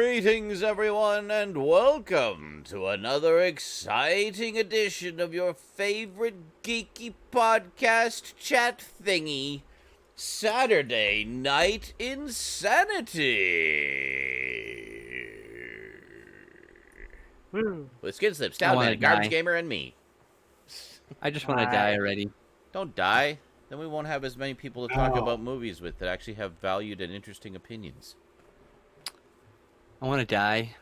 Greetings, everyone, and welcome to another exciting edition of your favorite geeky podcast chat thingy, Saturday Night InSaNiTy. Woo. With Skinslip, Stoudman, Garbage Gamer, and me. I just want to die already. Don't die. Then we won't have as many people to talk about movies with that actually have valued and interesting opinions. I want to die.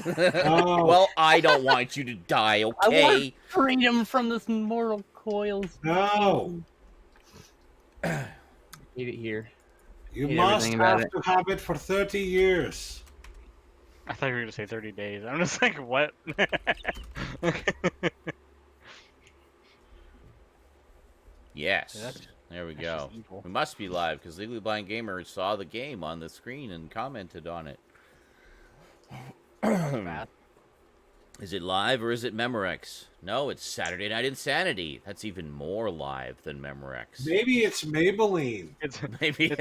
Well, I don't want you to die, okay? I want freedom from this mortal coils. No. Hate it here. You Hate must everything about have to have it for 30 years. I thought you were going to say 30 days. I'm just like, what? Yes. There we go. We must be live because Legally Blind Gamer saw the game on the screen and commented on it. Is it live or is it Memorex? No, it's Saturday Night InSaNiTy. That's even more live than Memorex. Maybe it's Maybelline. Maybe.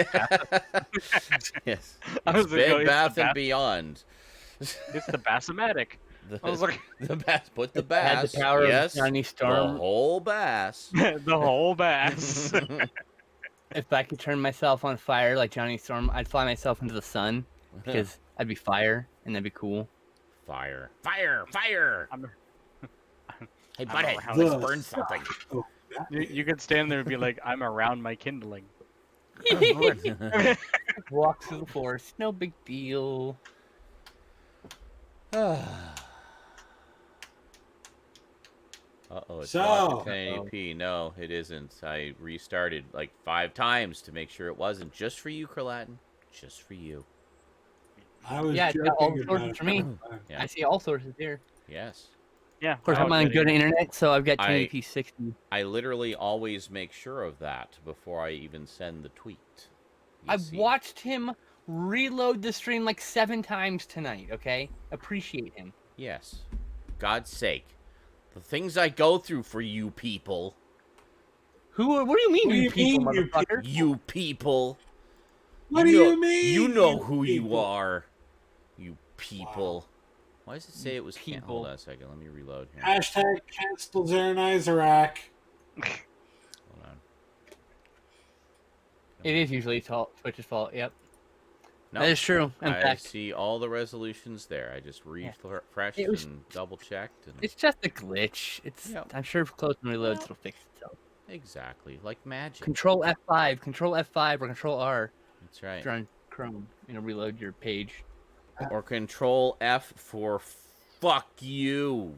Yes. It's Bed Bath and Beyond. It's the Bassomatic. I was like, the bass. Put the bass. Had the power yes. of Johnny Storm. The whole bass. the whole bass. If I could turn myself on fire like Johnny Storm, I'd fly myself into the sun because I'd be fire and that'd be cool. Fire. Fire. Fire. Hey, butthead, let's burn something. You could stand there and be like, I'm around my kindling. Walk through the forest, no big deal. Uh-oh, it's So- locked to 1080p. No, it isn't. I restarted like 5 times to make sure it wasn't. Just for you, Kerlatin. Just for you. I was Yeah, it's got all joking sources about for me. it. Yeah. I see all sources here. Yes. Yeah. Of course, I'm on good internet, so I've got I- 1080p 60. I literally always make sure of that before I even send the tweet. You I've see. watched him reload the stream like 7 times tonight, okay? Appreciate him. Yes. God's sake. The things I go through for you people. What do you mean, What do you you people, mean, you motherfucker? You people. What do you mean? You know who you people? are. You people. Why does it say it was people. Hold on a second. Let me reload here. Hashtag cancel Zaranyzerak. Hold on. It is usually Twitch's fault, yep. No, That is true. In I fact, see all the resolutions there. I just refreshed It was- and double checked. And... it's just a glitch. Yep. I'm sure if close and reloads, it'll fix itself. Exactly. Like magic. Control F5, Control F5, or Control R That's right. if you're on Chrome. Reload your page. Or Control F for fuck you.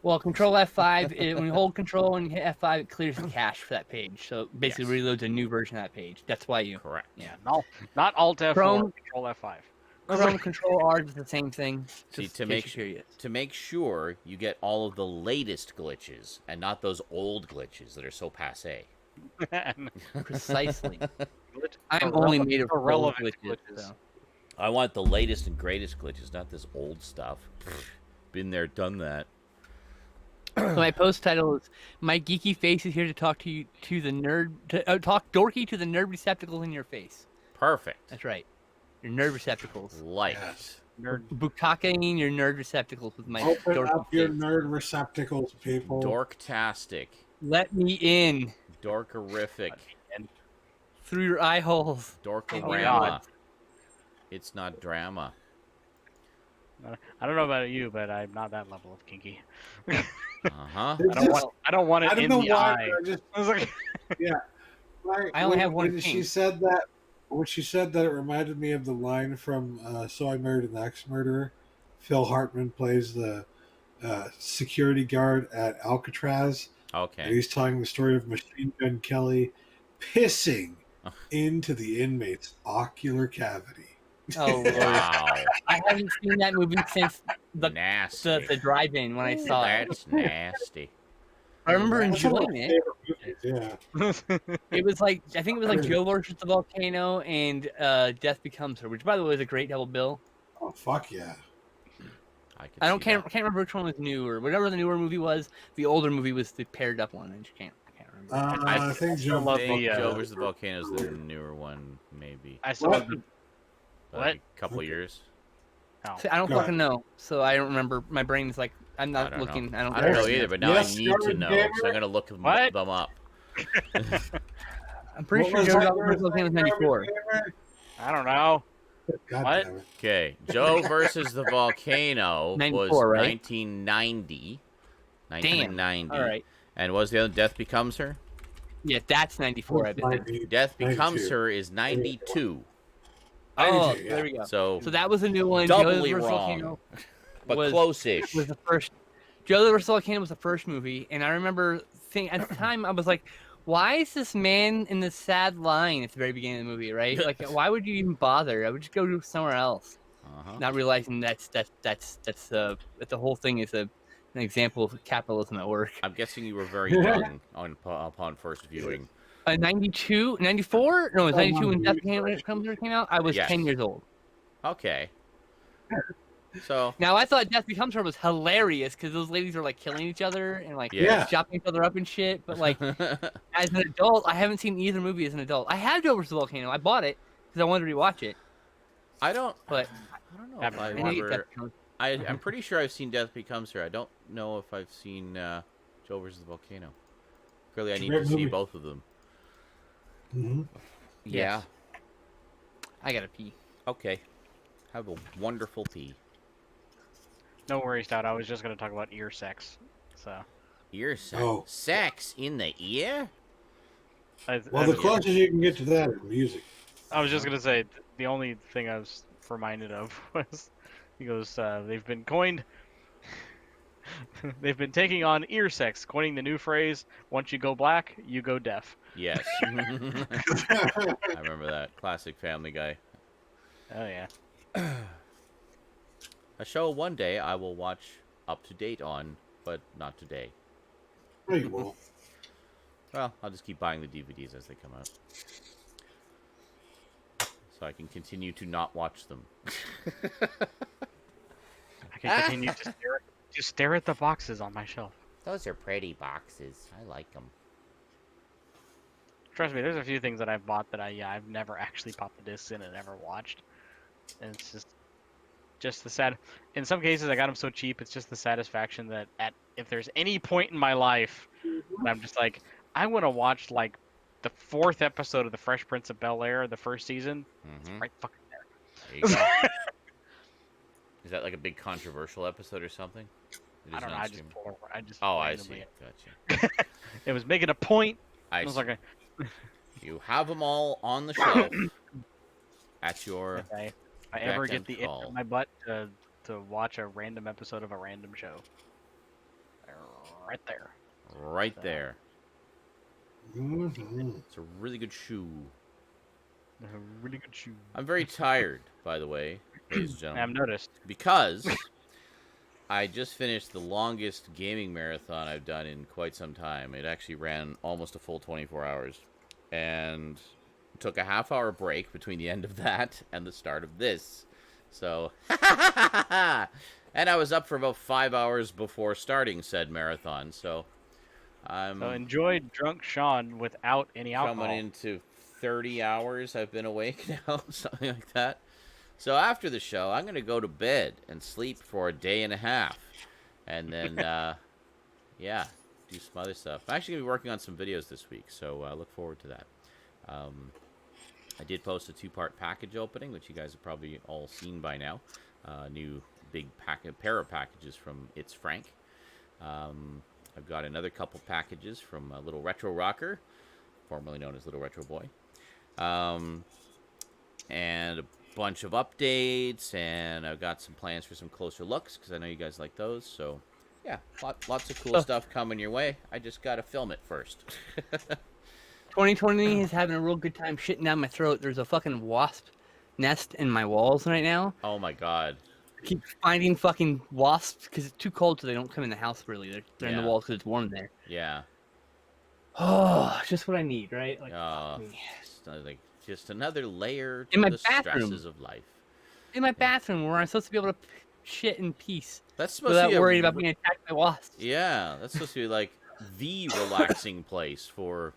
Well, Control F5, when you hold Control and you hit F5, it clears the cache for that page. So it basically reloads a new version of that page. That's why you. Correct. Yeah. No, not Alt F4, Chrome- Control F5. Chrome Control R is the same thing. See, just to in make case you're curious. to make sure you get all of the latest glitches and not those old glitches that are so passé. Precisely. I'm only made of old irrelevant glitches. glitches. So. I want the latest and greatest glitches, not this old stuff. Been there, done that. So my post title is "My geeky face is here to talk to you to the nerd talk dorky to the nerd receptacles in your face." Perfect. That's right, your nerd receptacles. Like Yes. Nerd. Bukkake your nerd receptacles with my Open dorky up your face. nerd receptacles, people. dorktastic, Let me in dorkerific, through your eye holes. dorkorama. God. It's not drama. I don't know about you, but I'm not that level of kinky. Uh-huh. It's just- I don't want I it don't in know the why, eye. but I just I was like, like, I only have one when she pink. said that. When she said that, it reminded me of the line from "So I Married an Axe-Murderer." Phil Hartman plays the security guard at Alcatraz, and Okay. he's telling the story of Machine Gun Kelly pissing into the inmate's ocular cavity. Oh Lord. Wow. I haven't seen that movie since the Nasty. drive-in when I saw it. That's nasty. I remember That's one of enjoying my it. favorite movies, yeah. It was like I think it was like Joe versus the Volcano and Death Becomes Her, which by the way was a great double bill. Oh fuck yeah! I could I see can't that. remember which one was newer. Whatever the newer movie was, the older movie was the paired up one. I just can't remember. I think Joe love I the, think uh, Joe vs. the Volcano is the newer one, maybe. I saw What? the Like a couple years. Oh. I don't Go fucking know. So I don't remember. My brain's like, I'm I not don't looking. know. I don't I don't know remember. either, but now Yes, I need to Scarlet know, Gamer? so I'm gonna look them What? up. I'm pretty What sure was Joe that versus Volcano was 94. I don't know. God What? damn it. Okay, Joe versus the Volcano 94, was right? 1990. Damn. 1990. All right. And what was the other? Death Becomes Her? Yeah, that's 94. I bet. 90, Death Becomes 92. Her is 92. Oh, 92, there we go. So So that was a new one. doubly Joe versus wrong, Volcano but was close-ish. the first. Joe versus Volcano was the first movie, and I remember thinking at the time I was like, "Why is this man in this sad line at the very beginning of the movie? Right? Like, why would you even bother? I would just go to somewhere else." Not realizing that's that the whole thing is an example of capitalism at work. I'm guessing you were very young upon first viewing. 92, 94? No, it was 92 when Death Becomes came out. I was Yes. 10 years old. Okay. So Now I thought Death Becomes Her was hilarious because those ladies were like killing each other and like Yeah. chopping each other up and shit. But like as an adult, I haven't seen either movie as an adult. I had Joe vs. the Volcano. I bought it because I wanted to rewatch it. I don't know if I I know you- remember. I'm pretty sure I've seen Death Becomes Her. I don't know if I've seen Joe versus the Volcano. Clearly, I need to Great see movie. both of them. Mm-hmm. Yeah. I gotta pee. Okay. Have a wonderful tea. No worries, Stout. I was just gonna talk about ear sex. So. Ear sex. Oh. Sex in the ear? Well, the closest you can get to that is music. I was just gonna say the only thing I was reminded of was he goes, they've been coined. They've been taking on ear sex, coining the new phrase: once you go black, you go deaf. Yes. I remember that. Classic Family Guy. Oh yeah. A show one day I will watch up to date on, but not today. No, you won't. Well, I'll just keep buying the DVDs as they come out. So I can continue to not watch them. I can continue to stare at the boxes on my shelf. Those are pretty boxes. I like them. Trust me, there's a few things that I've bought that I've never actually popped the discs in and ever watched. And it's just the sad. In some cases, I got them so cheap. It's just the satisfaction that if there's any point in my life, that I'm just like, I want to watch like the 4th episode of The Fresh Prince of Bel-Air, the 1st season. It's right fucking there. There you go. Is that like a big controversial episode or something? I don't know. I just Oh, I see. randomly- Gotcha. It was making a point. I was see. like, You have them all on the shelf at your. if I ever beck get and the itch call. in my butt to watch a random episode of a random show. Right there. Right there. Mm-hmm. It's a really good shoe. A really good shoe. I'm very tired, by the way, ladies and I've gentlemen, noticed. because I just finished the longest gaming marathon I've done in quite some time. It actually ran almost a full 24 hours. And took a half-hour break between the end of that and the start of this. So, and I was up for about 5 hours before starting said marathon. So, I'm So enjoy Drunk Sean without any alcohol. coming into 30 hours I've been awake now, something like that. So after the show, I'm going to go to bed and sleep for a day and a half. And then, yeah, do some other stuff. I'm actually going to be working on some videos this week, so I look forward to that. I did post a 2-part package opening, which you guys have probably all seen by now. New big pair of packages from It's Frank. I've got another couple packages from Little Retro Rocker, formerly known as Little Retro Boy. And a bunch of updates, and I've got some plans for some closer looks, because I know you guys like those. So, yeah, lots of cool stuff coming your way. I just got to film it first. 2020 is having a real good time shitting down my throat. There's a fucking wasp nest in my walls right now. Oh, my God. I keep finding fucking wasps because it's too cold, so they don't come in the house really. They're in the Yeah. walls because it's warm there. Yeah. Oh, just what I need, right? Like, fuck me. Just another layer to In my the bathroom. stresses of life. In my bathroom where I'm supposed to be able to shit in peace That's supposed without to be worrying about being attacked by wasps. Yeah, that's supposed to be like the relaxing place for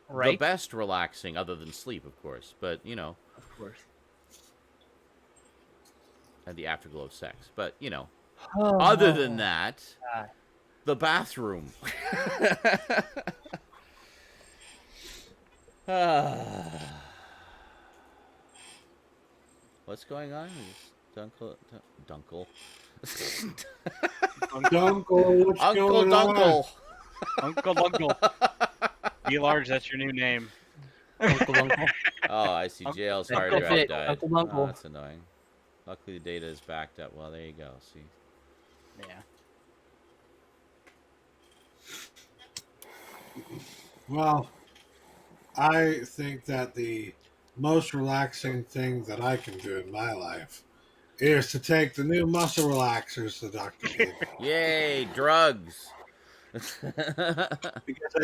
the Right? best relaxing, other than sleep, of course. But, you know. Of course. and the afterglow of sex. But Oh, other than that, God. the bathroom. What's going on? Dunkle. Uncle, what's Uncle going on? Dunkle. Uncle. Be large, that's your new name. Uncle. Oh, I see. JL's hard Uncle drive Fit, died. Uncle Oh, Uncle. that's annoying. Luckily, the data is backed up. Well, there you go. See. Yeah. Well, I think that the most relaxing thing that I can do in my life is to take the new muscle relaxers the doctor gave me. Yay, drugs. Because I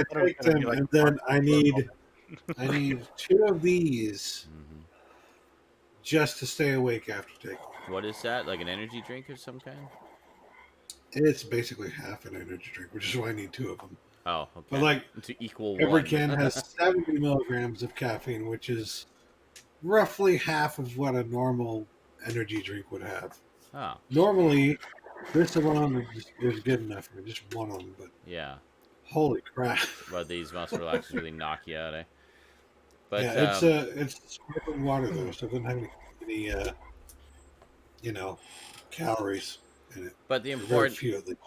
Thought it was take gonna be them like and then I need 2 of these Mhm. just to stay awake after taking them. What is that? Like an energy drink of some kind? It's basically half an energy drink, which is why I need 2 of them. Oh, okay. But like To equal every one. can has 70 milligrams of caffeine, which is roughly half of what a normal energy drink would have. Oh, Normally, this alone is good enough for just one of them, but yeah. holy crap! But these muscle relaxers really knock you out, eh? But Yeah, it's sparkling water though, so it doesn't have any calories in it. but the Very important few of them.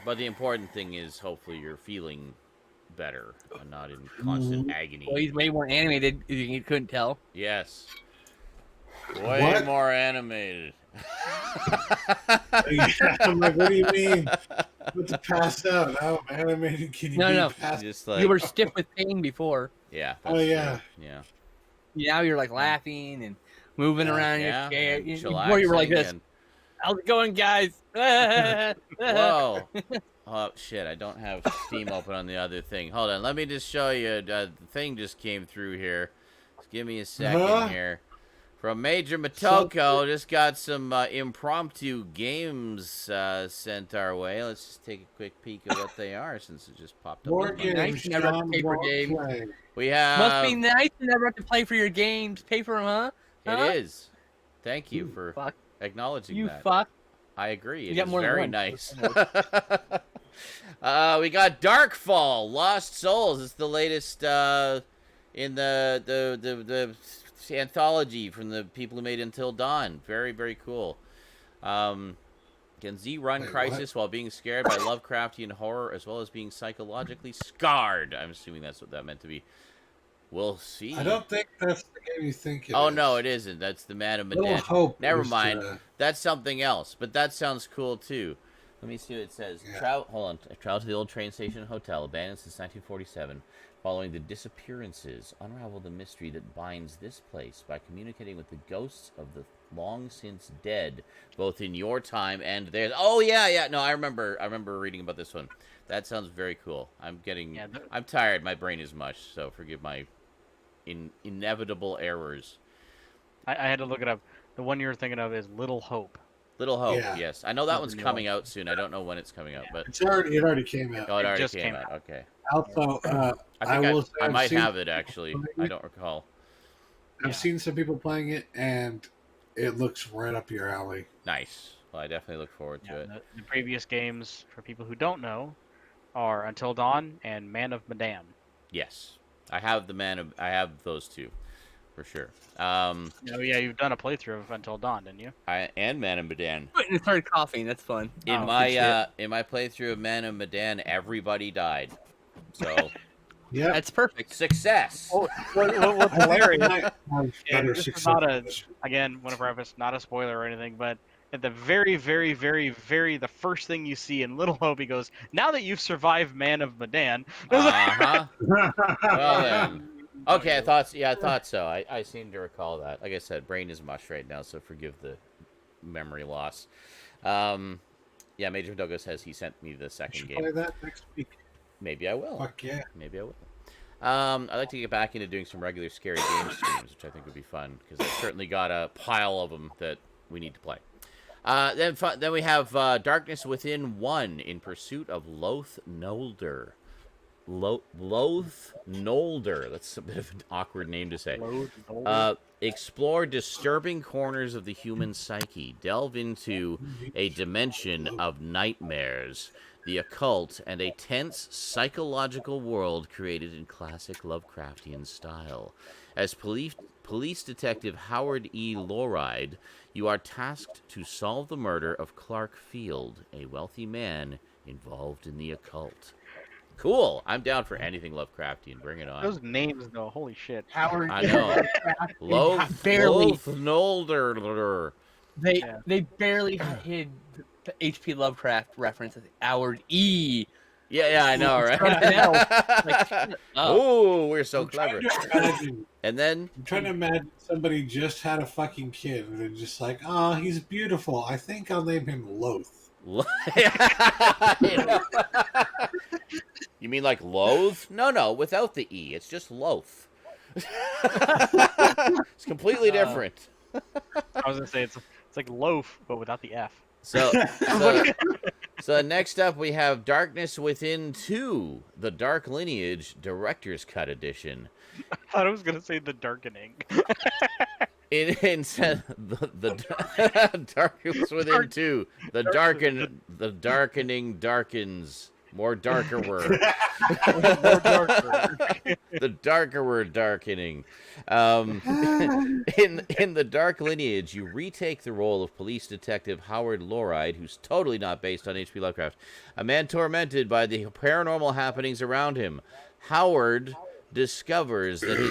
but the important thing is hopefully you're feeling better and not in constant agony. Well, he's way more animated. You couldn't tell. Yes. Way What? more animated. I'm like, what do you mean? But to pass out, how animated can you No. be? Pass Just like You were stiff with pain before. yeah. Oh, that's yeah. true. Yeah. Now you're like laughing and moving Yeah. around Yeah. your chair. and Before you were like chillaxing this. and- How's it going, guys? Whoa. Oh shit! I don't have Steam open on the other thing. Hold on, let me just show you. The thing just came through here. Just give me a second Huh? here. From Major Motoko, just got some impromptu games sent our way. Let's just take a quick peek at what they are, since it just popped up. more on my- games. games. You never have to John pay for won't games. play. We Must be have. nice to never have to play for your games. Pay for them, huh? Huh? It is. Thank you for Fuck. acknowledging You that. fuck. I agree. It got is more than very one. nice. We got Darkfall, Lost Souls. It's the latest in the anthology from the people who made Until Dawn. Very, very cool. Can Z run Wait, Crisis while being scared by Lovecraftian horror as well as being psychologically scarred? I'm assuming that's what that meant to be. We'll see. I don't think that's the game you think it is. Oh, no, it isn't. That's the Man of Little Medan. Hope. Never is, mind. That's something else, but that sounds cool too. Let me see what it says. Yeah. Hold on. Travel to the old train station hotel, abandoned since 1947. Following the disappearances, unravel the mystery that binds this place by communicating with the ghosts of the long since dead, both in your time and theirs. Oh yeah. No, I remember reading about this one. That sounds very cool. I'm tired. My brain is mush, so forgive my inevitable errors. I had to look it up. The one you were thinking of is Little Hope. Little Hope, Yeah. yes. I know that Not one's the new coming one. out soon. I don't know when it's coming out, but it already came out. oh, it It already just came came out. Okay. Also, I think will say I I've might seen have it actually. I don't recall. I've Yeah. seen some people playing it, and it looks right up your alley. Nice. Well, I definitely look forward to Yeah, it. the previous games, for people who don't know, are Until Dawn and Man of Medan. Yes, I have I have those two, for sure. Oh yeah, you've done a playthrough of Until Dawn, didn't you? And Man of Medan. And started coughing. That's fun. In Oh, my good in my playthrough of Man of Medan, everybody died. So Yeah. That's perfect. success. What's hilarious? And Better this is success not than a this. again, one of our efforts, not a spoiler or anything, but at the very, very, very, very the first thing you see in Little Hope, he goes, "Now that you've survived Man of Medan." Uh-huh. Well then. Okay, I No, thought so. I seem to recall that. Like I said, brain is mush right now, so forgive the memory loss. Yeah, Major Dogo says he sent me the You second should game. play that next week. Maybe I will. Fuck yeah. Maybe I will. I'd like to get back into doing some regular scary game streams, which I think would be fun, because I've certainly got a pile of them that we need to play. Then we have Darkness Within 1, In Pursuit of Loth Nolder. Nolder. That's a bit of an awkward name to say. Explore disturbing corners of the human psyche. Delve into a dimension of nightmares, the occult, and a tense psychological world created in classic Lovecraftian style. As police detective Howard E. Loride, you are tasked to solve the murder of Clark Field, a wealthy man involved in the occult. Cool. I'm down for anything Lovecraftian. Bring it on. Those names, though, holy shit. Howard. I know. barely. Nolder. They barely hid the H.P. Lovecraft reference as Howard E. Yeah, I know, Something else. right? Oh, we're so clever. And then I'm trying to imagine somebody just had a fucking kid and they're just like, oh, he's beautiful. I think I'll name him Loth. You mean like loathe? No, without the E. It's just loath. It's completely different. I was gonna say it's like loaf, but without the F. So next up we have Darkness Within 2, The Dark Lineage Director's Cut Edition. I thought I was gonna say the darkening. The Darkness Within 2, the darkening darkens. More darker word. The darker word darkening. In the Dark Lineage, you retake the role of police detective Howard Loride, who's totally not based on H.P. Lovecraft, a man tormented by the paranormal happenings around him. Howard discovers that his...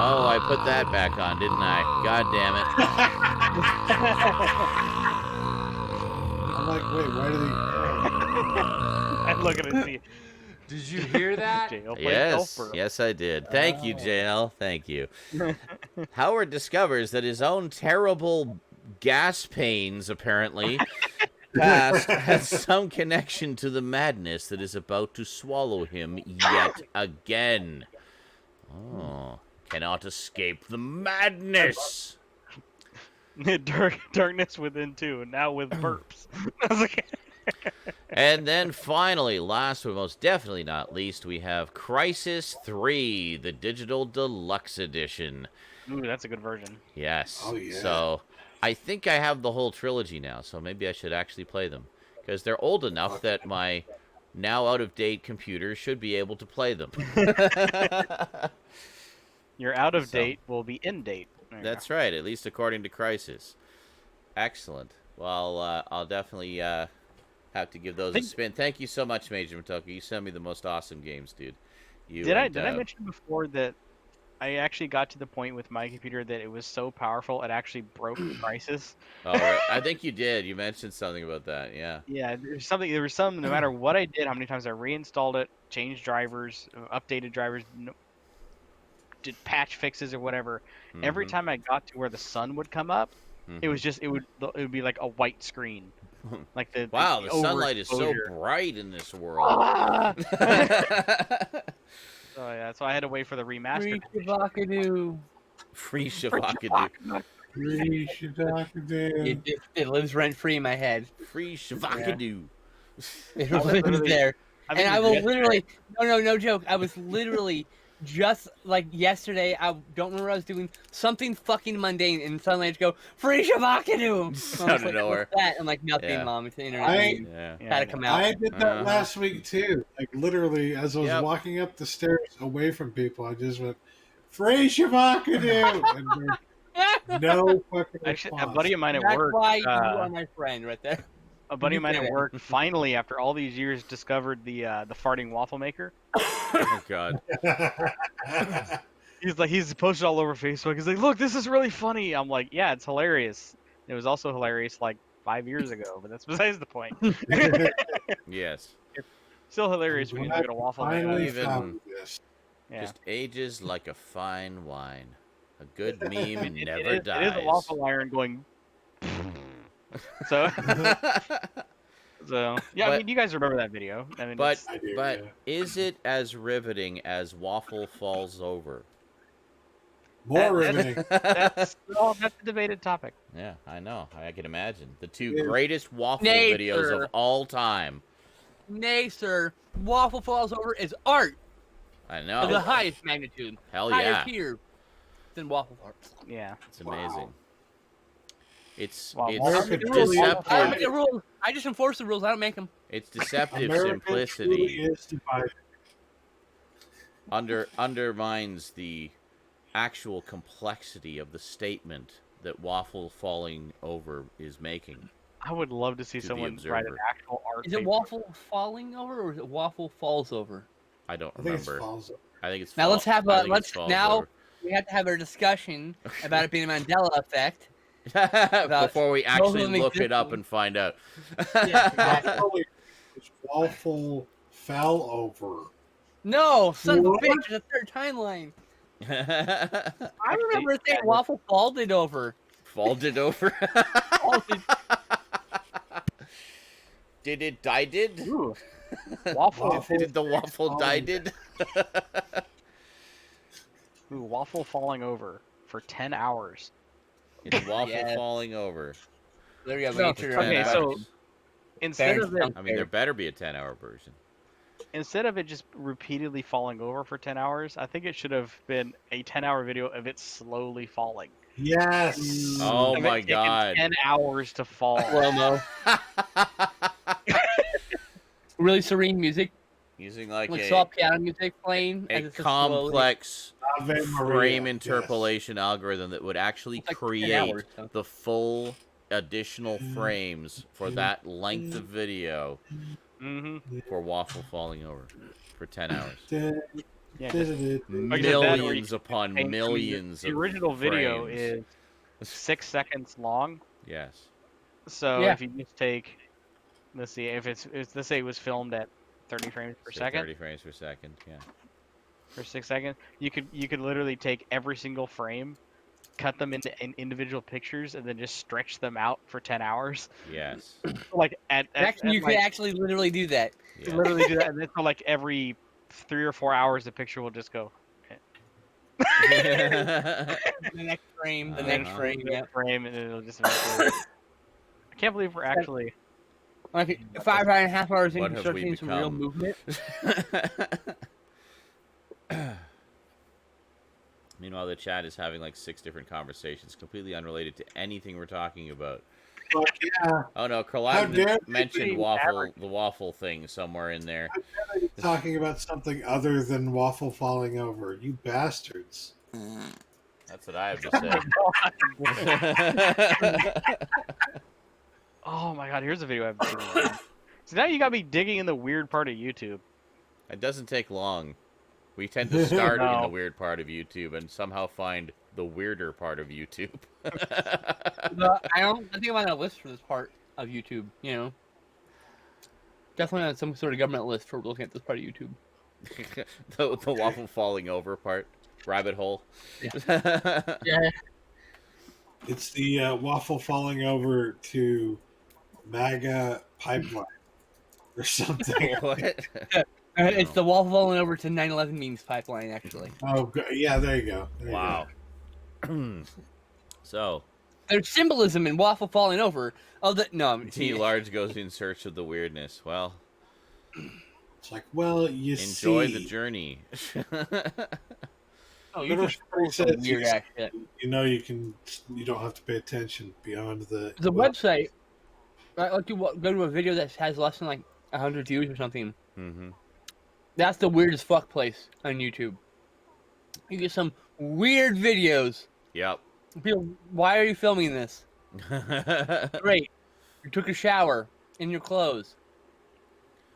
Oh, I put that back on, didn't I? God damn it. I'm like, wait, why do they... I'm looking at see. Did you hear that? Yes, I did. Thank you, JL. Thank you. Howard discovers that his own terrible gas pains, apparently, past has some connection to the madness that is about to swallow him yet again. Oh, cannot escape the madness. Darkness Within 2, now with burps. I was like... And then finally, last but most definitely not least, we have Crisis 3, the Digital Deluxe Edition. Ooh, that's a good version. Yes. Oh, yeah. So I think I have the whole trilogy now, so maybe I should actually play them. Because they're old enough that my now out-of-date computer should be able to play them. Your out-of-date will be in-date. That's right, at least according to Crisis. Excellent. Well, I'll definitely have to give those a spin. Thank you so much, Major Matoka. You send me the most awesome games, dude. Did I mention before that I actually got to the point with my computer that it was so powerful it actually broke Crisis? Oh, right. I think you did. You mentioned something about that, yeah. Yeah, there was some, no matter what I did, how many times I reinstalled it, changed drivers, updated drivers, did patch fixes or whatever. Mm-hmm. Every time I got to where the sun would come up, it was just it would be like a white screen. Like the sunlight is so bright in this world. So yeah, so I had to wait for the remaster. Free Shavakadu. It lives rent free in my head. Free Shavakadu. It lives there. And I will literally, no joke. I was literally just like yesterday. I don't remember what I was doing, something fucking mundane, and suddenly I just go, Free Shavakadu! Out of nowhere. What's that? I'm like, nothing, Yeah. Mom. It's the internet. Had to come out. I did that last week too. Like literally, as I was walking up the stairs away from people, I just went, "Free Shavakadu!" and there's no fucking Actually, a buddy of mine at That's work. why you are my friend right there. A buddy of mine at work finally, after all these years, discovered the farting waffle maker. Oh God. He's posted all over Facebook. He's like, "Look, this is really funny." I'm like, "Yeah, it's hilarious." It was also hilarious like 5 years ago, but that's besides the point. Yes. It's still hilarious when you look at a waffle maker. Even just ages like a fine wine. A good meme never dies. It is a waffle iron going. So yeah, I mean, you guys remember that video. I mean, but is it as riveting as Waffle Falls Over? More riveting. That's a debated topic. Yeah, I know. I can imagine. The two greatest waffle videos of all time. Nay, sir. Waffle falls over is art I of know. the highest magnitude. Hell Higher yeah. tier than waffle farts. Yeah. It's amazing. It's Wow, it's America The rules. I don't deceptive. make the rules. I just enforce the rules. I don't make them. It's deceptive America truly simplicity is divided. undermines the actual complexity of the statement that waffle falling over is making. I would love to see To the someone write an observer. actual art. Is it paper. waffle falling over or is it waffle falls over? I don't I think it's remember. falls. I think it's Now let's have I a think it's falls now over. we have to have a discussion about it being a Mandela effect. About Before we actually them look it up existing. and find out. Yeah, exactly. Actually, it's waffle fell over. No, son of a What? bitch, there's a third timeline. I remember saying yeah, waffle folded over. Folded over. Folded. Did it die did? Ooh. Waffle. Did the waffle die did? Ooh, waffle falling over for 10 hours. It's waffle Yes. falling over. There you go. No, nature okay, of so- it. Instead Fair of it, I mean, there better be a 10-hour version. instead of it just repeatedly falling over for 10 hours, I think it should have been a 10-hour video of it slowly falling. Yes. Oh Of it my taking god. 10 hours to fall. Slow-mo. Really serene music, Using like like a soft piano music playing. as it's just slowly- complex Ave Maria, frame yes. interpolation algorithm that would actually It's like 10 create hours, so. the full additional frames for that length of video Mm-hmm. for waffle falling over for 10 hours. Yeah, Did-it-did-it. Millions upon I mean, millions the of original video frames. is 6 seconds long. Yes. So Yeah. if you just take, let's see, if it's let's say it was filmed at 30 frames per Say second 30 frames per second, yeah. for 6 seconds, you could literally take every single frame, cut them into individual pictures, and then just stretch them out for 10 hours. Yes. Like Actually, you like, could actually literally do that. yes. literally do that, and then so like every 3 or 4 hours, the picture will just go The next frame, the next Uh-huh. frame. Yeah. frame, and it'll just. Eventually... I can't believe we're actually. Like 5.5 hours in, What you have start we seeing some real become? movement. Meanwhile, the chat is having like 6 different conversations completely unrelated to anything we're talking about. Fuck yeah. Oh no, How Carlisle dare you mentioned be the waffle thing somewhere in there. Talking about something other than waffle falling over. You bastards. That's what I have to say. Oh my god! Here's a video I've been digging around. So now you got me digging in the weird part of YouTube. It doesn't take long. We tend to start in the No. weird part of YouTube and somehow find the weirder part of YouTube. I think I'm on a list for this part of YouTube. You know, definitely on some sort of government list for looking at this part of YouTube. the waffle falling over part. Rabbit hole. Yeah. It's the waffle falling over to MAGA pipeline or something. What? It's the waffle falling over to 9/11 memes pipeline, actually. Oh, yeah, there you go. There you Wow. So, There's symbolism in waffle falling over. Oh, no. T. Large goes in search of the weirdness. Well, go. It's like, well, you enjoy see. the journey. Oh, Little YouTube's Shorty full of some says weird ass shit. You know, you don't have to pay attention beyond the. The website, like you go to a video that has less than like 100 views or something. Mm-hmm. That's the weirdest fuck place on YouTube. You get some weird videos. Yep. People, why are you filming this? Great. You took a shower in your clothes.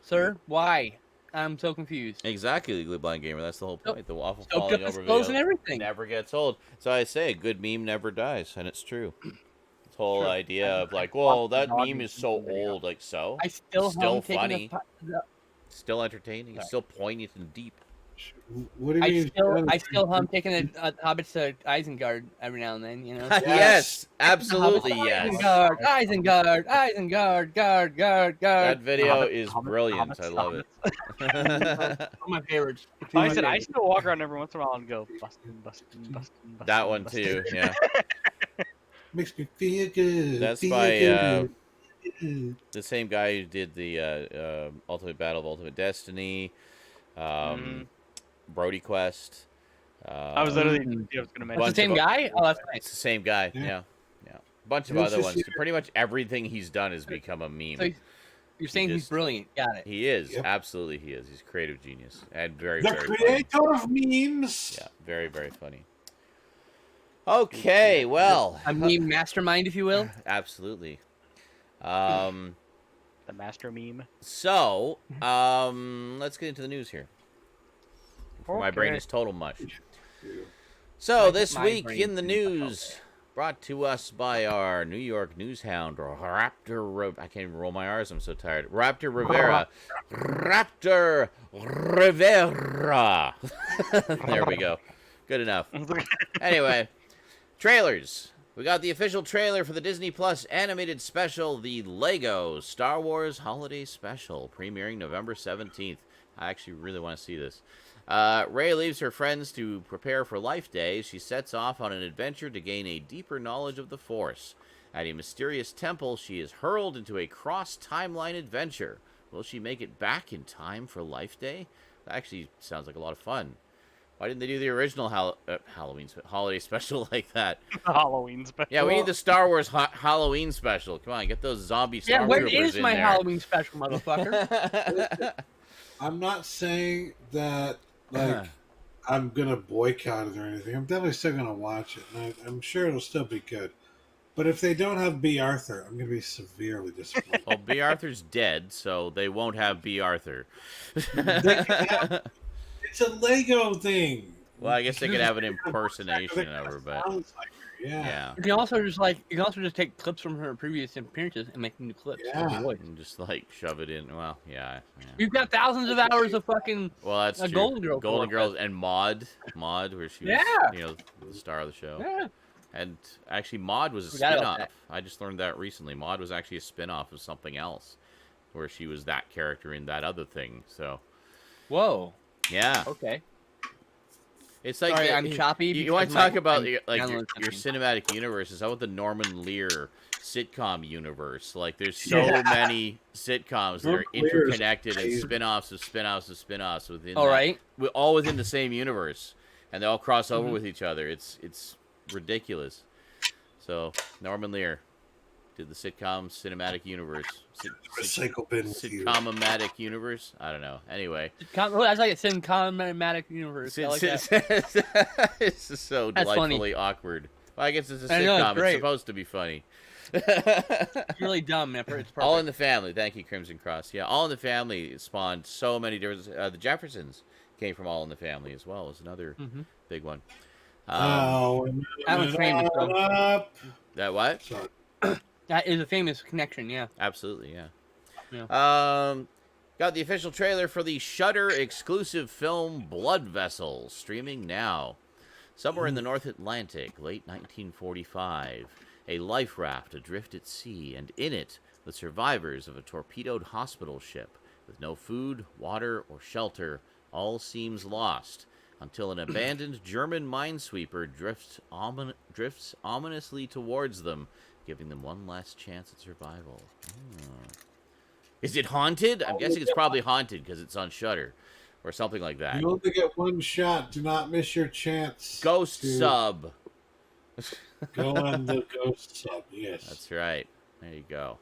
Sir, why? I'm so confused. Exactly, Legally Blind Gamer. That's the whole point. The waffle Soaked falling up his over clothes and video everything. never gets old. So I say, a good meme never dies, and it's true. This whole idea of like, well, that meme is so old, like so. I still Still haven't taken funny. the Still entertaining. Still poignant and deep. What do you mean? I still am taking a Hobbit to Isengard every now and then, you know. Yes, absolutely yes. Isengard, guard. That video Hobbit- is Hobbit- brilliant. Hobbits, I love it. One of my favorites. Like I said, I still walk around every once in a while and go bustin'. That one too. Yeah. Makes me feel good. That's feel by good. The same guy who did the Ultimate Battle of Ultimate Destiny, Brody Quest. I was literally Mm. I was gonna It's the mention. same guy? Oh, that's It's nice. the same guy. Yeah. Yeah. Yeah. A bunch of It's other just- ones. Pretty much everything he's done has become a meme. So you're saying he's just- brilliant. Got it. He is. Yep. Absolutely he is. He's a creative genius. And very, The very funny. creator of memes. Yeah. Very, very funny. Okay. Well. I mean, mastermind, if you will. Absolutely. The master meme. So, let's get into the news here. Before my brain Okay. is total mush. So, this My week brain in the is news, brought to us by our New York news hound, I can't even roll my R's, I'm so tired. Raptor Rivera. Raptor Rivera. There we go. Good enough. Anyway, trailers. We got the official trailer for the Disney Plus animated special, the Lego Star Wars Holiday Special, premiering November 17th. I actually really want to see this. Rey leaves her friends to prepare for Life Day. She sets off on an adventure to gain a deeper knowledge of the Force. At a mysterious temple, she is hurled into a cross-timeline adventure. Will she make it back in time for Life Day? That actually sounds like a lot of fun. Why didn't they do the original holiday special like that? Halloween special. Yeah, we need the Star Wars Halloween special. Come on, get those zombie Star Yeah, where Troopers is in my there. Halloween special, motherfucker? I'm not saying that like I'm gonna boycott it or anything. I'm definitely still gonna watch it, and I'm sure it'll still be good. But if they don't have B. Arthur, I'm gonna be severely disappointed. Well, B. Arthur's dead, so they won't have B. Arthur. It's a Lego thing. Well, I guess they could have an Just- impersonation of her, but Sounds like her, yeah. yeah. You can also just take clips from her previous appearances and make new clips. with Yeah. her voice. And just like shove it in. Well, yeah. You've got thousands of hours of fucking. Well, that's A true. Golden Girl Golden for Girls and Maud, where she was, Yeah. the star of the show. Yeah. And actually, Maud was a Forgot about spin-off. that. I just learned that recently. Maud was actually a spin-off of something else, where she was that character in that other thing. So, Whoa. yeah. Okay. It's like Sorry, I'm choppy. You want to because talk my- about I'm your downloading something. cinematic universe? Is that what the Norman Lear sitcom universe? Like, there's so Yeah. many sitcoms that are Norman Lear is interconnected and crazy. spin-offs of spin-offs of spin-offs within. All that- right. all within the same universe, and they all cross over Mhm. with each other. It's ridiculous. So Norman Lear did the sitcom cinematic universe. Recycle bin with you. Sitcom-matic universe? I don't know. Anyway. That's like it's in Cinematic Universe. I like that. It's just so That's funny. delightfully awkward. Well, I guess it's a I know, it's sitcom. It's great. supposed to be funny. It's really dumb, man. It's perfect. All in the Family. Thank you, Crimson Cross. Yeah, All in the Family spawned so many different... the Jeffersons came from All in the Family as well. Is another Mhm. big one. Oh, That one's famous, though. up. That what? Sorry. That is a famous connection, yeah. Absolutely, yeah. Yeah. Got the official trailer for the Shudder exclusive film Blood Vessel, streaming now. Somewhere in the North Atlantic, late 1945, a life raft adrift at sea, and in it, the survivors of a torpedoed hospital ship. With no food, water, or shelter, all seems lost, until an abandoned German minesweeper drifts ominously towards them, giving them one last chance at survival. Is it haunted? I'm guessing it's probably haunted because it's on Shudder or something like that. You only get one shot. Do not miss your chance. Ghost to sub. Go on the ghost sub. Yes. That's right. There you go.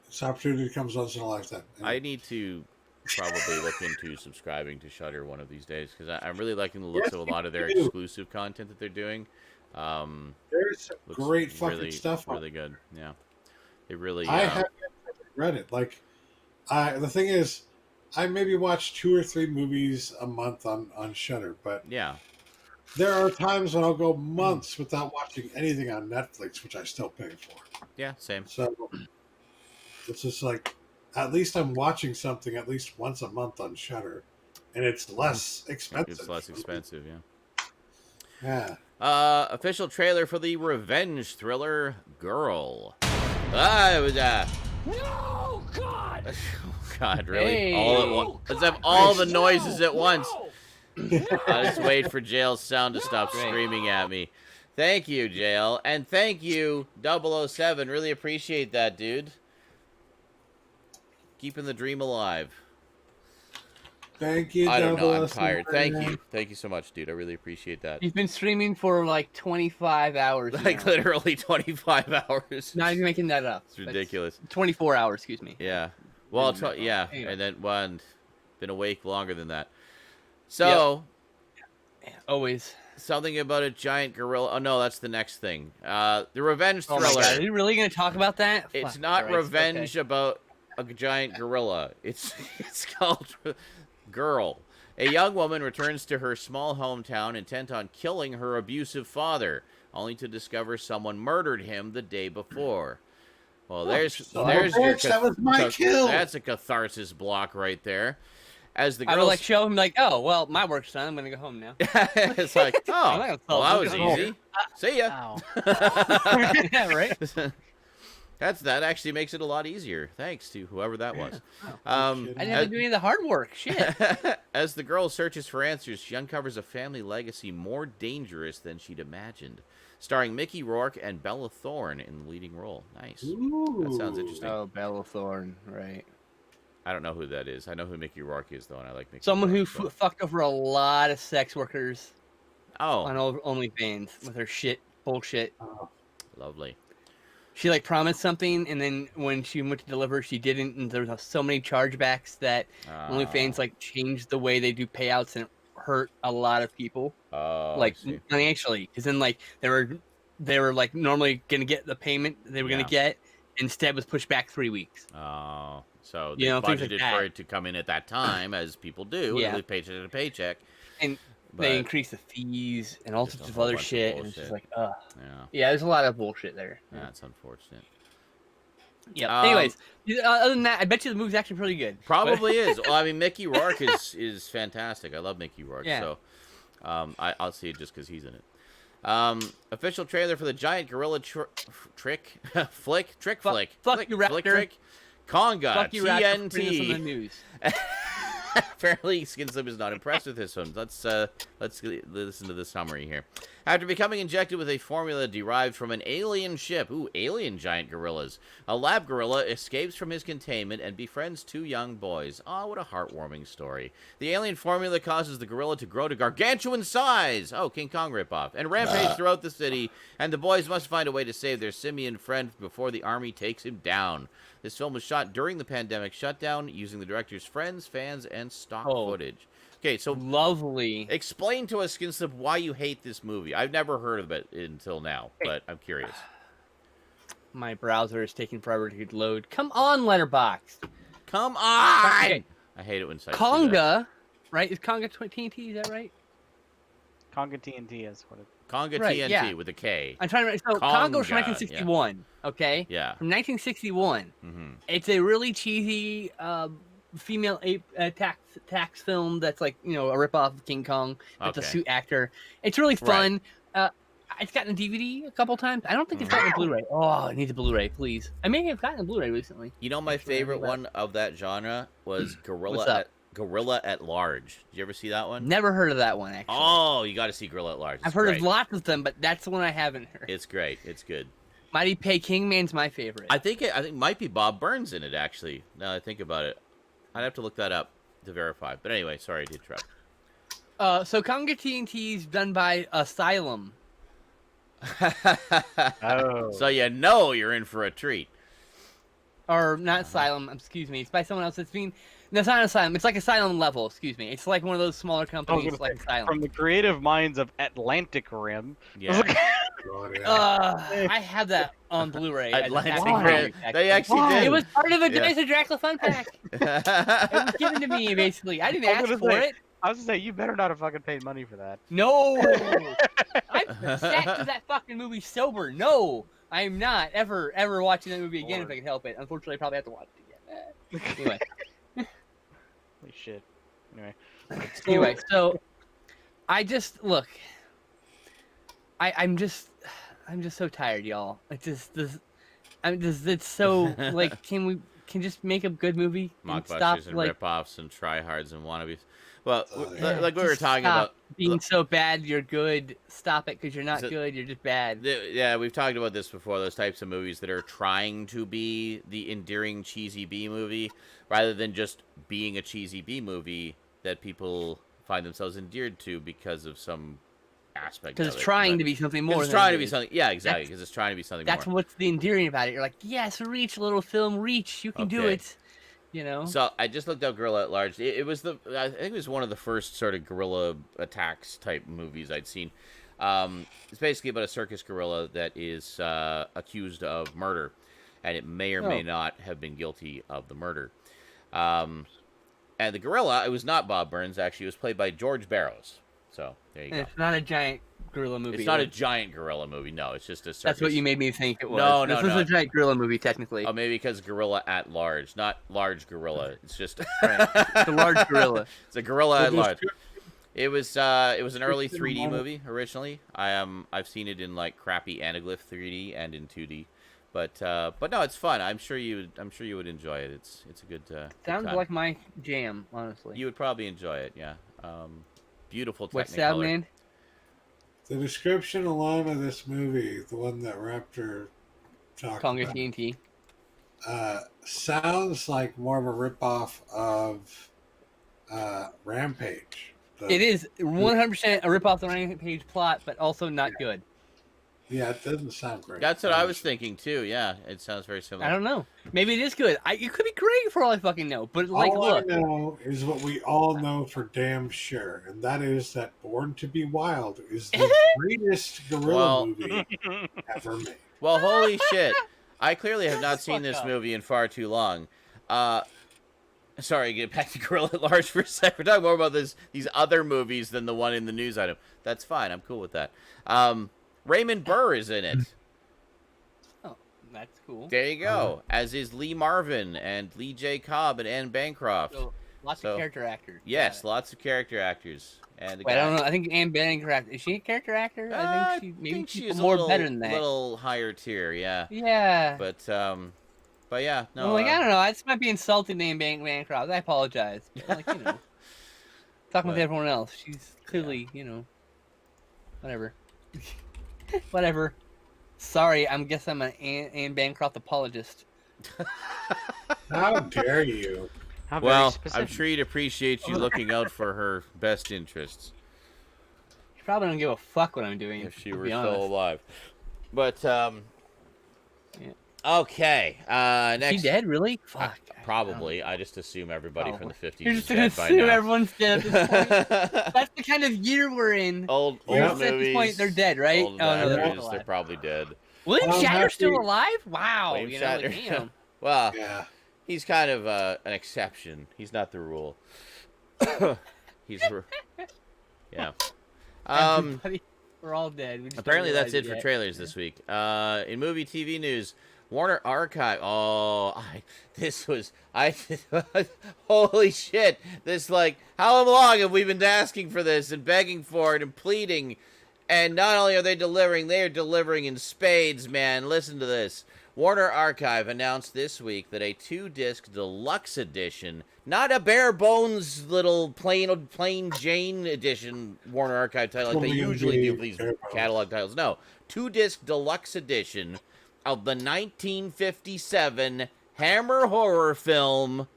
This opportunity comes once in a lifetime. I need to probably look into subscribing to Shudder one of these days because I'm really liking the looks Yes, of a lot of their you do. exclusive content that they're doing. There's some Looks great fucking really, stuff on really good. Yeah, they really. I haven't read it. Like, the thing is, I maybe watch 2 or 3 movies a month on Shudder, but Yeah, there are times when I'll go months without watching anything on Netflix, which I still pay for. yeah, same. So it's just like, at least I'm watching something at least once a month on Shudder, and it's less expensive. It's less expensive. Yeah. Yeah. Official trailer for the revenge thriller Girl. It was No, God! oh God, really? Hey. All at once. Let's have all the noises at once. I just wait for Jail's sound to stop Great. screaming at me. Thank you, Jail. And thank you, 007. Really appreciate that, dude. keeping the dream alive. Thank you, I don't know. I'm Douglas. tired. Thank you so much, dude. I really appreciate that. He's been streaming for like 25 hours. Like now. literally 25 hours. Not even making that up. It's ridiculous. 24 hours, excuse me. Yeah. Well, yeah, Anyway. and then one been awake longer than that. So, Yeah, always. something about a giant gorilla. Oh no, that's the next thing. The revenge Oh thriller. my god, are you really going to talk about that? It's Fuck not Christ, revenge okay. about a giant gorilla. It's called Girl. A young woman returns to her small hometown intent on killing her abusive father, only to discover someone murdered him the day before. Well, there's bitch, that was my kill. That's a catharsis block right there. As the I girl, would like show him like, oh well, my work's done. I'm gonna go home now. it's like, I'm not oh, gonna well, that was solve it. easy. See ya. Ow. Yeah, right. That actually makes it a lot easier. Thanks to whoever that was. I didn't have to do any of the hard work. Shit. As the girl searches for answers, she uncovers a family legacy more dangerous than she'd imagined. Starring Mickey Rourke and Bella Thorne in the leading role. Nice. That sounds interesting. Oh, Bella Thorne, right? I don't know who that is. I know who Mickey Rourke is, though, and I like Mickey Someone who Rourke, but- fucked over a lot of sex workers Oh, on OnlyFans with her bullshit. lovely. She like promised something, and then when she went to deliver, she didn't, and there was so many chargebacks that OnlyFans like changed the way they do payouts, and it hurt a lot of people, like I see. financially, because then like they were like normally gonna get the payment they were gonna get, instead was pushed back 3 weeks. Oh, so they You know, things like budgeted that. for it to come in at that time, as people do, Yeah. and live paycheck to paycheck. And But, they increased the fees and all Just a sorts of whole other bunch of shit, and it's just bullshit. like, yeah, yeah, there's a lot of bullshit there. that's unfortunate. Yeah. Anyways, other than that, I bet you the movie's actually pretty good. Probably is. Well, I mean, Mickey Rourke is fantastic. I love Mickey Rourke. Yeah. So, I'll see it just because he's in it. Official trailer for the giant gorilla trick flick. Fuck you, Raptor. Trick. Conga. Fuck you, Raptor, for putting this on the TNT. news. Apparently, Skinslip is not impressed with this one. Let's listen to the summary here. After becoming injected with a formula derived from an alien ship, alien giant gorillas, a lab gorilla escapes from his containment and befriends two young boys. Oh, what a heartwarming story. The alien formula causes the gorilla to grow to gargantuan size. Oh, King Kong ripoff. And rampage throughout the city, and the boys must find a way to save their simian friend before the army takes him down. This film was shot during the pandemic shutdown using the director's friends, fans, and stock footage. Okay, so Lovely. explain to us, Skinslip, why you hate this movie. I've never heard of it until now, but I'm curious. My browser is taking forever to load. Come on, Letterboxd. Come on! Okay. I hate it when sites do that. Conga, right? Is Conga TNT? Is that right? Conga TNT is what it. Conga Right, TNT yeah. with a K. I'm trying to. So Conga, Conga's from 1961. Okay. Yeah. From 1961. Mm-hmm. It's a really cheesy female ape tax film that's like, you know, a ripoff of King Kong with the Okay. suit actor. It's really fun. It's gotten a DVD a couple times. I don't think it's gotten a Blu-ray. Oh, it needs a Blu-ray, please. I may have gotten a Blu-ray recently. You know, my Actually, I favorite know that. one of that genre was What's up? Gorilla at Large. Did you ever see that one? Never heard of that one, actually. Oh, you got to see Gorilla at Large. It's I've heard great. of lots of them, but that's the one I haven't heard. It's great. It's good. Mighty Pei Kingman's my favorite. I think it might be Bob Burns in it, actually, now that I think about it. I'd have to look that up to verify. But anyway, sorry to interrupt. So Conga TNT's done by Asylum. Oh. So you know you're in for a treat. Or not Asylum, excuse me. It's by someone else. No, it's not Asylum. It's like Asylum level, excuse me. It's like one of those smaller companies gonna like Asylum. From the creative minds of Atlantic Rim. Yeah. God, yeah. I have that on Blu-ray. as a Atlantic package Rim. actually. They actually Why? did. It was part of a Yeah. Dice of Dracula fun pack. It was given to me, basically. I didn't I was ask gonna for say- it. I was gonna say you better not have fucking paid money for that. No! I've sat through that fucking movie sober. No! I am not ever watching that movie again if I can help it. Unfortunately, I probably have to watch it again. Anyway. Holy shit. Anyway. Anyway, so I just look. I'm just so tired, y'all. It's so like, can we can just make a good movie and stop Mockbusters and like rip-offs and tryhards and wannabes. Well, Yeah. like we were just talking stop about being so bad you're good. Stop it because you're not So- good. You're just bad. Yeah, we've talked about this before. Those types of movies that are trying to be the endearing cheesy B movie, rather than just being a cheesy B movie that people find themselves endeared to because of some aspect. Because it's trying to be something more. It's than trying it to be is. something. Yeah, exactly. Because it's trying to be something That's more. what's the endearing about it. You're like, yes, reach, little film, reach. You can do Okay. it. You know. So I just looked up Gorilla at Large. It was I think it was one of the first sort of guerrilla attacks type movies I'd seen. It's basically about a circus gorilla that is accused of murder, and it may or may not have been guilty of the murder. And the gorilla, it was not Bob Burns. Actually, it was played by George Barrows. So there you And go. it's not a giant gorilla movie. It's not a right? giant gorilla movie. No, it's just a circus. That's what you made me think it was. No, This no, was no. a giant gorilla movie, technically. Oh, maybe because Gorilla at Large, not large gorilla. It's just It's a large gorilla. It's a gorilla at Well, large. It was an early Just 3D in a movie originally. I've seen it in like crappy anaglyph 3D and in 2D, but no, it's fun. I'm sure you would enjoy it. It's a good. Good Sounds time. like my jam, honestly. You would probably enjoy it. Yeah. Beautiful What's Technicolor. Stoudman? The description alone of this movie, the one that Raptor talked Conga about, TNT. sounds like more of a ripoff of Rampage. It is 100% a rip-off the Rampage plot, but also not good. Yeah, it doesn't sound great. That's what I was thinking too. Yeah, it sounds very similar. I don't know. Maybe it is good. It could be great for all I fucking know. But like, All look, I know is what we all know for damn sure, and that is that Born to Be Wild is the greatest gorilla movie ever made. Well, holy shit! I clearly have not Shut the seen this fuck up. movie in far too long. Sorry, get back to Gorilla at Large for a sec. We're talking more about these other movies than the one in the news item. That's fine. I'm cool with that. Raymond Burr is in it. oh, that's cool. There you go. As is Lee Marvin and Lee J. Cobb and Anne Bancroft. So, lots So, of character actors. Yes, Got lots of character actors. And the it. Wait, I guy, don't know. I think Anne Bancroft, is she a character actor? I think maybe she she's is more a little, better than that. little higher tier, yeah. Yeah. But yeah, no. I'm like, I don't know. This might be insulting to Anne Bancroft. I apologize. But, like, talking But- with everyone else. She's clearly, whatever. Whatever. Sorry, I guess I'm an Anne Bancroft apologist. How dare you? How very Well, specific. I'm sure you'd appreciate you looking out for her best interests She probably don't give a fuck what I'm doing. if she to were be still honest. alive. But Yeah. okay, Is next. she dead? Really? Fuck. Probably. I just assume everybody from the 50s You're is just gonna dead by assume now. everyone's dead at this point. That's the kind of year we're in. old Yeah. movies. At this point, they're dead, right? Old Oh, no, they're actors, alive. they're probably dead. William I'm Shatner's still happy- alive? Wow. William Like, Shatner. damn. Well, Yeah. he's kind of an exception. He's not the rule. He's yeah. Everybody, we're all dead. We just don't Apparently that's it realize for yet. trailers this week. In movie TV news, Warner Archive. Oh, holy shit! This how long have we been asking for this and begging for it and pleading? And not only are they are delivering in spades, man. Listen to this. Warner Archive announced this week that a 2-disc deluxe edition, not a bare bones little plain Jane edition Warner Archive title like they Plain usually do Jane for these bare bones. catalog titles. No, 2-disc deluxe edition of the 1957 Hammer horror film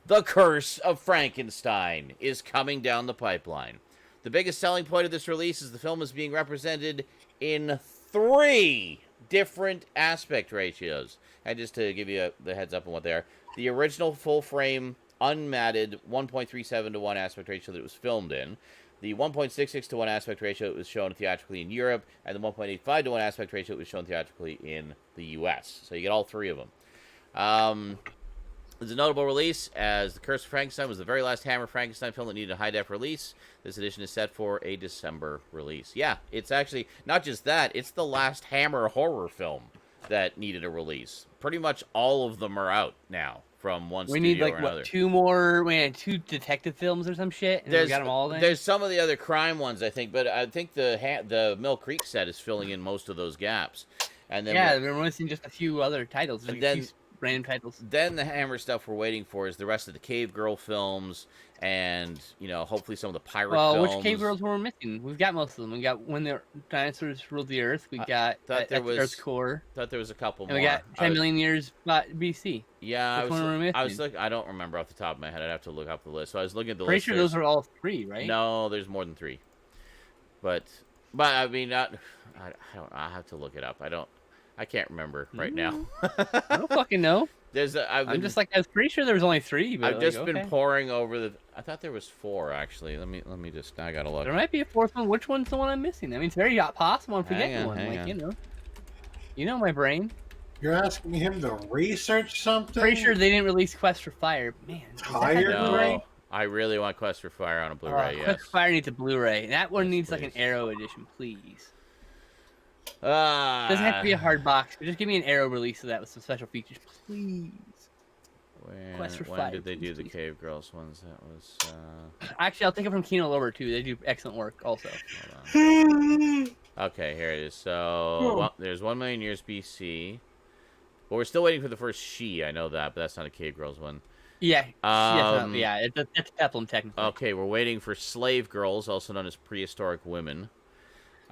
The Curse of Frankenstein is coming down the pipeline. The biggest selling point of this release is the film is being represented in 3 different aspect ratios. And just to give you the heads up on what they are, the original full-frame, unmatted 1.37 to 1 aspect ratio that it was filmed in, the 1.66 to 1 aspect ratio that was shown theatrically in Europe, and the 1.85 to 1 aspect ratio that was shown theatrically in the US. So you get all 3 of them. It's a notable release, as The Curse of Frankenstein was the very last Hammer Frankenstein film that needed a high-def release. This edition is set for a December release. Yeah, it's actually, not just that, it's the last Hammer horror film that needed a release. Pretty much all of them are out now, from one We studio need or another. 2 more, 2 detective films or some shit, and then we got them all then. There's some of the other crime ones, I think, but I think the Mill Creek set is filling in most of those gaps. And then Yeah, we're missing just a few other titles. And Like then- a few random titles. Then the Hammer stuff we're waiting for is the rest of the Cave Girl films, and hopefully some of the pirate Well, films. which cave girls were we missing? We've got most of them. We got When the Dinosaurs Ruled the Earth. We got thought at there the was Earth's Core. Thought there was a couple And more. we got 10 million years BC. Yeah, Which one were we I was missing? like, I don't remember off the top of my head. I'd have to look up the list. So I was looking at the Pretty list. sure those are all 3, right? No, there's more than 3. But I mean, I don't. I have to look it up. I can't remember right now. I don't fucking know. I'm just like, I was pretty sure there was only 3. But I've just been poring over the. I thought there was 4 actually. Let me just. I gotta look. There might be a 4th one. Which one's the one I'm missing? I mean, it's very possible I'm forgetting Hang on, one. hang Like, on. you know my brain. You're asking him to research something? Pretty sure they didn't release Quest for Fire. Man, is that Tired on of Blu-ray? No, I really want Quest for Fire on a Blu-ray. Yes. Quest for Fire needs a Blu-ray. That one Yes, needs like an please. Arrow edition, please. Doesn't have to be a hard box. But just give me an Arrow release of that with some special features, please. Quest for When Fire, did they do please, the please. Cave Girls ones? That was. Actually, I'll take it from Kino Lorber too. They do excellent work also. Hold on. Okay, here it is. So there's 1 million years BC. But we're still waiting for the first She. I know that, but that's not a Cave Girls one. Yeah, Um, it's Peplum technically. Okay, we're waiting for Slave Girls, also known as Prehistoric Women.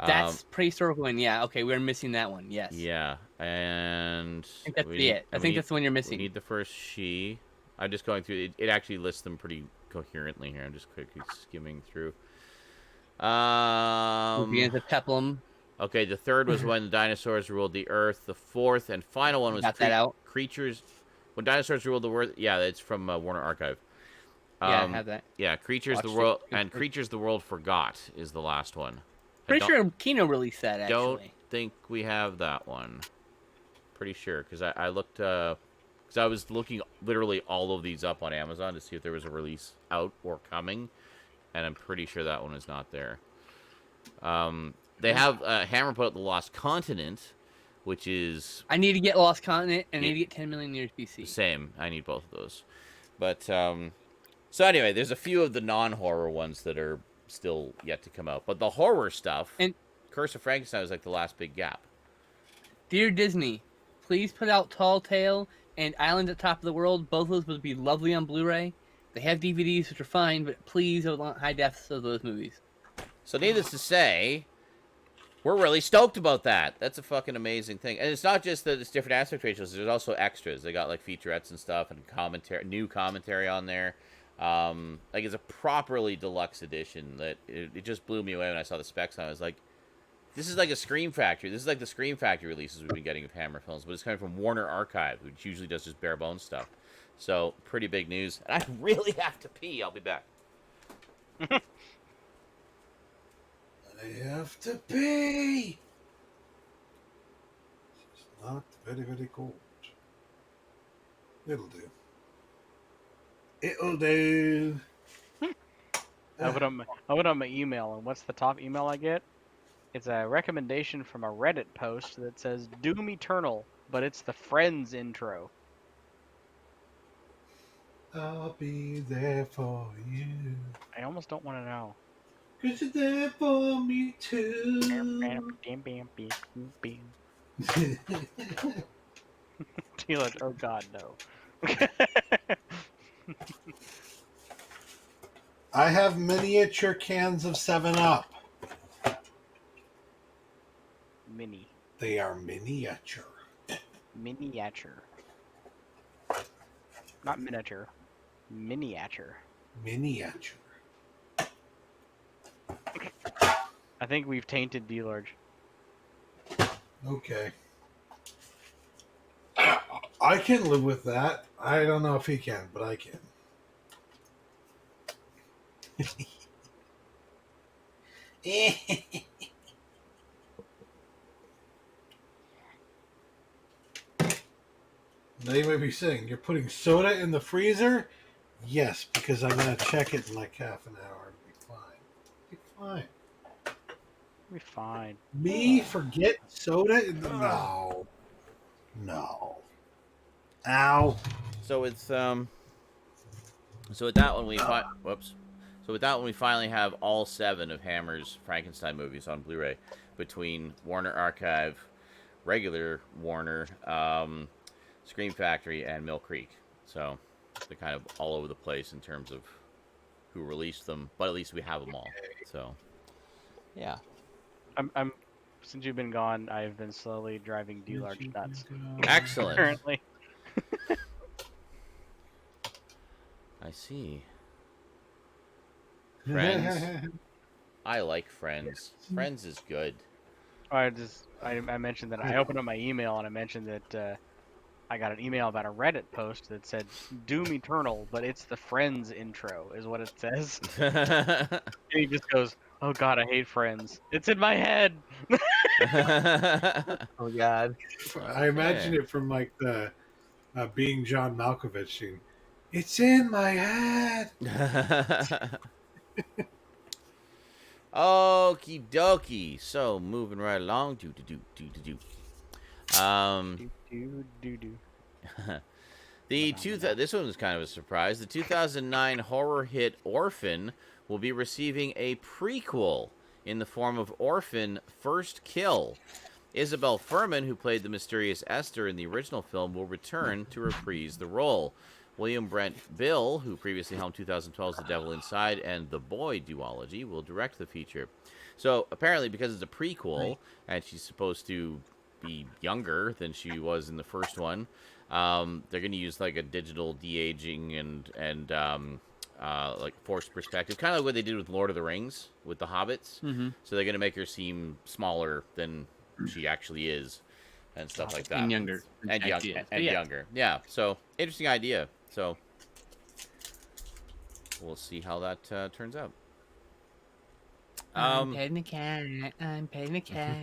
That's prehistoric one. Yeah, okay, we're missing that one. Yes. Yeah, and I think that's we need- it. I think that's the one you're We missing. need the first She. I'm just going through. It actually lists them pretty coherently here. I'm just quickly skimming through. Begins with Peplum. Okay, the third was when the dinosaurs ruled the earth. The fourth and final one was Got that out. Creatures. When dinosaurs ruled the world. Yeah, it's from Warner Archive. Yeah, I have that. Yeah, Creatures Watched the it. world It was and good. Creatures the World Forgot is the last one. Pretty sure Kino released that actually. Don't think we have that one. Pretty sure because I looked because I was looking literally all of these up on Amazon to see if there was a release out or coming, and I'm pretty sure that one is not there. They have Hammer put out the Lost Continent, which is I need to get Lost Continent and I need to get 10 million years BC. same. I need both of those. But so anyway, there's a few of the non-horror ones that are still yet to come out. But the horror stuff, And- Curse of Frankenstein was like the last big gap. Dear Disney, please put out Tall Tale and Island at Top of the World. Both of those would be lovely on Blu-ray. They have DVDs, which are fine, but please, I would want high defs of those movies. So needless to say, we're really stoked about that. That's a fucking amazing thing. And it's not just that it's different aspect ratios. There's also extras. They got like featurettes and stuff and new commentary on there. Like it's a properly deluxe edition that it just blew me away when I saw the specs on it. I was like, this is like a Scream Factory. This is like the Scream Factory releases we've been getting of Hammer films, but it's coming from Warner Archive, which usually does just bare bones stuff. So pretty big news. And I really have to pee. I'll be back. I have to pee. It's not very, very cold. It'll do. It'll do. I went on my email, and what's the top email I get? It's a recommendation from a Reddit post that says Doom Eternal, but it's the Friends intro. I'll be there for you. I almost don't want to know. 'Cause you're there for me too. Taylor, oh god, no. I have miniature cans of 7-Up. Mini. They are miniature. Miniature. Not miniature. Miniature. Miniature. I think we've tainted D-Large. Okay. I can live with that. I don't know if he can, but I can. Now you may be saying, you're putting soda in the freezer? Yes, because I'm going to check it in like half an hour. It'll be fine. It'll be fine. We're fine. Me forget soda in the... No. No. Ow. So it's so with that one we So with that one we finally have all 7 of Hammer's Frankenstein movies on Scream Factory, and Mill Creek. So they're kind of all over the place in terms of who released them, but at least we have them all. So, yeah. I'm since you've been gone, I've been slowly driving D-Large nuts. Excellent. Currently. I see. Friends. I like Friends. Friends is good. I mentioned that I opened up my email and I mentioned that I got an email about a Reddit post that said Doom Eternal, but it's the Friends intro, is what it says. And he just goes, "Oh God, I hate Friends. It's in my head." Oh God. I imagine it from like the Being John Malkovich scene. It's in my head. Okie dokie. So moving right along. This one was kind of a surprise. The 2009 horror hit Orphan will be receiving a prequel in the form of Orphan First Kill. Isabel Furman, who played the mysterious Esther in the original film, will return to reprise the role. William Brent Bill, who previously helmed 2012's The Devil Inside and The Boy duology, will direct the feature. So apparently, because it's a prequel and she's supposed to be younger than she was in the first one, they're going to use like a digital de-aging and like forced perspective, kind of like what they did with Lord of the Rings with the hobbits. Mm-hmm. So they're going to make her seem smaller than she actually is, and stuff like that. And younger. And younger. Yeah. So interesting idea. So we'll see how that turns out. I'm petting a cat. I'm petting a cat.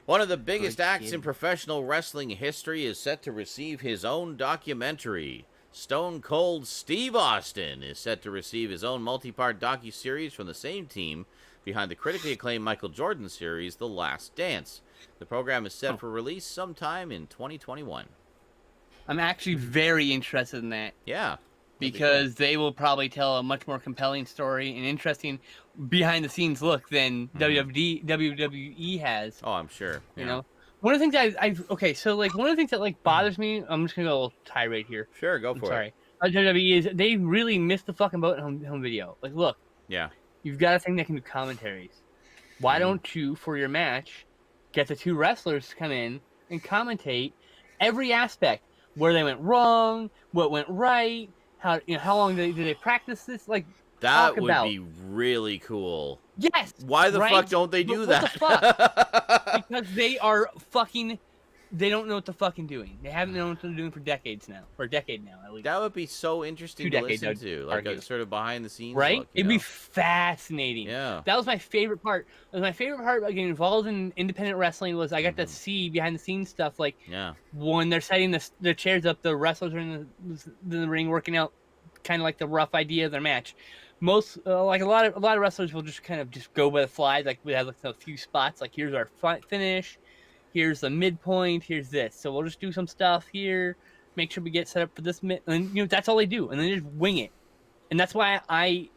One of the biggest Good acts kid. in professional wrestling history is set to receive his own documentary. Stone Cold Steve Austin is set to receive his own multi-part docu-series from the same team behind the critically acclaimed Michael Jordan series, The Last Dance. The program is set for release sometime in 2021. I'm actually very interested in that Yeah. because they will probably tell a much more compelling story and interesting behind-the-scenes look than WWE has. Oh, I'm sure. You know, one of the things one of the things that like bothers me. I'm just gonna go a little tirade here. Sure, go I'm for sorry. it. WWE is they really missed the fucking boat in home video. Like, look, Yeah. you've got a thing that can do commentaries. Why don't you, for your match, get the two wrestlers to come in and commentate every aspect, where they went wrong, what went right, how long did they practice this? Like, That talk would about. be really cool. Yes. Why the right? fuck don't they do What that? the fuck? Because they are fucking. They don't know what they're fucking doing. They haven't known what they're doing for decades now. For a decade now, at least. That would be so interesting 2 to decades, listen to. Like argue. a sort of behind the scenes Right? look, It'd be fascinating. Yeah. That was my favorite part. It was my favorite part about getting involved in independent wrestling was I got to see behind the scenes stuff, like when they're setting the chairs up, the wrestlers are in the ring working out kind of like the rough idea of their match. Most like a lot of wrestlers will just kind of just go by the fly. Like we have like a few spots. Like here's our finish, here's the midpoint, here's this. So we'll just do some stuff here, make sure we get set up for this. And that's all they do, and then they just wing it. And that's why I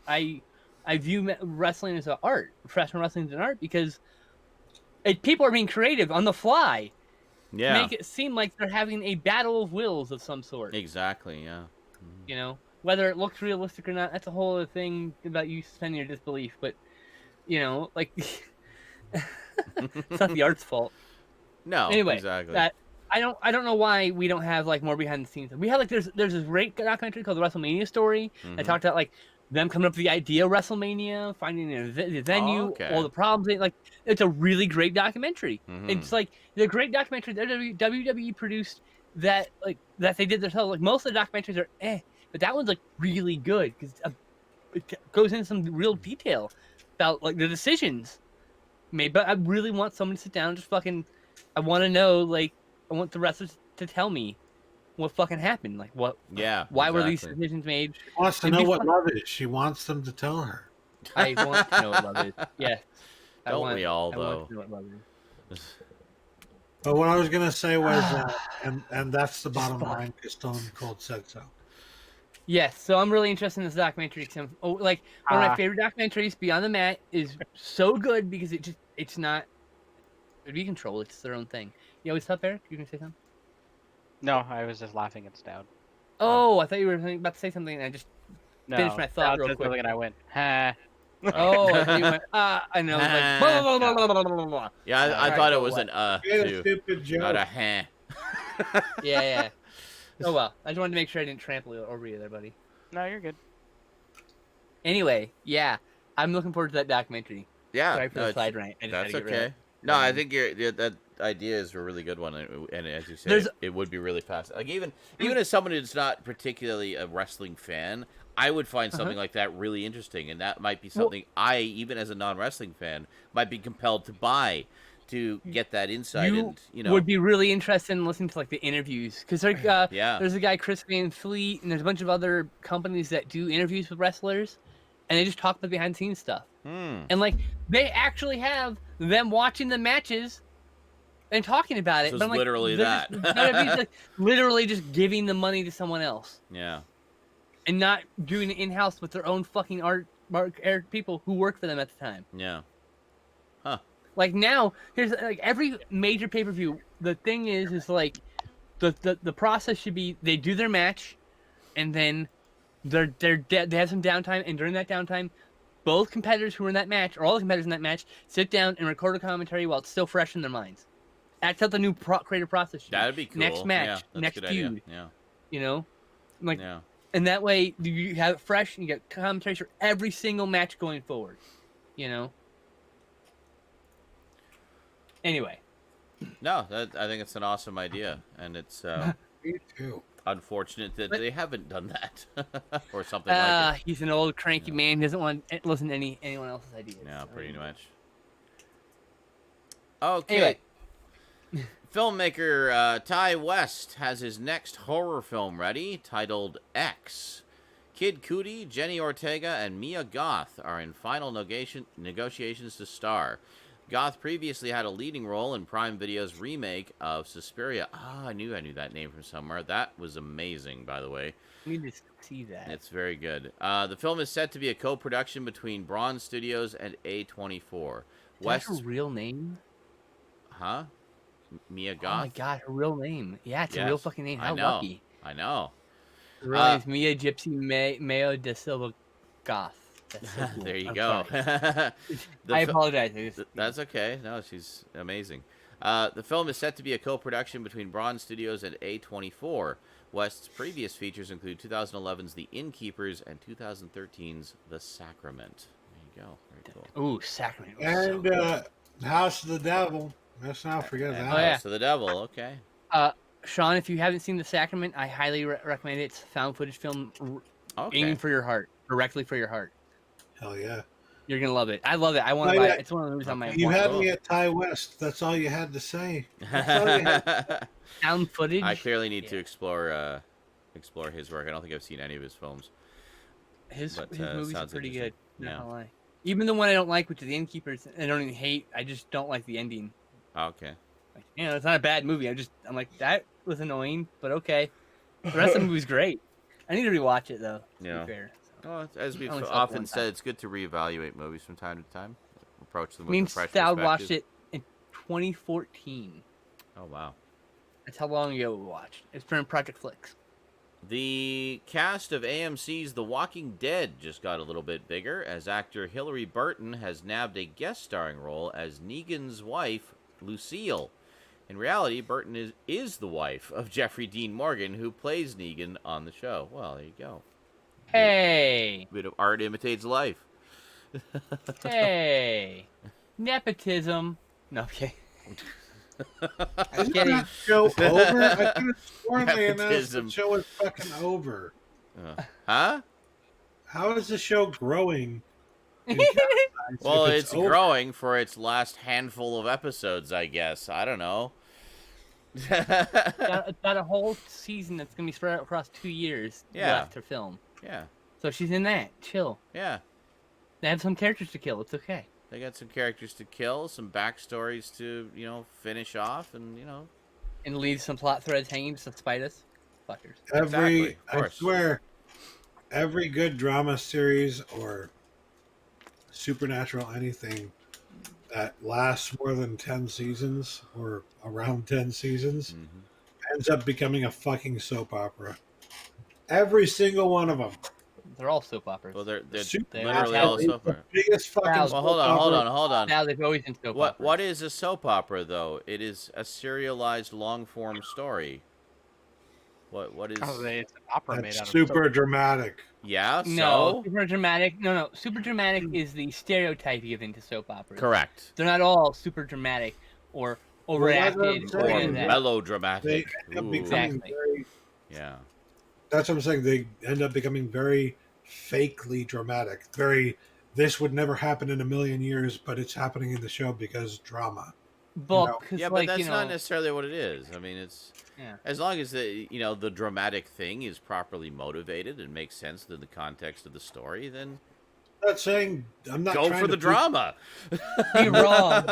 view wrestling as an art, professional wrestling as an art, because people are being creative on the fly. Yeah. Make it seem like they're having a battle of wills of some sort. Exactly. Yeah. You know, whether it looks realistic or not, that's a whole other thing about you suspending your disbelief. But like it's not the art's fault. No. Anyway, Exactly. I don't know why we don't have like more behind the scenes. We have like there's this great documentary called The WrestleMania Story. I talked about like them coming up with the idea of WrestleMania, finding the venue, all the problems. Like it's a really great documentary. It's like the great documentary that WWE produced that they did themselves. Like most of the documentaries are but that one's like really good because it goes into some real detail about like the decisions made. But I really want someone to sit down and just fucking. I want to know, like, I want the wrestlers to tell me what fucking happened. Like, what? Yeah. Why were these decisions made? She wants to know what love is. She wants them to tell her. I want to know what love is. Yes. Don't we all, though? I want to know what love is. But what I was going to say was, and that's the bottom line, because Stone Cold said so. Yes, so I'm really interested in this documentary. One of my favorite documentaries, Beyond the Mat, is so good because it's not. Be control. It's their own thing. You always up, Eric? You can say something. No, I was just laughing at Stout. Oh, I thought you were about to say something, and I just No, Finish my thought Stout real said quick. something and I went, ha. Oh, I thought you went, I know, like, blah, blah, blah, blah, blah, blah, blah, blah. Yeah, I Alright, thought it so was what? an You made a too, stupid joke. not a heh. Yeah, yeah. Oh well, I just wanted to make sure I didn't trample over you there, buddy. No, you're good. Anyway, yeah, I'm looking forward to that documentary. Yeah, Sorry for no, the it's- side rant. I just had that's to get rid of okay. it. No, I think that idea is a really good one, and as you say, There's- it would be really fast. Like even as someone who's not particularly a wrestling fan, I would find something like that really interesting, and that might be something I, even as a non-wrestling fan, might be compelled to buy to get that insight. And would be really interested in listening to like the interviews because like yeah, there's a guy Chris Van Fleet and there's a bunch of other companies that do interviews with wrestlers, and they just talk about behind the scenes stuff. And like they actually have them watching the matches and talking about it. So but it's I'm like, literally they're that. just, WWE's like literally just giving the money to someone else yeah, and not doing it in house with their own fucking art people who work for them at the time. yeah. Like now, here's like every major pay-per-view. The thing is like the process should be they do their match, and then they have some downtime, and during that downtime, both competitors who are in that match, or all the competitors in that match, sit down and record a commentary while it's still fresh in their minds. That's how the new creative process should be. That'd be cool. Next match, Yeah, that's a next good idea. feud. Yeah, You know, like, yeah. and that way you have it fresh and you get commentaries for every single match going forward. You know. Anyway. No, I think it's an awesome idea, and it's Me too. unfortunate that they haven't done that or something like it. He's an old cranky man. He doesn't want to listen to anyone else's ideas. Yeah, so, pretty you know. much. Okay. Anyway. Filmmaker Ty West has his next horror film ready, titled X. Kid Cudi, Jenny Ortega, and Mia Goth are in final negotiations to star. Goth previously had a leading role in Prime Video's remake of Suspiria. I knew that name from somewhere. That was amazing, by the way. I need to see that. It's very good. The film is set to be a co-production between Braun Studios and A24. That's her real name? Huh? Mia Goth? Oh my god, her real name. Yeah, it's a real Yes, fucking name. I How know. lucky. I know. Her real name's Mia Gypsy Mayo de Silva Goth. That's so cool. There you I'm go. sorry. I apologize. That's okay. No, she's amazing. The film is set to be a co-production between Braun Studios and A24. West's previous features include 2011's The Innkeepers and 2013's The Sacrament. There you go. Very cool. Ooh, Sacrament. And House of the Devil. Let's not forget And that. Oh, yeah. House of the Devil. Okay. Sean, if you haven't seen The Sacrament, I highly recommend it. It's a found footage film Okay. aiming for your heart, directly for your heart. Hell yeah. You're gonna love it. I love it. I want Oh, to buy yeah. it. It's one of the movies on my You watch had list. me at Ty West. That's all you had to say. That's all you had. Found footage. I clearly need to explore his work. I don't think I've seen any of his films. His but, movies are sounds pretty good. interesting. Not Yeah. gonna lie. Even the one I don't like, which is The Innkeepers, I don't even hate. I just don't like the ending. Okay. Like, it's not a bad movie. I'm like, that was annoying, but okay. The rest of the movie's great. I need to rewatch it though. To Yeah. be fair. Well, as we've Only saw it often one said, time. it's good to reevaluate movies from time to time. Approach them I with mean, a fresh Stout perspective. watched it in 2014. Oh wow. That's how long ago we watched. It's from Project Flicks. The cast of AMC's The Walking Dead just got a little bit bigger, as actor Hilary Burton has nabbed a guest starring role as Negan's wife, Lucille. In reality, Burton is the wife of Jeffrey Dean Morgan, who plays Negan on the show. Well, there you go. Hey, A bit of art imitates life. hey, nepotism. No, okay. Isn't kidding. that show over? I could have sworn they announced Nepotism. the show was fucking over. Huh? How is the show growing? Well, If it's over? growing for its last handful of episodes, I guess. I don't know. got a whole season that's gonna be spread out across 2 years Yeah. left to film. Yeah, So she's in that. Chill. yeah. They have some characters to kill. It's okay. They got some characters to kill, some backstories to, finish off, and, And leave some plot threads hanging to spite us. Fuckers. Exactly, of I course. swear, every good drama series or supernatural anything that lasts more than 10 seasons or around 10 seasons Mhm. ends up becoming a fucking soap opera. Every single one of them. They're all soap operas. Well, they're Super literally Now, all soap the opera. biggest fucking Well, soap Well, hold on. Now they've always been soap operas. What is a soap opera though? It is a serialized long form story. What is? Oh, it's an opera made That's out of super dramatic. Yeah, No, so super dramatic. No, super dramatic is the stereotype given to soap operas. correct. They're not all super dramatic or overacted that's or what I'm Or any of saying. that. melodramatic. They end up Ooh, becoming Exactly. very. yeah. That's what I'm saying. They end up becoming very fakely dramatic. Very. This would never happen in a million years, but it's happening in the show because drama. But know. because Yeah, but like that's you know, not necessarily what it is. I mean, it's yeah. as long as the dramatic thing is properly motivated and makes sense in the context of the story, then I'm not saying I'm not go trying for to the drama. Be wrong.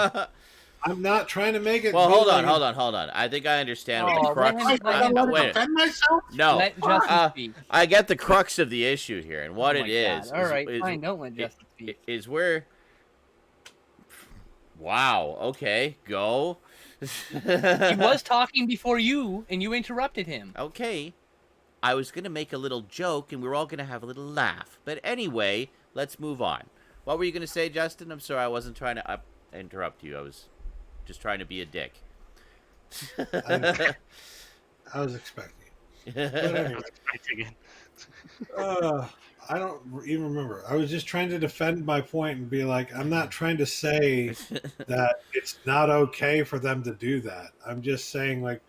I'm not trying to make it. Well, be hold like on. I think I understand what Oh, the crux. let him wait, defend myself. no, Let Justin speak. I get the crux of the issue here, and what Oh it my is. God. All right, is, fine. Don't let Justin speak. is where. Wow. Okay. Go. He was talking before you, and you interrupted him. Okay. I was gonna make a little joke, and we were all gonna have a little laugh. But anyway, let's move on. What were you gonna say, Justin? I'm sorry, I wasn't trying to interrupt you. I was just trying to be a dick. I was expecting. But anyway, I don't even remember. I was just trying to defend my point and be like, I'm not trying to say that it's not okay for them to do that. I'm just saying, like,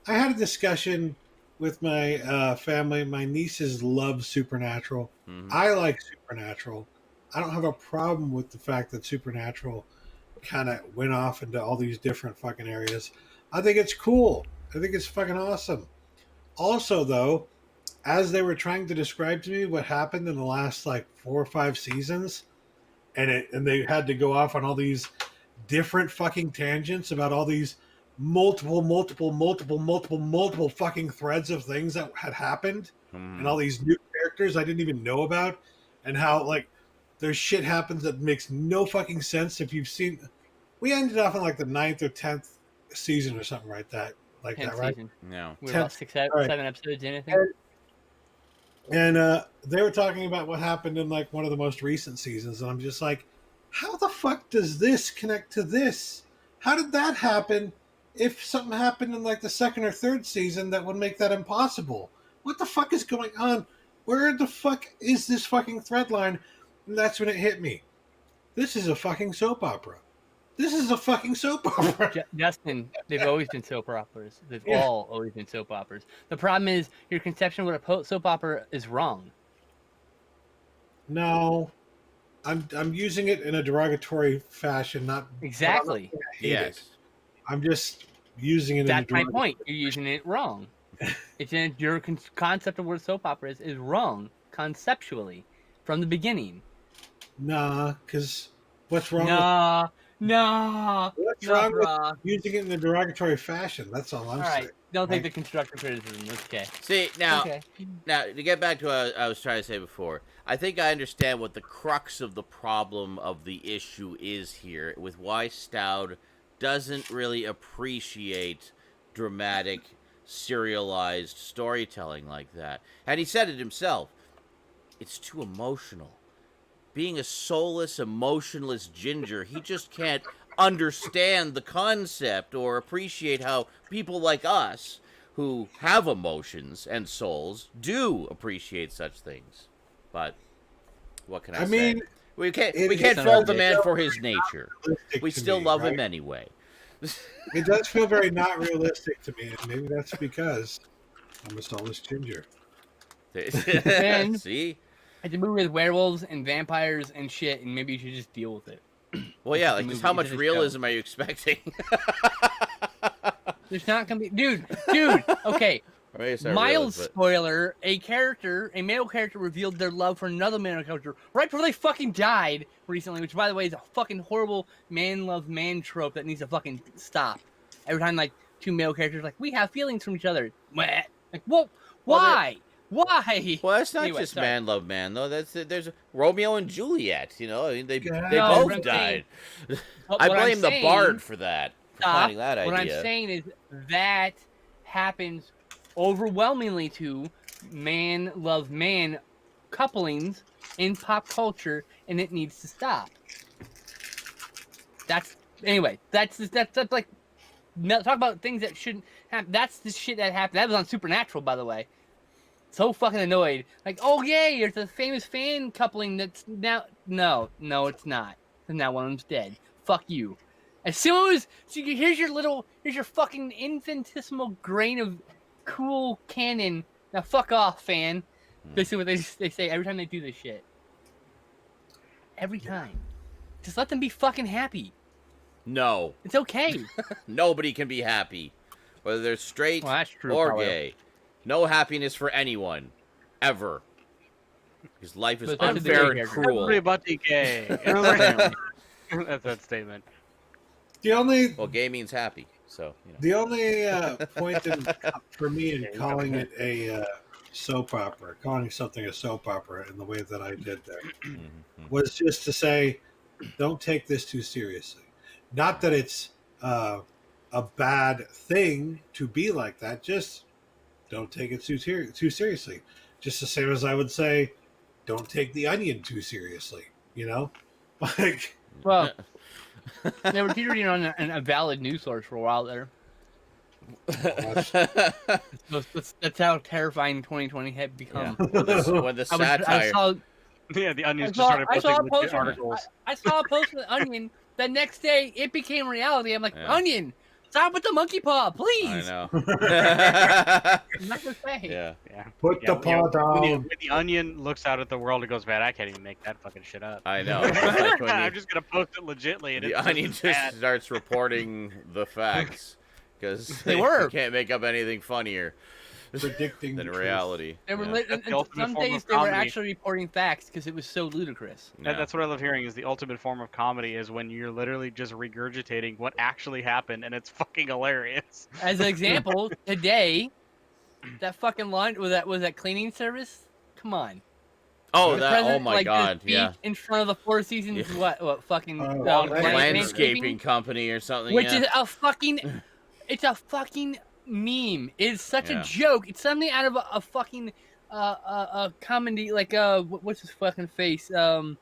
I had a discussion with my family. My nieces love Supernatural. Mhm. I like Supernatural. I don't have a problem with the fact that Supernatural kind of went off into all these different fucking areas. I think it's cool. I think it's fucking awesome. Also, though, as they were trying to describe to me what happened in the last like 4 or 5 seasons, and they had to go off on all these different fucking tangents about all these multiple fucking threads of things that had happened, and all these new characters I didn't even know about, and how like there's shit happens that makes no fucking sense. If you've seen, we ended off in like the 9th or 10th season or something like that, right? Season. No. We're about 7 Right. episodes in, I think. And they were talking about what happened in like one of the most recent seasons, and I'm just like, how the fuck does this connect to this? How did that happen? If something happened in like the 2nd or 3rd season, that would make that impossible. What the fuck is going on? Where the fuck is this fucking thread line? And that's when it hit me. This is a fucking soap opera. This is a fucking soap opera. Justin, they've always been soap operas. They've Yeah. all always been soap operas. The problem is your conception of what a soap opera is wrong. No, I'm using it in a derogatory fashion, not Exactly. I hate Yes. it. I'm just using it. That's in a my derogatory. point. You're using it wrong. It's in your concept of what a soap opera is wrong conceptually from the beginning. Nah, because what's wrong? Nah. What's nah, wrong with bruh. using it in a derogatory fashion? That's all I'm All saying. right, don't take Right. the constructive criticism. That's okay. See now. Okay. Now, to get back to what I was trying to say before, I think I understand what the crux of the problem of the issue is here with why Stoud doesn't really appreciate dramatic, serialized storytelling like that. And he said it himself. It's too emotional. Being a soulless, emotionless ginger, he just can't understand the concept or appreciate how people like us who have emotions and souls do appreciate such things. But what can I I say? mean, We can't is fault the unrealistic. man for his nature. realistic We to still me, love right? him anyway. It does feel very not realistic to me, and maybe that's because I'm a soulless ginger. Then- See? It's a movie with werewolves and vampires and shit, and maybe you should just deal with it. Well, yeah, It's a like, movie, how it's much a show. realism are you expecting? There's not gonna be, dude. Okay. Or maybe it's not Mild realism, but- spoiler: a male character revealed their love for another male character right before they fucking died recently. Which, by the way, is a fucking horrible man love man trope that needs to fucking stop. Every time like two male characters like we have feelings from each other, Meh. Like whoa, Well, why? Why? Well, that's not Anyway, just sorry. man love man though. There's Romeo and Juliet. You know, I mean, they No, both what I'm died. But I what I'm blame the saying- bard for that. For Stop. finding that idea. What I'm saying is that happens overwhelmingly to man love man couplings in pop culture, and it needs to stop. That's like talk about things that shouldn't happen. That's the shit that happened. That was on Supernatural, by the way. So fucking annoyed. Like, oh yay, there's a famous fan coupling that's now. No, it's not. And now one of them's dead. Fuck you. As soon as here's your fucking infinitesimal grain of cool canon. Now fuck off, fan. Basically what they say every time they do this shit. Every time. Just let them be fucking happy. No. It's okay. Nobody can be happy. Whether they're straight Well, that's true, or probably. gay. No happiness for anyone. Ever. Because life is But that's unfair the and gay cruel. Everybody gay. That's that statement. The only Well, gay means happy. So, you know. the only point for me in calling it a soap opera, calling something a soap opera in the way that I did there, was just to say, don't take this too seriously. Not that it's a bad thing to be like that. Just don't take it too seriously. Just the same as I would say, don't take The Onion too seriously. You know, like. Well, they were teetering on a valid news source for a while there. That's how terrifying 2020 had become. When the satire... Yeah, The Onion's just started posting legit articles. I saw a post on The Onion. The next day, it became reality. I'm like, Onion, stop with the monkey paw, please. I know. I'm not gonna say. Yeah. Put the paw down. When The Onion looks out at the world and goes, man, I can't even make that fucking shit up. I know. Like when I'm just going to post it legitly. And The Onion just starts reporting the facts. Because They you were. can't make up anything funnier Predicting than the reality. They were Yeah. and the ultimate some form days of they were comedy. actually reporting facts because it was so ludicrous. Yeah. That's what I love hearing is the ultimate form of comedy is when you're literally just regurgitating what actually happened and it's fucking hilarious. As an example, today, that fucking line was that cleaning service. Come on. Oh, The that! Oh president, my like, God! the Yeah. speech in front of the Four Seasons. Yeah. What fucking Landscaping company or something. which yeah. is a fucking. It's a fucking meme. It's such Yeah. a joke. It's something out of a fucking a comedy like what's his fucking face God,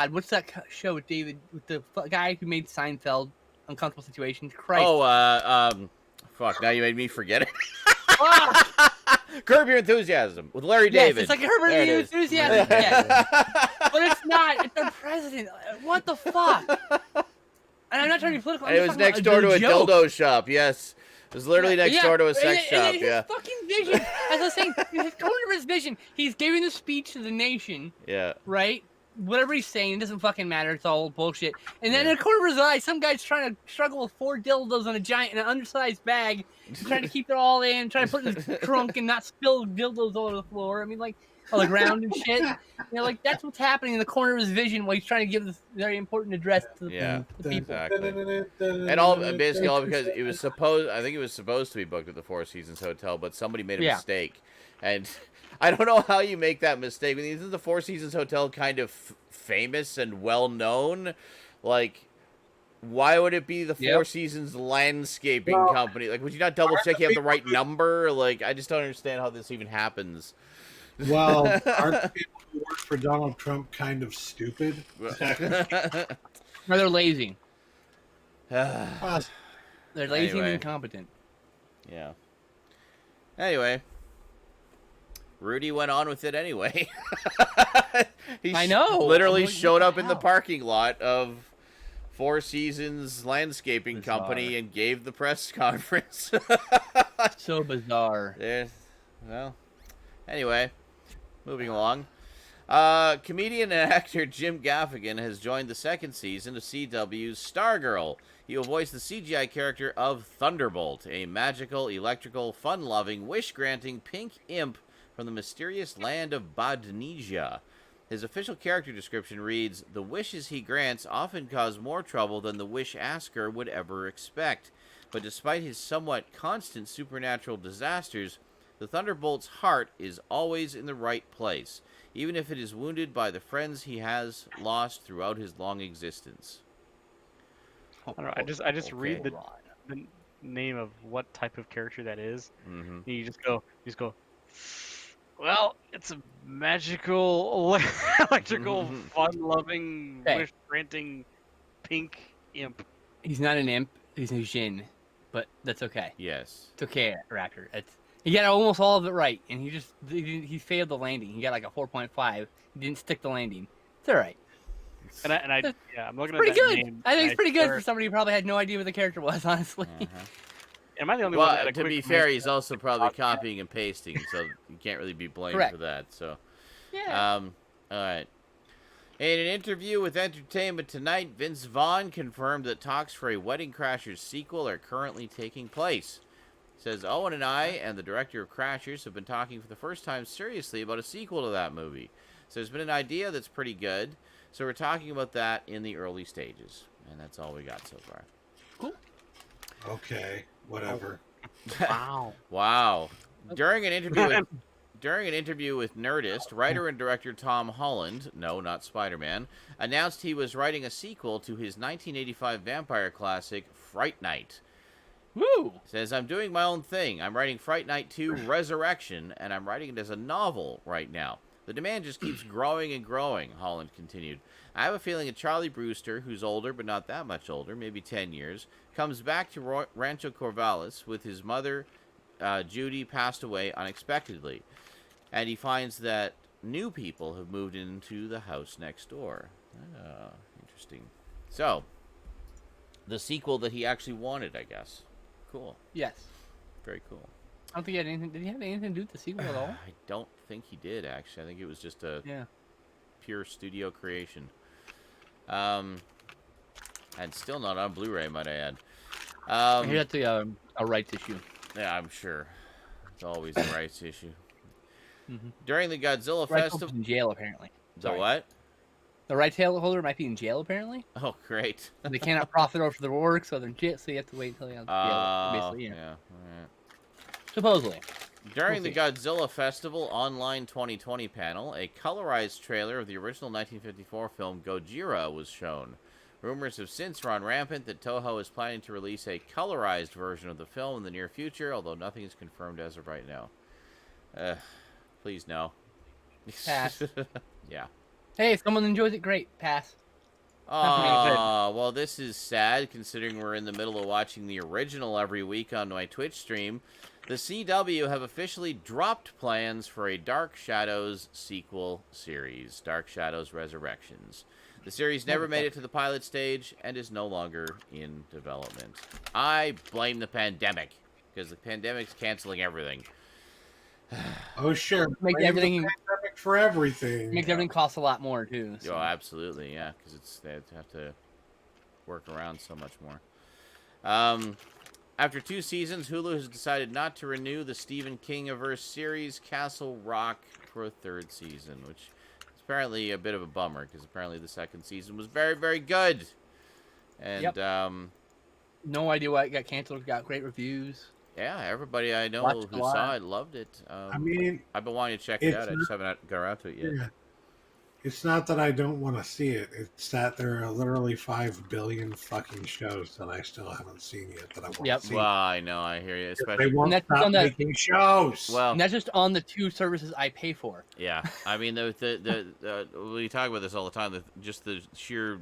what's that show with David with the guy who made Seinfeld? Uncomfortable Situations. Christ. Oh, fuck! Now you made me forget it. Ah! Curb Your Enthusiasm with Larry Yes, David. it's like Herbert There it the is. Enthusiasm. Yes. But it's not. It's the president. What the fuck? And I'm not trying to be political. I'm It just was talking next about door to a joke. dildo shop. Yes, it was literally next door to a sex shop. His Yeah, fucking vision. As I was saying, his corner of his vision. He's giving a speech to the nation, yeah. right? Whatever he's saying, it doesn't fucking matter. It's all bullshit. And then Yeah. in the corner of his eye, some guy's trying to struggle with 4 dildos on an undersized bag, trying to keep it all in, trying to put it in his trunk and not spill dildos all over the floor. I mean, like, on the ground and shit. You know, like, that's what's happening in the corner of his vision while he's trying to give this very important address to the people. Exactly. And all basically all because it was supposed. I think it was supposed to be booked at the Four Seasons Hotel, but somebody made a mistake, and I don't know how you make that mistake. I mean, isn't the Four Seasons Hotel kind of famous and well known? Like, why would it be the Four Seasons Landscaping Company? Like, would you not double check you have the right number? Like, I just don't understand how this even happens. Well, aren't people who work for Donald Trump kind of stupid? Or they're lazy. Well, They're lazy Anyway. and incompetent. Yeah. Anyway, Rudy went on with it anyway. He I know. Literally I'm like, showed what up the in the hell? parking lot of Four Seasons Landscaping Bizarre. Company and gave the press conference. So bizarre. Well, anyway, moving along. Comedian and actor Jim Gaffigan has joined the second season of CW's Stargirl. He will voice the CGI character of Thunderbolt, a magical, electrical, fun-loving, wish-granting pink imp from the mysterious land of Bodnesia. His official character description reads, "The wishes he grants often cause more trouble than the wish asker would ever expect. But despite his somewhat constant supernatural disasters, the Thunderbolt's heart is always in the right place, even if it is wounded by the friends he has lost throughout his long existence." I don't know. I just read the name of what type of character that is. Mm-hmm. And you just go. Well, it's a magical, electrical, fun-loving, Hey. wish-granting pink imp. He's not an imp. He's a Jin, but that's okay. Yes. It's okay, Raptor. He got almost all of it right, and he failed the landing. He got like a 4.5. He didn't stick the landing. It's all right. I'm looking at Pretty that good. name. I think and it's pretty good swear- for somebody who probably had no idea what the character was, honestly. Uh-huh. Am I the only one that had Well, a to quick be fair, mention he's of also probably podcast? copying and pasting, so you can't really be blamed Correct. for that. So, Yeah. all right. In an interview with Entertainment Tonight, Vince Vaughn confirmed that talks for a Wedding Crashers sequel are currently taking place. He says, Owen and I and the director of Crashers have been talking for the first time seriously about a sequel to that movie. So there's been an idea that's pretty good. So we're talking about that in the early stages. And that's all we got so far. Okay, whatever. Wow. Wow. During an interview with Nerdist, writer and director Tom Holland, no, not Spider-Man, announced he was writing a sequel to his 1985 vampire classic, Fright Night. Woo! Says, I'm doing my own thing. I'm writing Fright Night 2 Resurrection, and I'm writing it as a novel right now. The demand just keeps growing and growing, Holland continued. I have a feeling that Charlie Brewster, who's older but not that much older, maybe 10 years, comes back to Rancho Corvallis with his mother, Judy, passed away unexpectedly. And he finds that new people have moved into the house next door. Oh, interesting. So, the sequel that he actually wanted, I guess. Cool. Yes. Very cool. I don't think he had anything. Did he have anything to do with the sequel at all? I don't think he did, actually. I think it was just a Yeah. pure studio creation. And still not on Blu-ray, might I add. He had a rights issue. Yeah, I'm sure. It's always a rights issue. Mm-hmm. During the Godzilla Rights Festival... holder's in jail, apparently. The Sorry. what? The rights holder might be in jail, apparently. Oh, great. They cannot profit over their work, so they're in jail. So you have to wait until they're out of jail. Basically, yeah. All right. Supposedly. During We'll the Godzilla Festival Online 2020 panel, a colorized trailer of the original 1954 film Gojira was shown. Rumors have since run rampant that Toho is planning to release a colorized version of the film in the near future, although nothing is confirmed as of right now. Please no. Pass. Yeah. Hey, if someone enjoys it, great. Pass. Well, this is sad considering we're in the middle of watching the original every week on my Twitch stream. The CW have officially dropped plans for a Dark Shadows sequel series, Dark Shadows Resurrections. The series never made it to the pilot stage and is no longer in development. I blame the pandemic, because the pandemic's canceling everything. Oh, sure. Make Blame the everything- pandemic for everything. Makes everything cost a lot more too. So. Oh, absolutely, yeah, because they have to work around so much more. After 2 seasons, Hulu has decided not to renew the Stephen King-averse series Castle Rock for a 3rd season, which is apparently a bit of a bummer, because apparently the 2nd season was very, very good. And, Yep. No idea why it got canceled. Got great reviews. yeah, everybody I know Watched who a lot. saw it loved it. I mean, I've been wanting to check it it's out. I just haven't got around to it yet. yeah. It's not that I don't want to see it. It's that there are literally 5 billion fucking shows that I still haven't seen yet that I want Yep. to see. Well, I know, I hear you. They Especially, won't that's stop on that- making shows. well, And that's just on the 2 services I pay for. yeah, I mean, we talk about this all the time. Just the sheer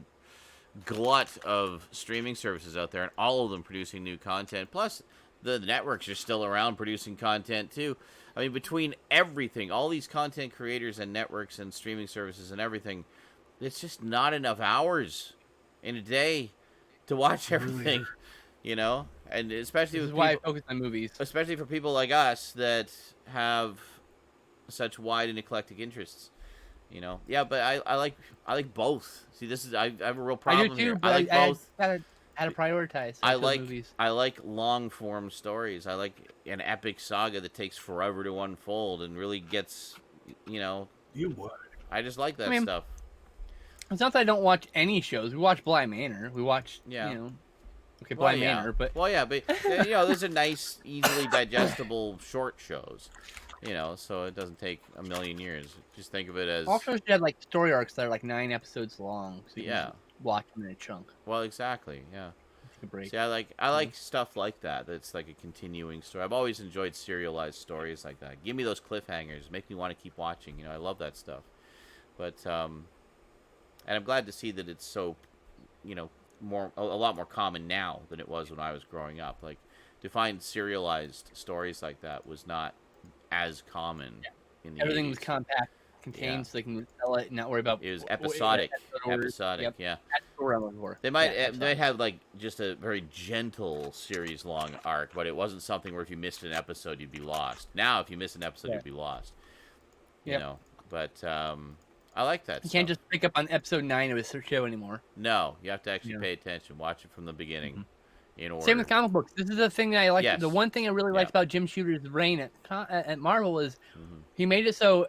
glut of streaming services out there, and all of them producing new content. Plus, the networks are still around producing content too. I mean, between everything, all these content creators and networks and streaming services and everything, it's just not enough hours in a day to watch everything. You know, and especially This is with why I people, focus on movies. especially for people like us that have such wide and eclectic interests. You know, yeah, but I like both. See, this is I have a real I problem do too, here. but I like both. Gotta prioritize. I those like movies. long form stories. I like an epic saga that takes forever to unfold and really gets, you know. You would. I just like that I mean, stuff. It's not that I don't watch any shows. We watch Bly Manor. We watch, Yeah. you know, okay, Well, Bly yeah. Manor, but Well, yeah, but you know, those are nice, easily digestible short shows. You know, so it doesn't take a million years. Just think of it as all shows should have like story arcs that are like 9 episodes long, so you Yeah. can watch them in a chunk. well, exactly. Yeah. a break. See, I like stuff like that. That's like a continuing story. I've always enjoyed serialized stories like that. Give me those cliffhangers. Make me want to keep watching. I love that stuff. But and I'm glad to see that it's so, a lot more common now than it was when I was growing up. Like, to find serialized stories like that was not as common in the Everything 80s. was compact, contained, so they can sell it and not worry about. It was episodic. Episodic, Yep. yeah. That's what we're looking for. They might have like just a very gentle series long arc, but it wasn't something where if you missed an episode you'd be lost. Now if you miss an episode you'd be lost. You know. But I like that. You can't just pick up on episode 9 of a show anymore. No, you have to actually pay attention. Watch it from the beginning. In order. Same with comic books. This is the thing that I like. Yes. The one thing I really liked about Jim Shooter's reign at Marvel is he made it so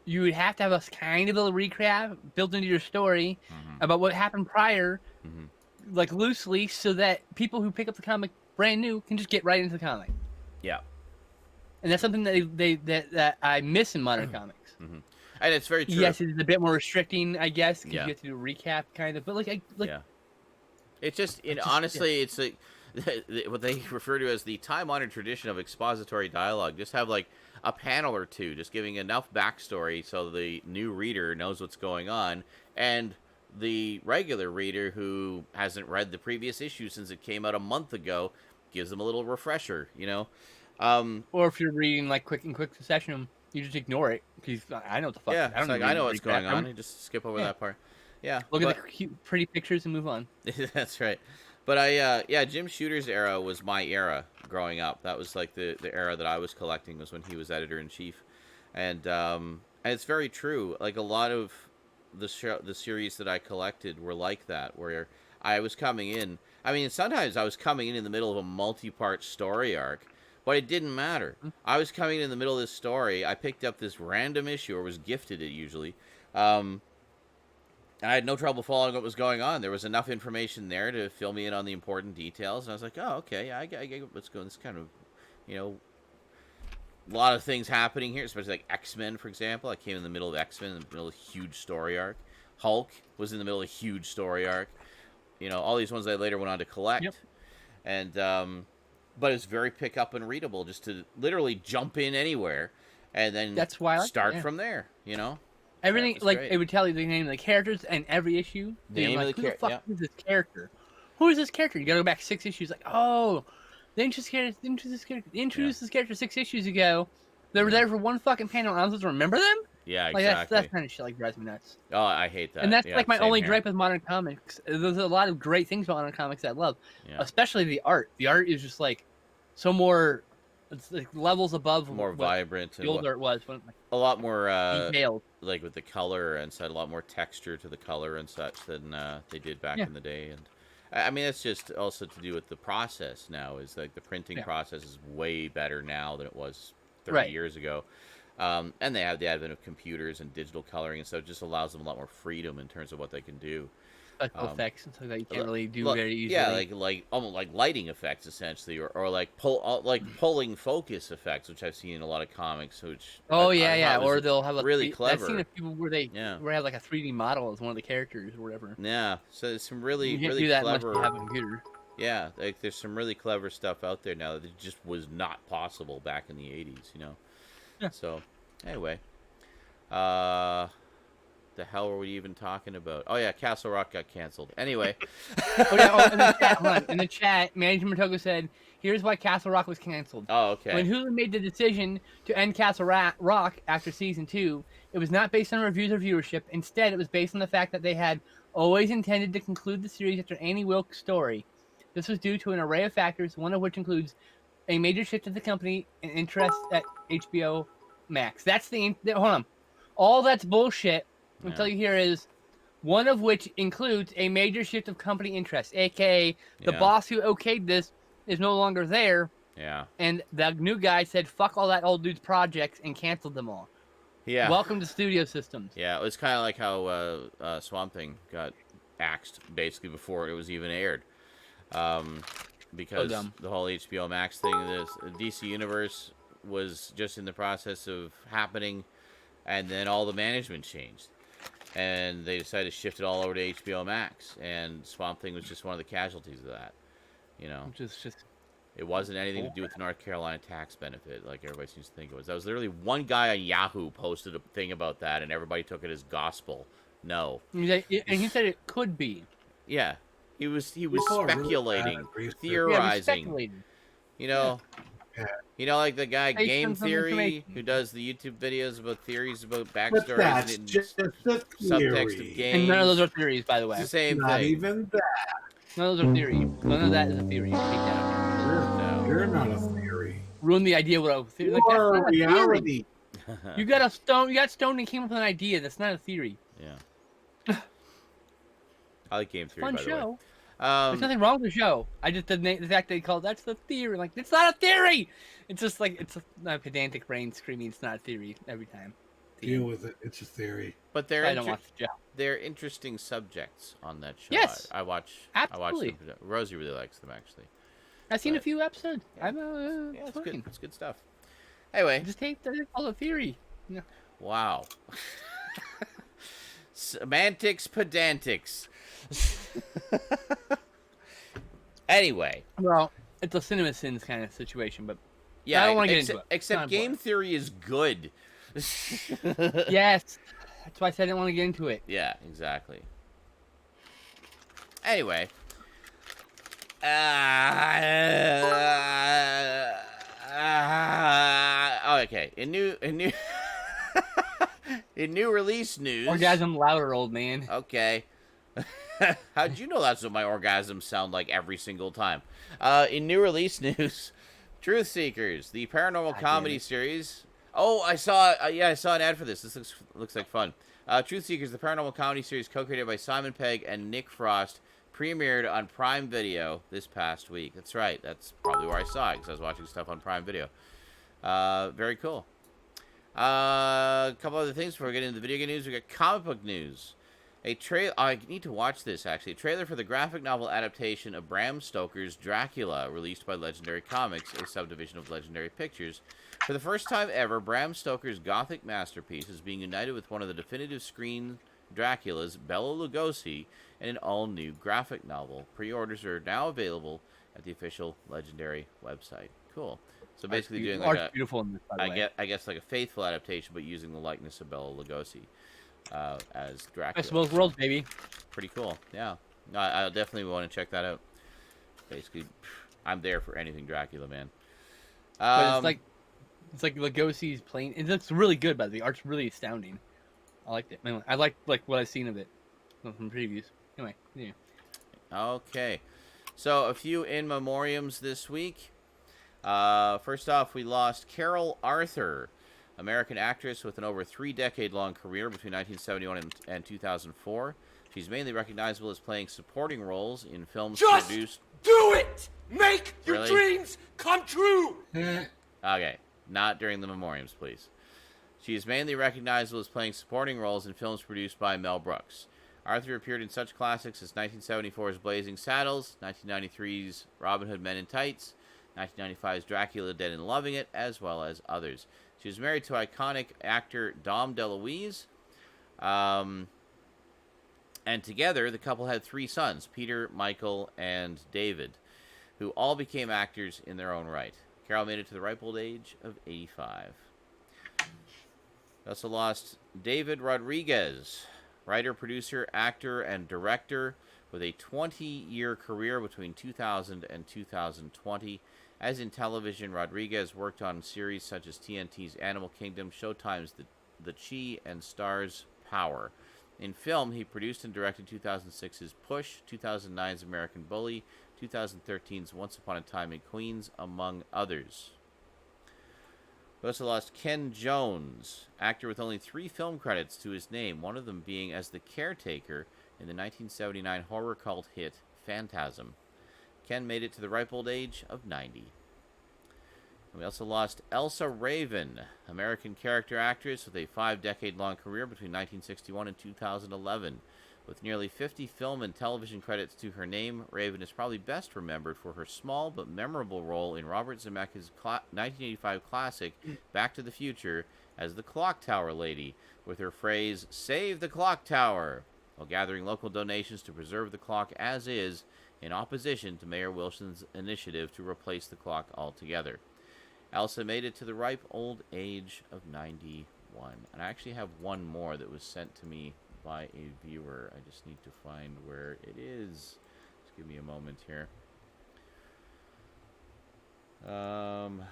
you would have to have a kind of a recap built into your story about what happened prior, like loosely, so that people who pick up the comic brand new can just get right into the comic. Yeah. And that's something that I miss in modern comics. And it's very true. Yes, it's a bit more restricting, I guess, because you have to do a recap, kind of. But it's just, honestly, it's like what they refer to as the time-honored tradition of expository dialogue. Just have like a panel or two, just giving enough backstory so the new reader knows what's going on, and the regular reader who hasn't read the previous issue since it came out a month ago gives them a little refresher. Or if you're reading like quick succession, you just ignore it because I know what the fuck. Yeah, I know what's going on. You just skip over that part. Yeah. Look at the cute, pretty pictures and move on. That's right. But Jim Shooter's era was my era growing up. That was like the era that I was collecting, was when he was editor-in-chief. And it's very true. Like, a lot of the series that I collected were like that, where I was coming in. I mean, sometimes I was coming in the middle of a multi-part story arc, but it didn't matter. I was coming in the middle of this story. I picked up this random issue, or was gifted it usually. I had no trouble following what was going on. There was enough information there to fill me in on the important details. And I was like, oh, okay, I get what's going on. This kind of, a lot of things happening here, especially like X-Men, for example. I came in the middle of X-Men, in the middle of a huge story arc. Hulk was in the middle of a huge story arc. All these ones I later went on to collect. Yep. And, but it's very pick up and readable, just to literally jump in anywhere and then start from there, Everything, it would tell you the name of the characters and every issue. The name of the character. Who the fuck is this character? Who is this character? You gotta go back 6 issues. Like, oh, they introduced this character 6 issues ago. They were there for one fucking panel, and I'm supposed to remember them? Yeah, like, exactly. That's kind of shit drives me nuts. Oh, I hate that. And that's my only gripe with modern comics. There's a lot of great things about modern comics that I love, especially the art. The art is just like so more. It's like levels above, more vibrant. The older it was, a lot more detailed, like with the color and such, a lot more texture to the color and such than they did back in the day. And I mean, it's just also to do with the process now. Is like the printing process is way better now than it was 30 years ago. And they have the advent of computers and digital coloring, and so it just allows them a lot more freedom in terms of what they can do. Effects and stuff that you can't really do very easily. Yeah, like almost like lighting effects essentially, or like pulling focus effects, which I've seen in a lot of comics. Which or they'll have really clever. I've seen people where they have like a 3D model as one of the characters or whatever. Yeah, so there's some really you can't really do that clever. Unless you have a computer. Yeah, like there's some really clever stuff out there now that just was not possible back in the 80s. Yeah. So anyway, the hell were we even talking about? Oh yeah, Castle Rock got canceled. Anyway. In the chat, Manager Motoko said, "Here's why Castle Rock was canceled. Oh, okay. When Hulu made the decision to end Castle Rock after season 2, it was not based on reviews or viewership. Instead, it was based on the fact that they had always intended to conclude the series after Annie Wilkes' story. This was due to an array of factors, one of which includes a major shift of the company and interest at HBO Max." That's hold on. All that's bullshit. Until you hear is one of which includes a major shift of company interest, aka the boss who okayed this is no longer there. Yeah. And the new guy said, "Fuck all that old dude's projects," and canceled them all. Yeah. Welcome to Studio Systems. Yeah, it was kind of like how Swamp Thing got axed basically before it was even aired, because the whole HBO Max thing, the DC Universe was just in the process of happening, and then all the management changed. And they decided to shift it all over to HBO Max, and Swamp Thing was just one of the casualties of that. You know, Which is just it wasn't anything to do with the North Carolina tax benefit like everybody seems to think it was. That was literally one guy on Yahoo posted a thing about that, and everybody took it as gospel. No. and he said it could be. Yeah. He was People are really speculating, bad at research. Yeah, we theorizing. speculated. You know, Yeah. you know, like the guy Based Game on some Theory information. who does the YouTube videos about theories about But backstories that's and just a subtext of theory. games. And none of those are theories, by the way. It's the same Not thing. even that. None of those are theories. None of that is a theory. Take that out. No. You're not a theory. Ruin the idea what a theory. Like, You that's are not a a theory. reality. You got stoned and came up with an idea. That's not a theory. Yeah. I like Game Theory, Fun by the way. show. There's Um, nothing wrong with the show. I just the fact they call that's the theory. Like it's not a theory. It's just like it's a pedantic brain screaming. It's not a theory every time. Deal with it. It's a theory. but they're I don't watch the show. they're interesting subjects on that show. Yes. I watch. Absolutely. I watch them. Rosie really likes them actually. I've seen a But- few episodes. Yeah. I'm Yeah, it's it's good. fine. It's good stuff. Anyway, Just take the call it theory. wow. Semantics, pedantics. Anyway, Well, it's a cinema sins kind of situation, but yeah. I don't wanna get except, into it. It's Except not Game Theory is good. yes, that's why I said I didn't want to get into it. Yeah, exactly. Anyway. Okay. In new in new release news. Orgasm louder, old man. Okay. How'd you know that's what my orgasms sound like every single time? In new release news, Truth Seekers, the paranormal God comedy damn it. series. Oh, I saw an ad for this. This looks like fun. Truth Seekers, the paranormal comedy series co-created by Simon Pegg and Nick Frost, premiered on Prime Video this past week. That's right. That's probably where I saw it because I was watching stuff on Prime Video. Very cool. A couple other things before we get into the video game news. We got comic book news. I need to watch this, actually. A trailer for the graphic novel adaptation of Bram Stoker's Dracula, released by Legendary Comics, a subdivision of Legendary Pictures. For the first time ever, Bram Stoker's gothic masterpiece is being united with one of the definitive screen Draculas, Bela Lugosi, in an all-new graphic novel. Pre-orders are now available at the official Legendary website. Cool. So basically doing like Art's beautiful in this, by the way. I guess like a faithful adaptation, but using the likeness of Bela Lugosi as Dracula. Best of both worlds, baby. Pretty cool. Yeah, I definitely want to check that out. Basically, I'm there for anything Dracula, man. But it's like Lugosi's playing. It looks really good, by the way. The art's really astounding. I liked it. Anyway, I like what I've seen of it from previews. Anyway, yeah. Okay, so a few in memoriams this week. First off, we lost Carol Arthur, American actress with an over 3-decade-long career between 1971 and 2004. She's mainly recognizable as playing supporting roles in films Just produced... do it! Make your Really? dreams come true! Okay, not during the memoriams, please. She is mainly recognizable as playing supporting roles in films produced by Mel Brooks. Arthur appeared in such classics as 1974's Blazing Saddles, 1993's Robin Hood Men in Tights, 1995's Dracula Dead and Loving It, as well as others. She was married to iconic actor Dom DeLuise, and together the couple had 3 sons, Peter, Michael, and David, who all became actors in their own right. Carol made it to the ripe old age of 85. We also lost David Rodriguez, writer, producer, actor, and director with a 20-year career between 2000 and 2020. As in television, Rodriguez worked on series such as TNT's Animal Kingdom, Showtime's The Chi, and Star's Power. In film, he produced and directed 2006's Push, 2009's American Bully, 2013's Once Upon a Time in Queens, among others. We also lost Ken Jones, actor with only 3 film credits to his name, one of them being as the caretaker in the 1979 horror cult hit Phantasm. Ken made it to the ripe old age of 90. And we also lost Elsa Raven, American character actress with a 5-decade-long career between 1961 and 2011. With nearly 50 film and television credits to her name, Raven is probably best remembered for her small but memorable role in Robert Zemeckis' 1985 classic Back to the Future as the Clock Tower Lady, with her phrase, "Save the Clock Tower," while gathering local donations to preserve the clock as is in opposition to Mayor Wilson's initiative to replace the clock altogether. Elsa made it to the ripe old age of 91. And I actually have one more that was sent to me by a viewer. I just need to find where it is. Just give me a moment here. Actually,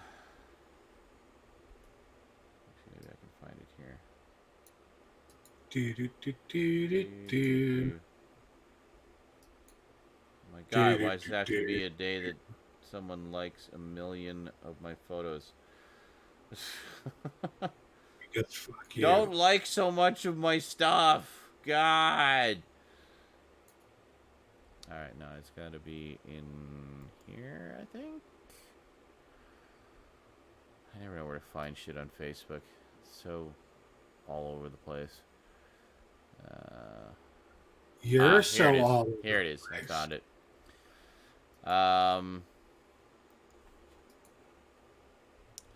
maybe I can find it here. My God, why does it have to be a day that someone likes 1 million of my photos? Because fuck you. Don't like so much of my stuff. God. Alright, no, it's got to be in here, I think. I never know where to find shit on Facebook. It's so all over the place. You're here so it is. all. Here it is. I found it.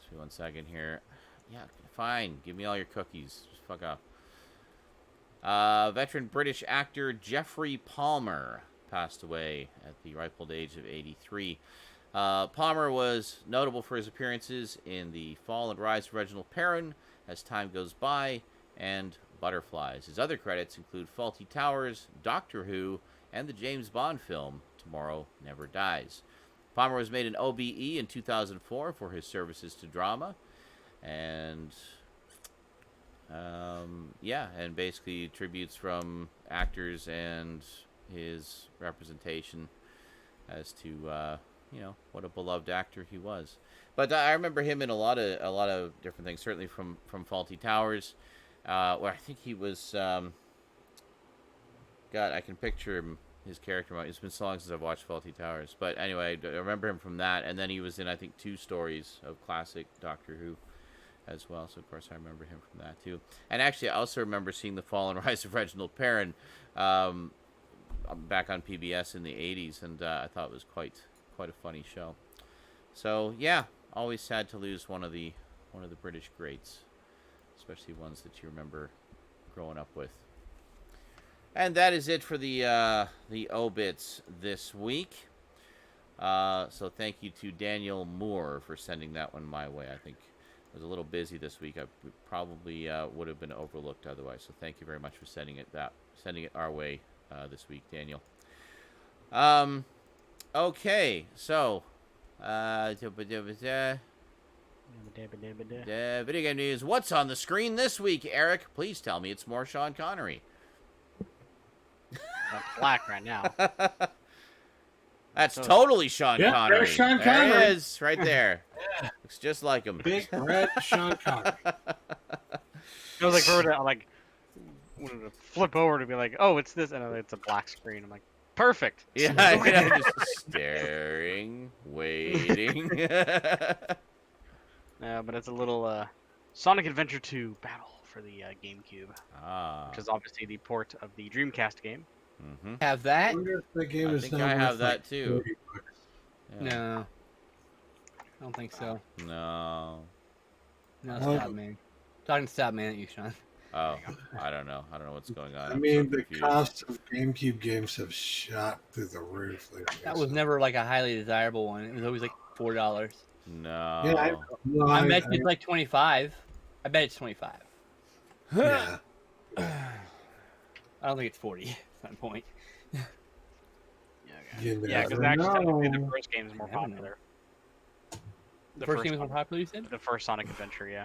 Just be 1 second here. Yeah, fine. Give me all your cookies. Just fuck off. Veteran British actor Geoffrey Palmer passed away at the ripe old age of 83. Palmer was notable for his appearances in The Fall and Rise of Reginald Perrin, As Time Goes By, and Butterflies. His other credits include Fawlty Towers, Doctor Who, and the James Bond film Tomorrow Never Dies. Palmer was made an OBE in 2004 for his services to drama, and yeah, and basically tributes from actors and his representation as to you know, what a beloved actor he was. But I remember him in a lot of different things. Certainly from Fawlty Towers, where I think he was. God, I can picture him, his character. It's been so long since I've watched Fawlty Towers. But anyway, I remember him from that, and then he was in, I think, 2 stories of classic Doctor Who as well. So of course I remember him from that too. And actually, I also remember seeing The Fall and Rise of Reginald Perrin back on PBS in the 80s, and I thought it was quite a funny show. So yeah, always sad to lose one of the British greats, especially ones that you remember growing up with. And that is it for the obits this week. So thank you to Daniel Moore for sending that one my way. I think I was a little busy this week. I probably would have been overlooked otherwise. So thank you very much for sending it our way this week, Daniel. Okay, so video game news. What's on the screen this week, Eric? Please tell me it's more Sean Connery. I'm black right now. That's totally Sean Connery. There's Sean There Connery. he is, right there. Yeah. Looks just like him. Big red Sean Connery. It was like for to like flip over to be like, oh, it's this, and it's a black screen. I'm like, perfect. Yeah, I'm just staring, waiting. But it's a little Sonic Adventure 2 Battle for the GameCube, which is obviously the port of the Dreamcast game. Mm-hmm. Have I that? wonder if the game I is think now I worth, have that like, too. $40. Yeah. No. I don't think so. No. No, Well- stop, man. Talking to stop, man, at you, Sean. Oh, I don't know. I don't know what's going on. I I'm mean, so the confused. cost of GameCube games have shot through the roof lately. That was so- never like a highly desirable one. It was always like $4. No. Yeah, no, I bet it's like 25. I bet it's 25. yeah. I don't think it's 40. That's my point. You Yeah, because never actually technically the know. first game is more I don't know. popular. The first game was more one. popular, you said? The first Sonic Adventure, yeah.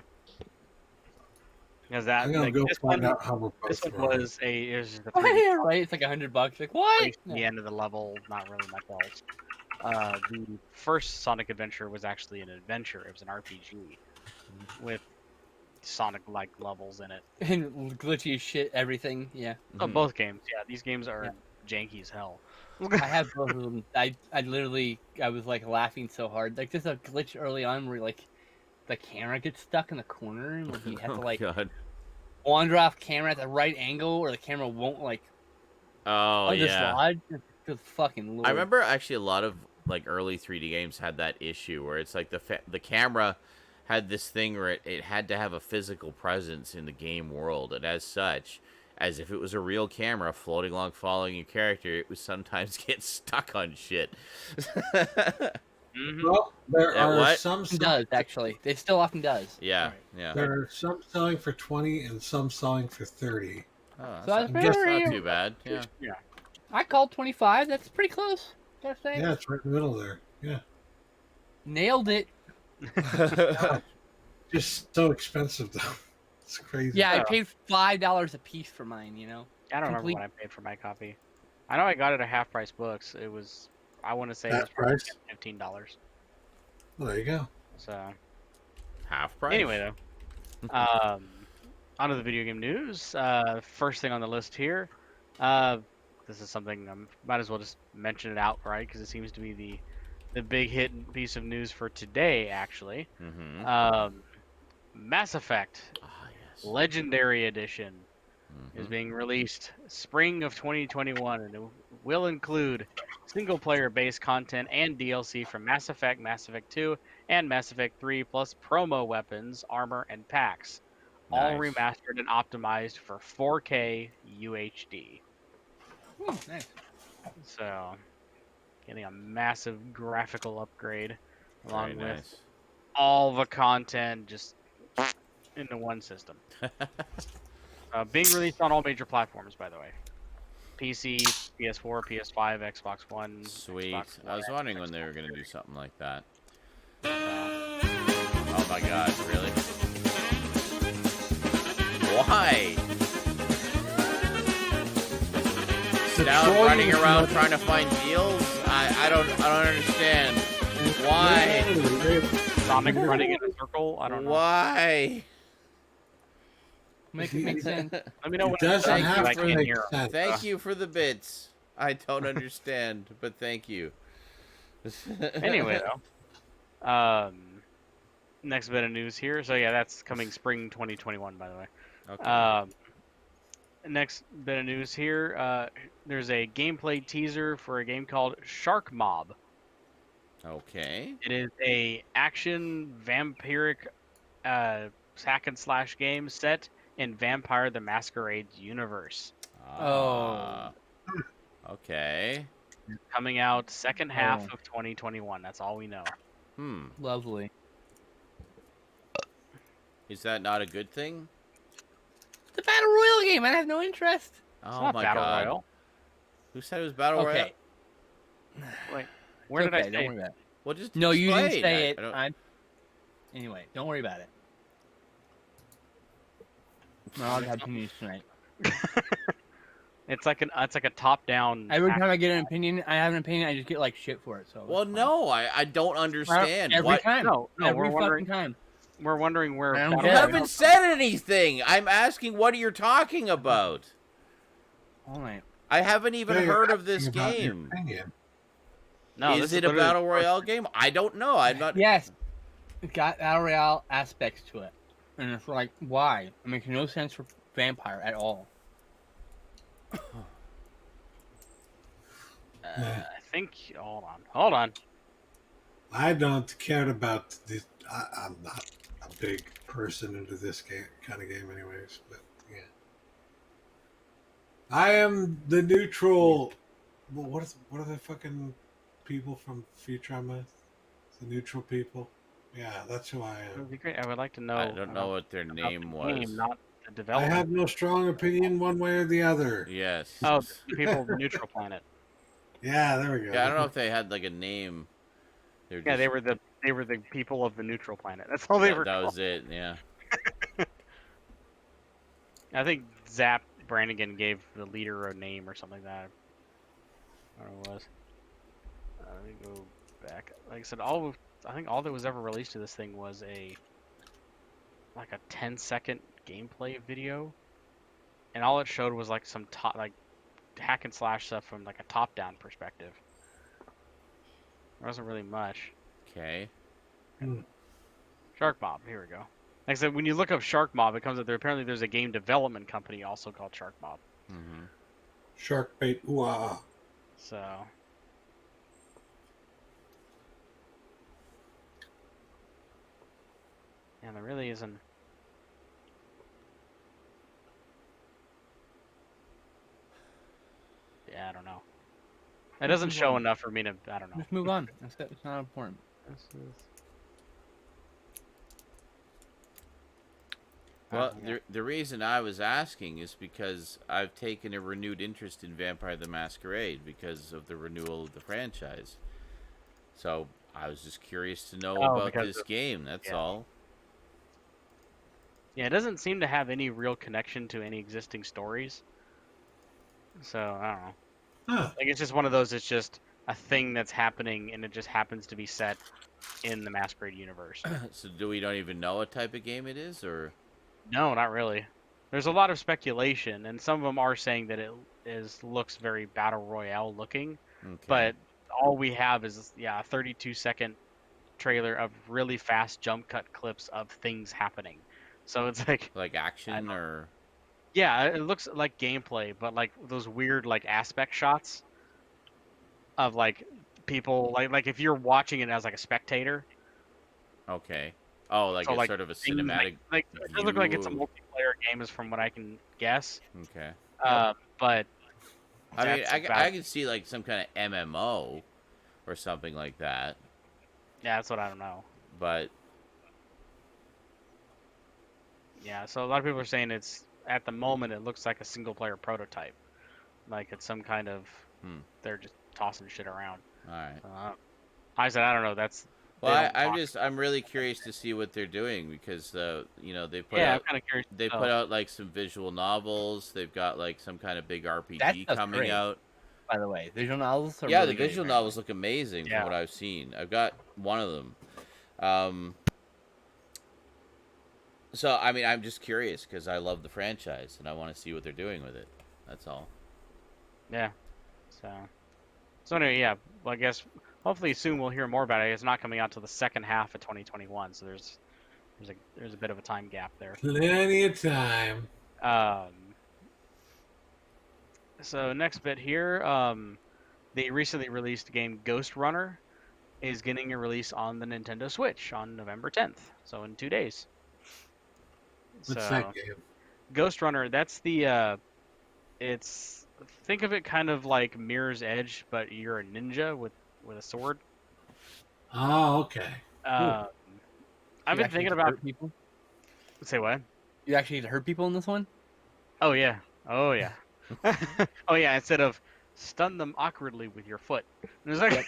Because that I'm gonna like, go this find one, out how we're this both one wrong. was the Oh, 3D yeah, right. It's like $100. Like, what? place, the end of the level, not really much else. The first Sonic Adventure was actually an adventure. It was an RPG with Sonic-like levels in it. And glitchy as shit, everything. Yeah. Oh, Mhm. both games, yeah. These games are janky as hell. I have both of them. I literally, I was like laughing so hard. Like, there's a glitch early on where like the camera gets stuck in the corner and like, you have to like God. wander off camera at the right angle or the camera won't like Oh, yeah. dislodge. Good fucking lord. I remember actually a lot of like early 3D games had that issue where it's like the camera had this thing where it had to have a physical presence in the game world, and as such, as if it was a real camera floating along following your character, it would sometimes get stuck on shit. Mhm. Well, there Yeah, are what? some It does actually. It still often does. Yeah, Right. yeah. there are some selling for 20 and some selling for 30. Oh, So that's that's very. not too bad. Yeah. Yeah. I called 25. That's pretty close. Gotta say. Yeah, it's right in the middle there. Yeah. Nailed it. Just so expensive though. It's crazy. Yeah, I Oh. paid $5 a piece for mine. You know. I don't remember Complete- what I paid for my copy. I know I got it at half price books. It was, I want to say, it was That probably price? $15. Well, there you go. So Half price. anyway, though, onto the video game news. First thing on the list here. This is something I might as well just mention it outright because it seems to be the big hit piece of news for today. Actually, Mm-hmm. Mass Effect Yes. Legendary Edition is Mhm. being released spring of 2021, and it will include single-player based content and DLC from Mass Effect, Mass Effect 2, and Mass Effect 3, plus promo weapons, armor, and packs, all Nice. remastered and optimized for 4K UHD. Nice. So, getting a massive graphical upgrade, along Very with nice. all the content just into one system. Being released on all major platforms, by the way. PC, PS4, PS5, Xbox One. Sweet. Xbox I was One, wondering when Xbox they were going to do something like that. So, Oh my god, really? Why? Stout running around trying to find deals? I don't understand. Why? Sonic running in a circle. I don't know. Why? Make sense. Let me know It what doesn't Thank have you to I can make hear. sense. Thank you for the bits. I don't understand, but thank you. Anyway, though, next bit of news here. So yeah, that's coming spring 2021, by the way. Okay. Next bit of news here. There's a gameplay teaser for a game called Shark Mob. Okay. It is a action vampiric hack and slash game set in Vampire the Masquerade's universe. Ah, okay. Coming out second half Oh. of 2021. That's all we know. Lovely. Is that not a good thing? It's a battle royale game. I have no interest. Oh It's not my Battle god. Royale. Who said it was Battle Royale? Okay. Like, where did I Don't say? worry about it. Well, just No, you didn't explain. say I it. don't- Anyway, don't worry about it. I'll have opinions tonight. It's like a top-down. Every time I get an opinion, I have an opinion. I just get like shit for it. So. Well, it's fine. no, I don't understand. Every What? time. No, Every we're wondering. fucking time. We're wondering where. I don't Battle You get it. Royale- haven't said anything. I'm asking what you're talking about. All right. I haven't even Hey, heard of this asking about your game. opinion. No, Is this it a literally- Battle Royale game? I don't know. I'm not. Yes, it's got battle royale aspects to it, and it's like, why? It makes no sense for vampire at all. I think. Hold on. I don't care about this. I'm not a big person into this kind of game, anyways. But yeah, I am the neutral. Well, what are the fucking people from Futurama? The neutral people. Yeah, that's who I It am. would be great. I would like to know. I don't know about- what their about name the was. game, not the I development. have no strong opinion one way or the other. Yes. Oh, the people of the neutral planet. Yeah, there we go. Yeah, I don't know if they had like a name. They were Yeah, they just- were the people of the neutral planet. That's all they were. That called. was it. Yeah. I think Zap Brannigan gave the leader a name or something like that. I don't know what it was. Let me go back. Like I said, I think all that was ever released to this thing was a 10-second gameplay video, and all it showed was like some hack and slash stuff from like a top-down perspective. There wasn't really much. Okay. Shark Mob. Here we go. Like I said, when you look up Shark Mob, it comes up there. Apparently, there's a game development company also called Shark Mob. Mm-hmm. Shark bait. Ooh, ah. So. And there really isn't. yeah, I don't know. It doesn't show enough for me to. I don't know. Just move on. It's not important. Well, the reason I was asking is because I've taken a renewed interest in Vampire the Masquerade because of the renewal of the franchise. So I was just curious to know about this game. That's all. Yeah, it doesn't seem to have any real connection to any existing stories. So I don't know. Huh. Like it's just one of those. It's just a thing that's happening, and it just happens to be set in the Masquerade universe. So we don't even know what type of game it is, or? No, not really. There's a lot of speculation, and some of them are saying that it looks very battle royale looking. Okay. But all we have is a 32-second trailer of really fast jump cut clips of things happening. So it's like action or? Yeah, it looks like gameplay, but like those weird like aspect shots of like people like if you're watching it as like a spectator. Okay. Oh, like So, it's sort of a cinematic. Like it does look like it's a multiplayer game, is from what I can guess. Okay. But I mean, I can see like some kind of MMO or something like that. Yeah, that's what I don't know. But yeah, so a lot of people are saying it's at the moment it looks like a single player prototype, like it's some kind of they're just tossing shit around. All right. I said I don't know. That's well, I'm really curious to see what they're doing because they put out. I'm kind of curious. They put out like some visual novels. They've got like some kind of big RPG coming out. By the way, visual novels. Are yeah, really the visual great, novels look amazing from what I've seen. I've got one of them. So I mean, I'm just curious because I love the franchise and I want to see what they're doing with it. That's all. Yeah. So anyway, yeah. Well, I guess hopefully soon we'll hear more about it. It's not coming out till the second half of 2021, so there's a bit of a time gap there. Plenty of time. So next bit here, the recently released game Ghost Runner is getting a release on the Nintendo Switch on November 10th, so in 2 days. What's that game? Ghost Runner, that's the think of it kind of like Mirror's Edge, but you're a ninja with a sword. Oh, okay. I've been thinking about people. Say what? You actually hurt people in this one? Oh yeah. Oh yeah. Oh yeah. Instead of stun them awkwardly with your foot. And it's like,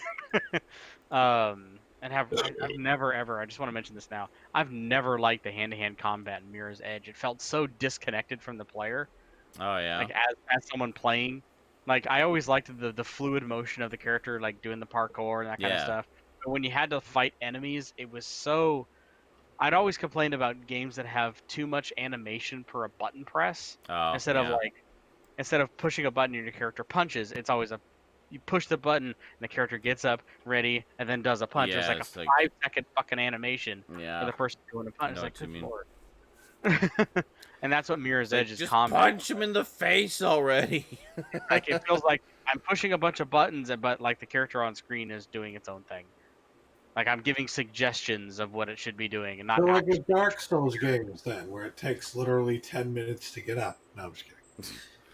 I've never ever. I just want to mention this now. I've never liked the hand-to-hand combat in Mirror's Edge. It felt so disconnected from the player. Oh yeah. Like as someone playing, like I always liked the fluid motion of the character, like doing the parkour and that kind of stuff. But when you had to fight enemies, it was so. I'd always complained about games that have too much animation per a button press. Instead of pushing a button and your character punches, it's always you push the button and the character gets up, ready, and then does a punch. Yeah, it's like a 5-second fucking animation for the person doing a punch. It's like, good lord. And that's what Mirror's Edge is. Just combat. punch him in the face already. Like it feels like I'm pushing a bunch of buttons, but like the character on screen is doing its own thing. Like I'm giving suggestions of what it should be doing, and not. So like a Dark Souls games then, where it takes literally 10 minutes to get up. No, I'm just kidding.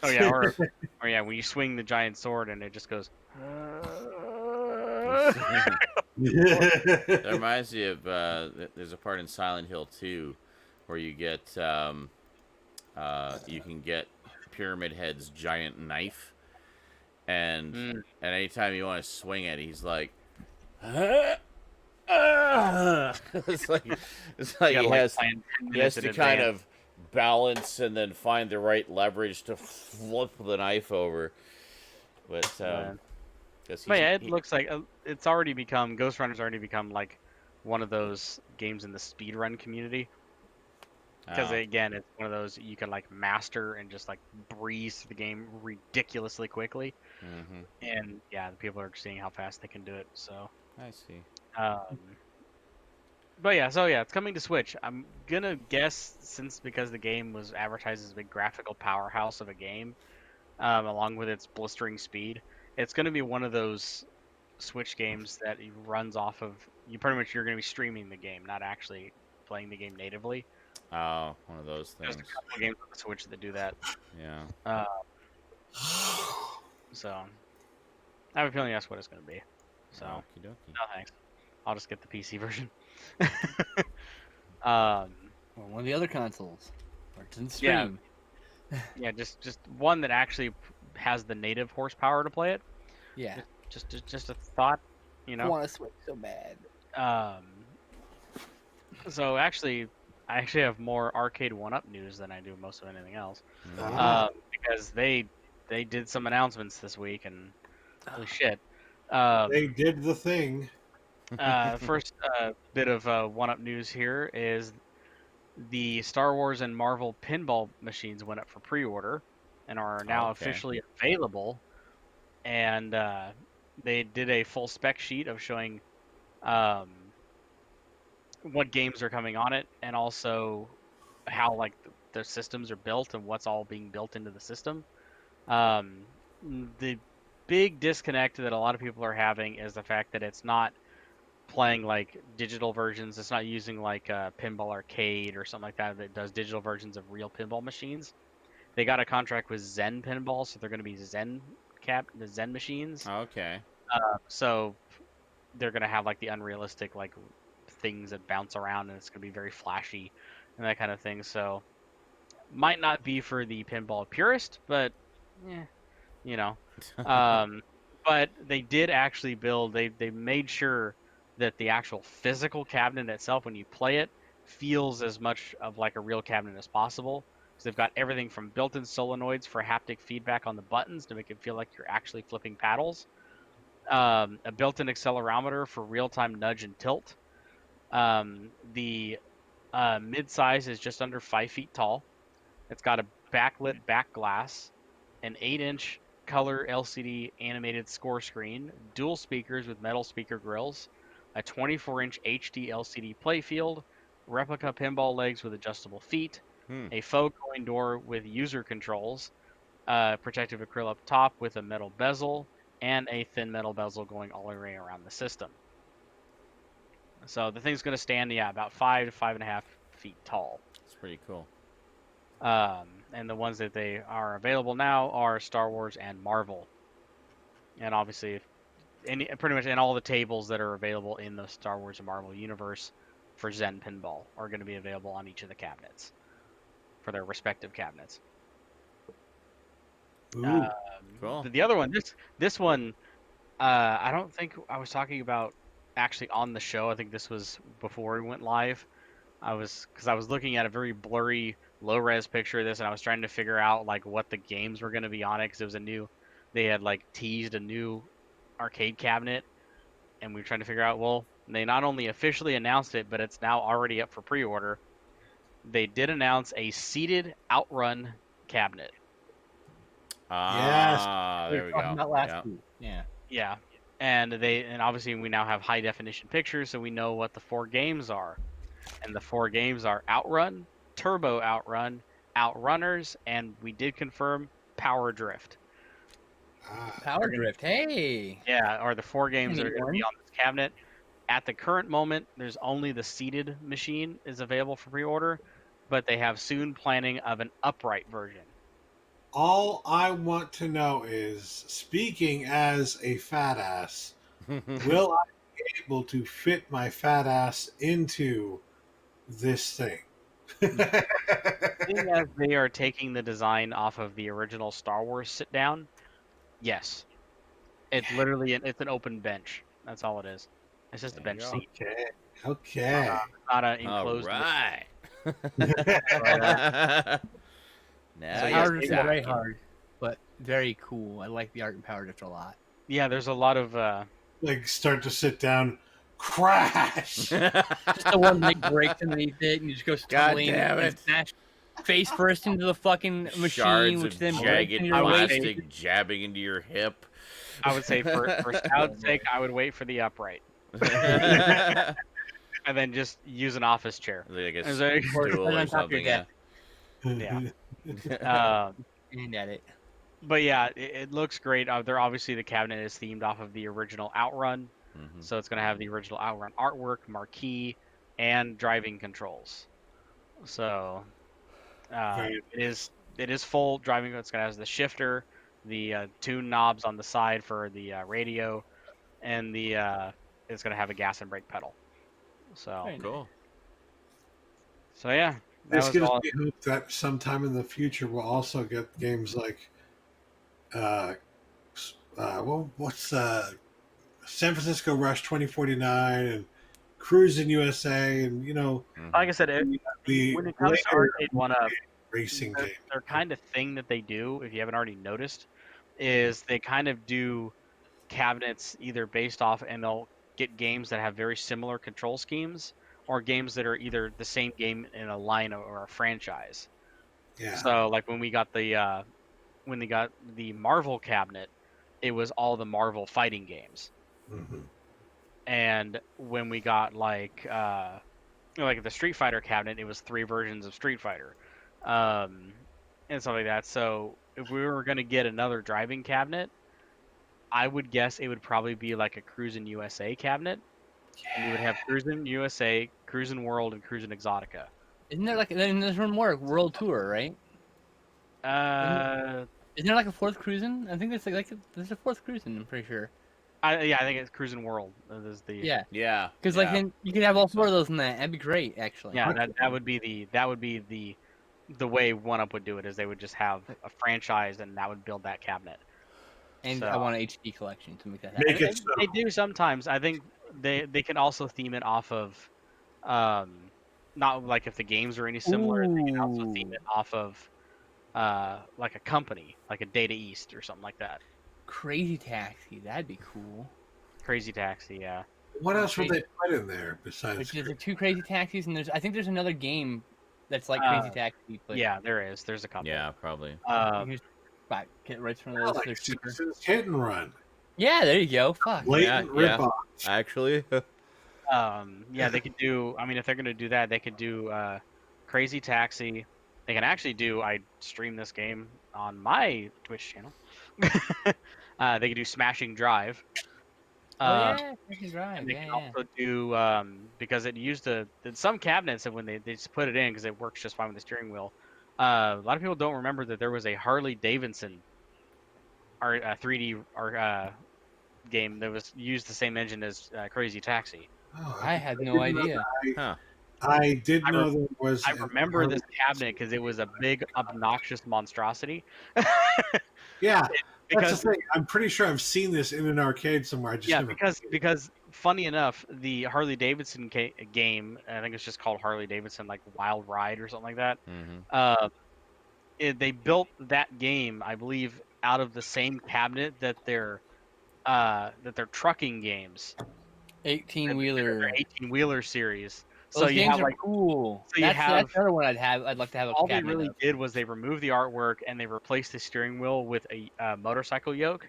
Oh yeah, or yeah, when you swing the giant sword and it just goes. That reminds me of there's a part in Silent Hill 2 where you get you can get Pyramid Head's giant knife, and anytime you want to swing it, he's like. It's like he has to kind of balance and then find the right leverage to flip the knife over. But it looks like it's already become Ghost Runner's already become like one of those games in the speedrun community. Because again, it's one of those you can like master and just like breeze through the game ridiculously quickly. Mm-hmm. And yeah, the people are seeing how fast they can do it. So I see. But yeah, it's coming to Switch. I'm gonna guess because the game was advertised as a big graphical powerhouse of a game, along with its blistering speed, it's gonna be one of those Switch games that runs off of you're gonna be streaming the game, not actually playing the game natively. Oh, one of those things. There's a couple of games on the Switch that do that. Yeah. So I have a feeling that's what it's going to be. So Okie dokie. no thanks. I'll just get the PC version. Or one of the other consoles. Or it doesn't Yeah. stream. Yeah, just one that actually has the native horsepower to play it. Yeah. Just a thought, you I know. want to switch so bad. So actually, I actually have more Arcade 1-Up news than I do most of anything else. Ah. Because they did some announcements this week, and holy shit. They did the thing. First bit of 1-Up news here is the Star Wars and Marvel pinball machines went up for pre-order and are now Okay. officially available. And they did a full spec sheet of showing what games are coming on it, and also how like the systems are built and what's all being built into the system. The big disconnect that a lot of people are having is the fact that it's not playing like digital versions. It's not using like Pinball Arcade or something like that that does digital versions of real pinball machines. They got a contract with Zen Pinball, so they're going to be the Zen machines. Okay. So they're going to have like the unrealistic like things that bounce around, and it's going to be very flashy and that kind of thing. So might not be for the pinball purist, but you know. But they did actually build. They made sure that the actual physical cabinet itself, when you play it, feels as much of like a real cabinet as possible. So they've got everything from built-in solenoids for haptic feedback on the buttons to make it feel like you're actually flipping paddles. A built-in accelerometer for real-time nudge and tilt. The mid-size is just under 5 feet tall. It's got a backlit back glass, an 8-inch color LCD animated score screen, dual speakers with metal speaker grills, a 24-inch HD LCD playfield, replica pinball legs with adjustable feet, a faux coin door with user controls, protective acrylic up top with a metal bezel, and a thin metal bezel going all the way around the system. So the thing's going to stand, about 5 to 5.5 feet tall. It's pretty cool. And the ones that they are available now are Star Wars and Marvel. And obviously, pretty much in all the tables that are available in the Star Wars and Marvel universe for Zen Pinball are going to be available on each of the cabinets for their respective cabinets. Ooh. Cool. The other one, this one, I don't think I was talking about actually on the show. I think this was before we went live. Because I was looking at a very blurry, low-res picture of this, and I was trying to figure out like what the games were going to be on it, because it was they had like teased a new arcade cabinet, and we were trying to figure out, well, they not only officially announced it, but it's now already up for pre-order. They did announce a seated Outrun cabinet. Ah, there we go. About last Yeah. week. Yeah. Yeah, and obviously we now have high-definition pictures, so we know what the 4 games are. And the 4 games are Outrun, Turbo Outrun, Outrunners, and we did confirm Power Drift. Power Drift. Hey. Yeah, are the 4 games that are going to be Anyone? on this cabinet. At the current moment, there's only the seated machine is available for pre-order, but they have soon planning of an upright version. All I want to know is, speaking as a fat ass, will I be able to fit my fat ass into this thing? Seeing as they are taking the design off of the original Star Wars sit-down, yes. It's literally it's an open bench. That's all it is. It's just a There you bench go. seat. Okay. Not an All enclosed. right. Now So you're Power Drift is very talking. hard, but very cool. I like the art in Power Drift a lot. Yeah, there's a lot of Like, start to sit down, crash. Just the one big breaks underneath it, and you just go God tumbling damn and it. smash face first into the fucking machine, Shards which of then breaks jagged into your waist. plastic jabbing into your hip. I would say for sound's sake, I would wait for the upright Like and then just use an office chair. a Is there- stool on or top of your something. Yeah. Yeah. And at it. But yeah, it looks great. They're obviously the cabinet is themed off of the original Outrun, Mhm. so it's going to have the original Outrun artwork, marquee, and driving controls. So it is full driving. It's going to have the shifter, the tune knobs on the side for the radio, and the it's gonna have a gas and brake pedal. So Very nice. Cool. so yeah, that This was gives all. me hope that sometime in the future we'll also get games like, well, what's San Francisco Rush 2049 and Cruising USA, and Like I said, the when it comes to later arcade one-up, racing game. their kind of thing that they do, if you haven't already noticed, is they kind of do cabinets either based off, and they'll get games that have very similar control schemes, or games that are either the same game in a line or a franchise. Yeah. So like when they got the Marvel cabinet, it was all the Marvel fighting games. Mhm. And when we got like the Street Fighter cabinet, it was 3 versions of Street Fighter, and stuff like that. So if we were gonna get another driving cabinet, I would guess it would probably be like a Cruisin' USA cabinet, and you would have Cruisin' USA, Cruisin' World, and Cruisin' Exotica. Isn't there then there's one more World Tour, right? Isn't there like a 4th cruising? I think there's a 4th cruising. I'm pretty sure. I think it's Cruisin' World. Is the Yeah, Yeah. because yeah. then you could have all think 4 so. of those in that. That'd be great, actually. yeah that would be the way OneUp would do it, is they would just have a franchise and that would build that cabinet. And So- I want an HD collection to make that happen. Make it so. They do sometimes. I think they can also theme it off of, not like if the games are any similar. They can also theme it off of, like a company, like a Data East or something like that. Crazy Taxi, that'd be cool. Crazy Taxi, yeah. What else would they put in there besides? There's the 2 Crazy Taxis, and I think there's another game that's like Crazy Taxi. But Yeah, there is. There's a couple. Yeah, probably. you can just get right from those. like They're cheaper. Simpsons Hit and Run. Yeah, there you go. Fuck. Blatant yeah. ripoff. Actually. Yeah, they could do. I mean, if they're gonna do that, they could do Crazy Taxi. They can actually do. I stream this game on my Twitch channel. They could do Smashing Drive. Oh yeah, Freaking Drive. And they Yeah, can yeah. also do because it used some cabinets, and when they just put it in because it works just fine with the steering wheel. A lot of people don't remember that there was a Harley Davidson 3D game that was used the same engine as Crazy Taxi. Oh, I had no didn't know idea. that. Huh. I did I know there was. I an remember this Harley- cabinet because it was a big, obnoxious monstrosity. Yeah, that's because the thing. I'm pretty sure I've seen this in an arcade somewhere. I just yeah, never. because funny enough, the Harley Davidson game, I think it's just called Harley Davidson like Wild Ride or something like that. Mm-hmm. They built that game, I believe, out of the same cabinet that their trucking games, 18-wheeler. 18-wheeler series. Those So you games have are like cool. so you that's have- another one I'd like to have a all they cabinet really of. did was they removed the artwork and they replaced the steering wheel with a motorcycle yoke.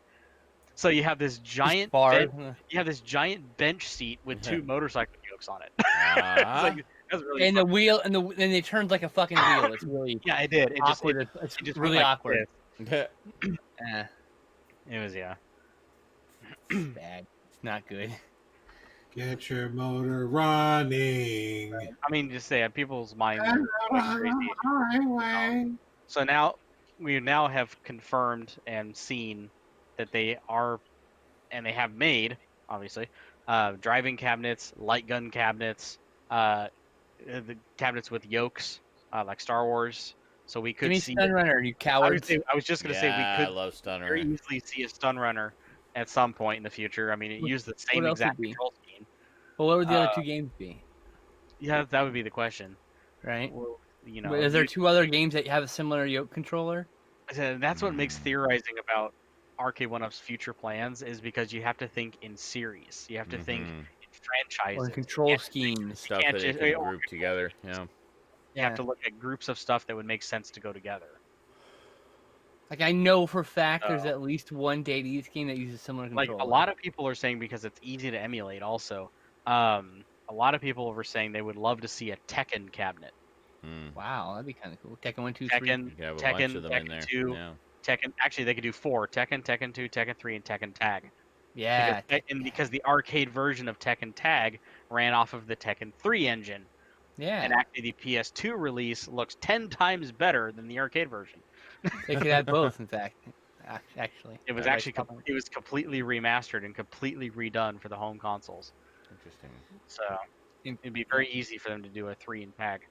So you have this giant Bars. you have this giant bench seat with 2 motorcycle yokes on it. Ah. It's like, that's really And the fun. wheel, and they turned like a fucking wheel. It's really Yeah, it did. It just awkward. It's it just really went like awkward. this. Eh, It was yeah. it's bad. It's not good. Get your motor running. I mean, just say people's minds are On like crazy. the highway. So we now have confirmed and seen that they are, and they have made, obviously, driving cabinets, light gun cabinets, the cabinets with yokes, like Star Wars. So we Give could me see. Stunrunner, you cowards. I was just gonna say Yeah, we I could love very Stunner. easily see a stun runner at some point in the future. I mean, it used the same else would exact be? control scheme. Well, what would the other 2 games be? Yeah, that would be the question. Right? Well, you know, But is there 2 other games that have a similar yoke controller? that's what makes theorizing about Arcade 1-Up's future plans, is because you have to think in series. You have to think Mhm. in franchises. Or control schemes? Stuff can't that they just- can or- group together. Yeah. You have to look at groups of stuff that would make sense to go together. Like I know for a fact there's Oh. at least one Data East game that uses similar Like controller. a lot of people are saying because it's easy to emulate. Also, a lot of people were saying they would love to see a Tekken cabinet. Mm. Wow, that'd be kind of cool. Tekken 1, 2, 3. Tekken, You can have a Tekken, bunch of them in Tekken there. 2, Yeah. Tekken. Actually, they could do 4: Tekken, Tekken 2, Tekken 3, and Tekken Tag. Yeah. Because the arcade version of Tekken Tag ran off of the Tekken 3 engine, Yeah. and actually the PS2 release looks 10 times better than the arcade version. They could have both, in fact. actually. It was Right, actually Stoudman. it was completely remastered and completely redone for the home consoles. Interesting. So it'd be very easy for them to do a 3 in pack.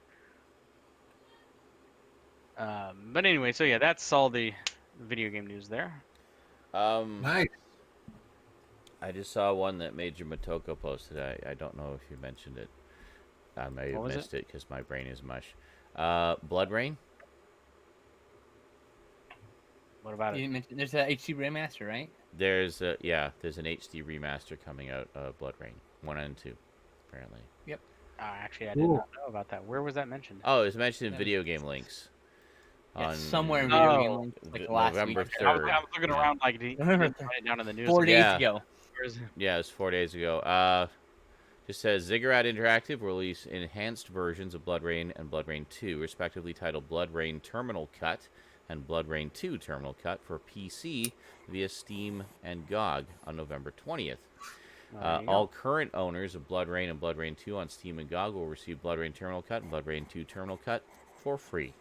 But anyway, so yeah, that's all the video game news there. Nice. I just saw one that Major Motoko posted. I don't know if you mentioned it. I may have What was missed it because my brain is mush. Blood Rain. What about You it? didn't mention, there's a HD remaster, right? There's an HD remaster coming out of Blood Rain 1 and 2, apparently. Actually, I did Cool. not know about that. Where was that mentioned? Oh, it was mentioned in Yeah. Video Game Links. Yeah, on somewhere in video game Oh, links, like last November week. I was 3rd. looking Yeah. around like, didn't November write it down in the news. 4 days Yeah. ago. Where's it? Yeah, it was 4 days ago. Just says Ziggurat Interactive will release enhanced versions of Blood Rain and Blood Rain 2, respectively titled Blood Rain Terminal Cut and Blood Rain 2 Terminal Cut for PC via Steam and GOG on November 20th. There you go. All current owners of Blood Rain and Blood Rain 2 on Steam and GOG will receive Blood Rain Terminal Cut and Blood Rain 2 Terminal Cut for free.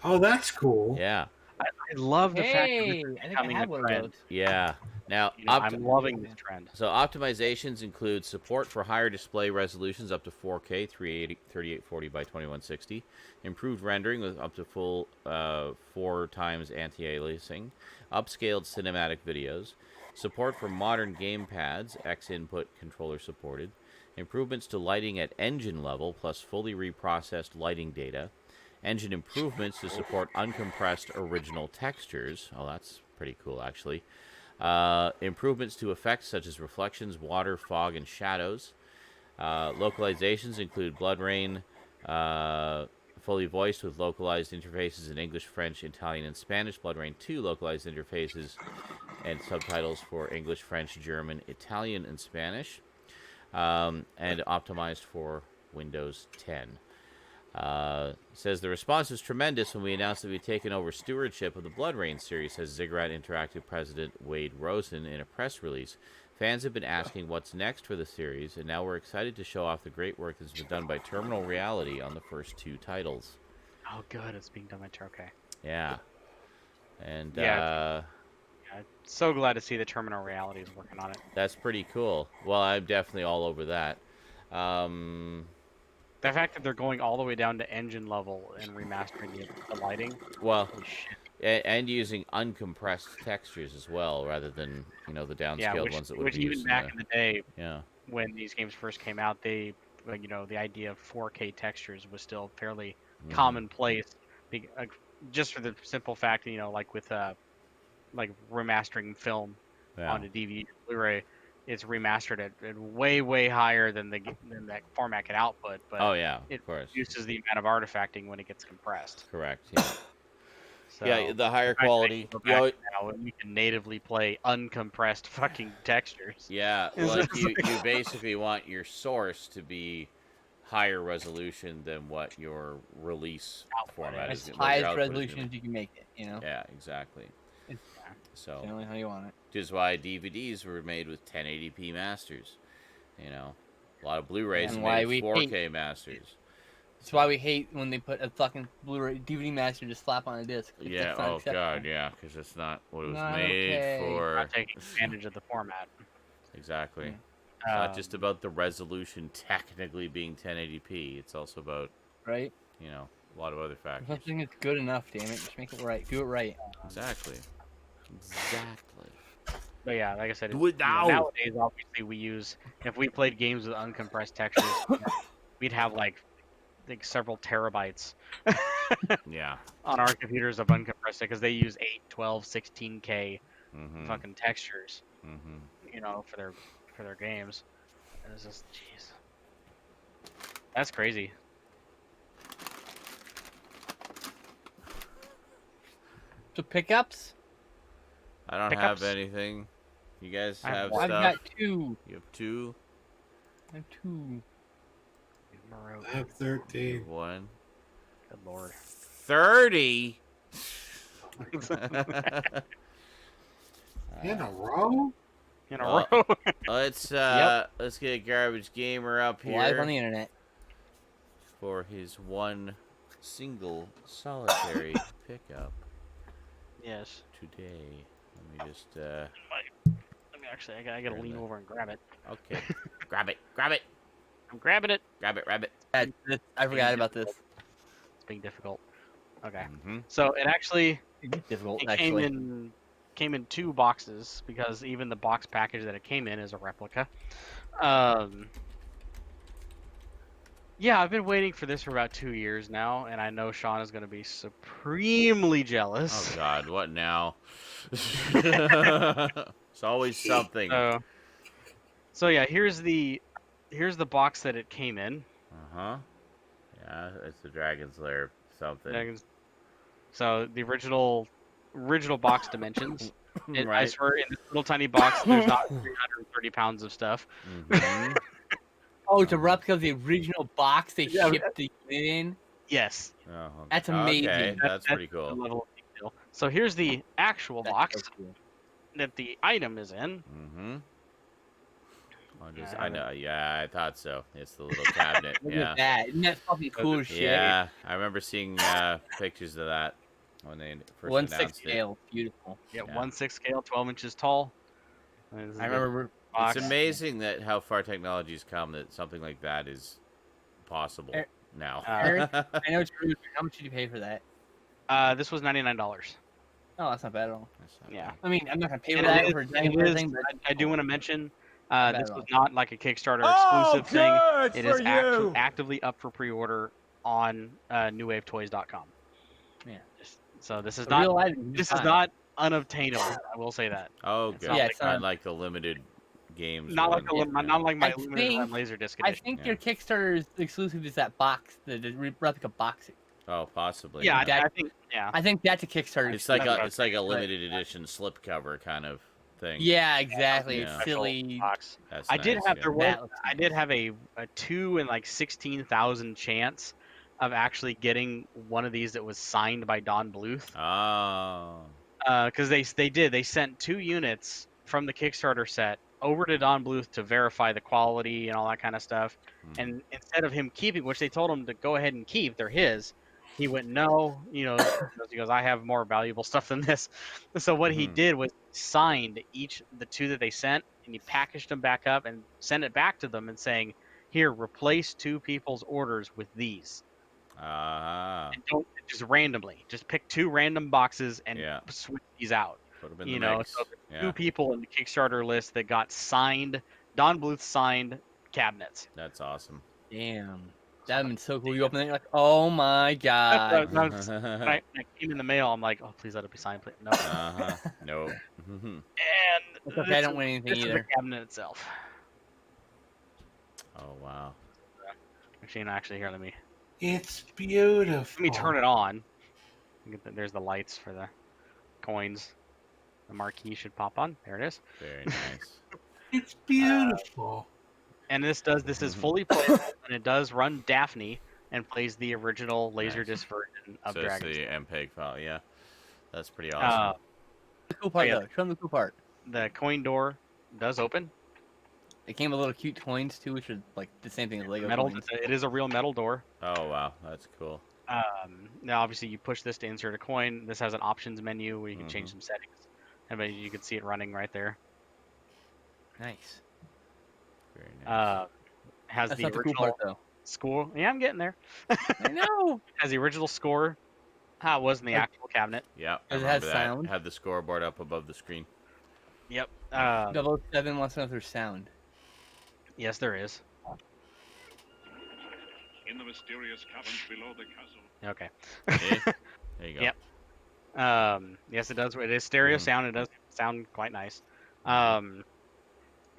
Oh, that's cool. Yeah, I love the fact that Hey, this is I think I becoming have a one of trend. those. yeah. Now, You know, I'm loving this trend. So optimizations include support for higher display resolutions up to 4K 3840 by 2160, improved rendering with up to full 4 times anti-aliasing, upscaled cinematic videos, support for modern gamepads, X-input controller supported, improvements to lighting at engine level plus fully reprocessed lighting data, engine improvements to support uncompressed original textures. Oh, that's pretty cool, actually. Improvements to effects such as reflections, water, fog, and shadows. Localizations include Blood Rain, fully voiced with localized interfaces in English, French, Italian, and Spanish. Blood Rain 2, localized interfaces and subtitles for English, French, German, Italian, and Spanish. And optimized for Windows 10. Says the response was tremendous when we announced that we'd taken over stewardship of the Blood Rain series, says Ziggurat Interactive President Wade Rosen in a press release. Fans have been asking what's next for the series, and now we're excited to show off the great work that's been done by Terminal Reality on the first 2 titles. Oh, good. It's being done by Okay. Yeah. And Yeah. So glad to see the Terminal Reality is working on it. that's pretty cool. Well, I'm definitely all over that. The fact that they're going all the way down to engine level and remastering the lighting. Well, Holy shit. and using uncompressed textures as well, rather than the downscaled ones that would which be even used back in the day yeah. when these games first came out, they, the idea of 4K textures was still fairly commonplace. Just for the simple fact, like with like remastering film Yeah. onto DVD or Blu-ray, it's remastered at way higher than that format can output. But Oh yeah, it of course. reduces the amount of artifacting when it gets compressed. Correct. Yeah. So, Yeah, the higher the fact that quality. you go back now and you can natively play uncompressed fucking textures. Yeah, It's like just you basically want your source to be higher resolution than what your release format is. As what high your as output is resolution gonna as you can make it, Yeah, exactly. It's So, generally how you want it. which is why DVDs were made with 1080p masters. A lot of Blu-rays And are why made with we 4K masters. That's why we hate when they put a fucking Blu-ray DVD master just slap on a disc. Like, Yeah. that's not Oh acceptable. God. Yeah, because it's not what it was Not made okay. for. Not taking advantage of the format. Exactly. It's not just Um, about the resolution technically being 1080p. It's also about Right? a lot of other factors. Something is good enough, damn it. Just make it right. Do it right. Exactly. But yeah, like I said, Do it now. Nowadays, obviously, if we played games with uncompressed textures, we'd have like several terabytes Yeah. on our computers of uncompressed because they use 8, 12, 16K Mm-hmm. fucking textures, Mm-hmm. for their games. And it's just, jeez, that's crazy. So pickups? I don't Pickups? have anything. You guys I have have one. I've stuff? got 2. You have 2? I have 2. I have 13. You have 1? Good lord. 30? In a row? In a Well, row. let's get Garbage Gamer up Live on here the internet. for his one single solitary pickup. Yes. today. Let me just. Let me actually. I gotta Turn lean the- over and grab it. Okay. Grab it. Grab it. I'm grabbing it. Grab it. Grab it. I forgot about this. It's being difficult. Okay. Mm-hmm. So it actually Difficult, it actually. came in 2 boxes because even the box package that it came in is a replica. Yeah, I've been waiting for this for about 2 years now, and I know Sean is going to be supremely jealous. Oh God, what now? It's always something. So yeah, here's the box that it came in. Uh-huh. Yeah, it's the Dragon's Lair something. So the original box dimensions. I Right. swear, in this little tiny box, there's not 330 pounds of stuff. Mm-hmm. Oh, it's a replica of the original box they Yeah, shipped the unit in. Yes, Oh, That's amazing. Okay, that's pretty the cool. level of detail. So here's the actual That's box so cool. that the item is in. Mm-hmm. Yeah. I know. Yeah, I thought so. It's the little cabinet. Look Yeah. at that. Isn't that fucking cool as shit? Yeah, I remember seeing pictures of that when they first 1/6 announced it. scale. Beautiful. Yeah, Yeah. 1/6 scale, 12 inches tall. This is I the remember. box. It's amazing that how far technology's come that something like that is possible Er- now. Eric? I know it's rude. How much did you pay for that? This was $99. Oh, that's not bad at all. That's not Yeah. bad. I mean, I'm not gonna pay for And that it for a is- Dragon it Ball is- thing, but I do want to mention Not bad this at was all. not like a Kickstarter Oh, exclusive thing. good It for is you. actively up for pre-order on newwavetoys.com. Yeah. So this is a not real item. you this can is buy. not unobtainable. I will say that. Oh, It's good. not Yeah, like- it's I not. like the limited games. Not like one. Yeah. not like my I limited run think- Laserdisc I edition. think Yeah. your Kickstarter exclusive is that box, the replica box. Oh, possibly. Yeah, that- I think I think that's a Kickstarter. It's like That's a what it's like a but- limited edition slipcover kind of thing. Yeah, exactly. Yeah. It's silly. box. That's I did nice, have yeah. there was That looks I did have a 2 in like 16,000 chance of actually getting one of these that was signed by Don Bluth. Oh. Because they sent 2 units from the Kickstarter set over to Don Bluth to verify the quality and all that kind of stuff. Hmm. And instead of him keeping, which they told him to go ahead and keep, they're his. He went, no, he goes, I have more valuable stuff than this. So what he Mhm. did was signed the 2 that they sent, and he packaged them back up and sent it back to them and saying, here, replace 2 people's orders with these. Ah. And don't just randomly, just pick 2 random boxes and Yeah. switch these out. Put them in You the know, mix. so Yeah, 2 people in the Kickstarter list that got signed, Don Bluth signed cabinets. that's awesome. Damn. That'd been so cool. You open it, you're like, oh my god. When I came in the mail, I'm like, oh, please let it be signed, please. No. Uh-huh. No. And It's okay, I don't win anything this is the either. cabinet itself. Oh, wow. Actually, here, let me It's beautiful. turn it on. There's the lights for the coins. The marquee should pop on. There it is. Very nice. It's beautiful. And this is fully playable, and it does run Daphne and plays the original Laserdisc version of So it's Dragon's. the MPEG file, yeah. That's pretty Uh, awesome. The cool part, yeah. though. Show them the cool part. the coin door does open. It came with little cute coins, too, which are like the same thing as Lego Metal. coins. It is a real metal door. Oh, wow. That's cool. Now, obviously, you push this to insert a coin. This has an options menu where you can change Mhm. some settings. And you can see it running right there. Nice. Very nice. Has That's the not the cool original part, though. score. Yeah, I'm getting there. I know. Has the original score. How it was in the Like- actual cabinet. Yeah, I Does it have remember that. sound? Had the scoreboard up above the screen. Yep. 007 wants to know if there's sound. Yes, there is. In the mysterious caverns below the castle. Okay. Yeah. There you go. Yep. Yes, it does. It is stereo Mhm. sound. It does sound quite nice. It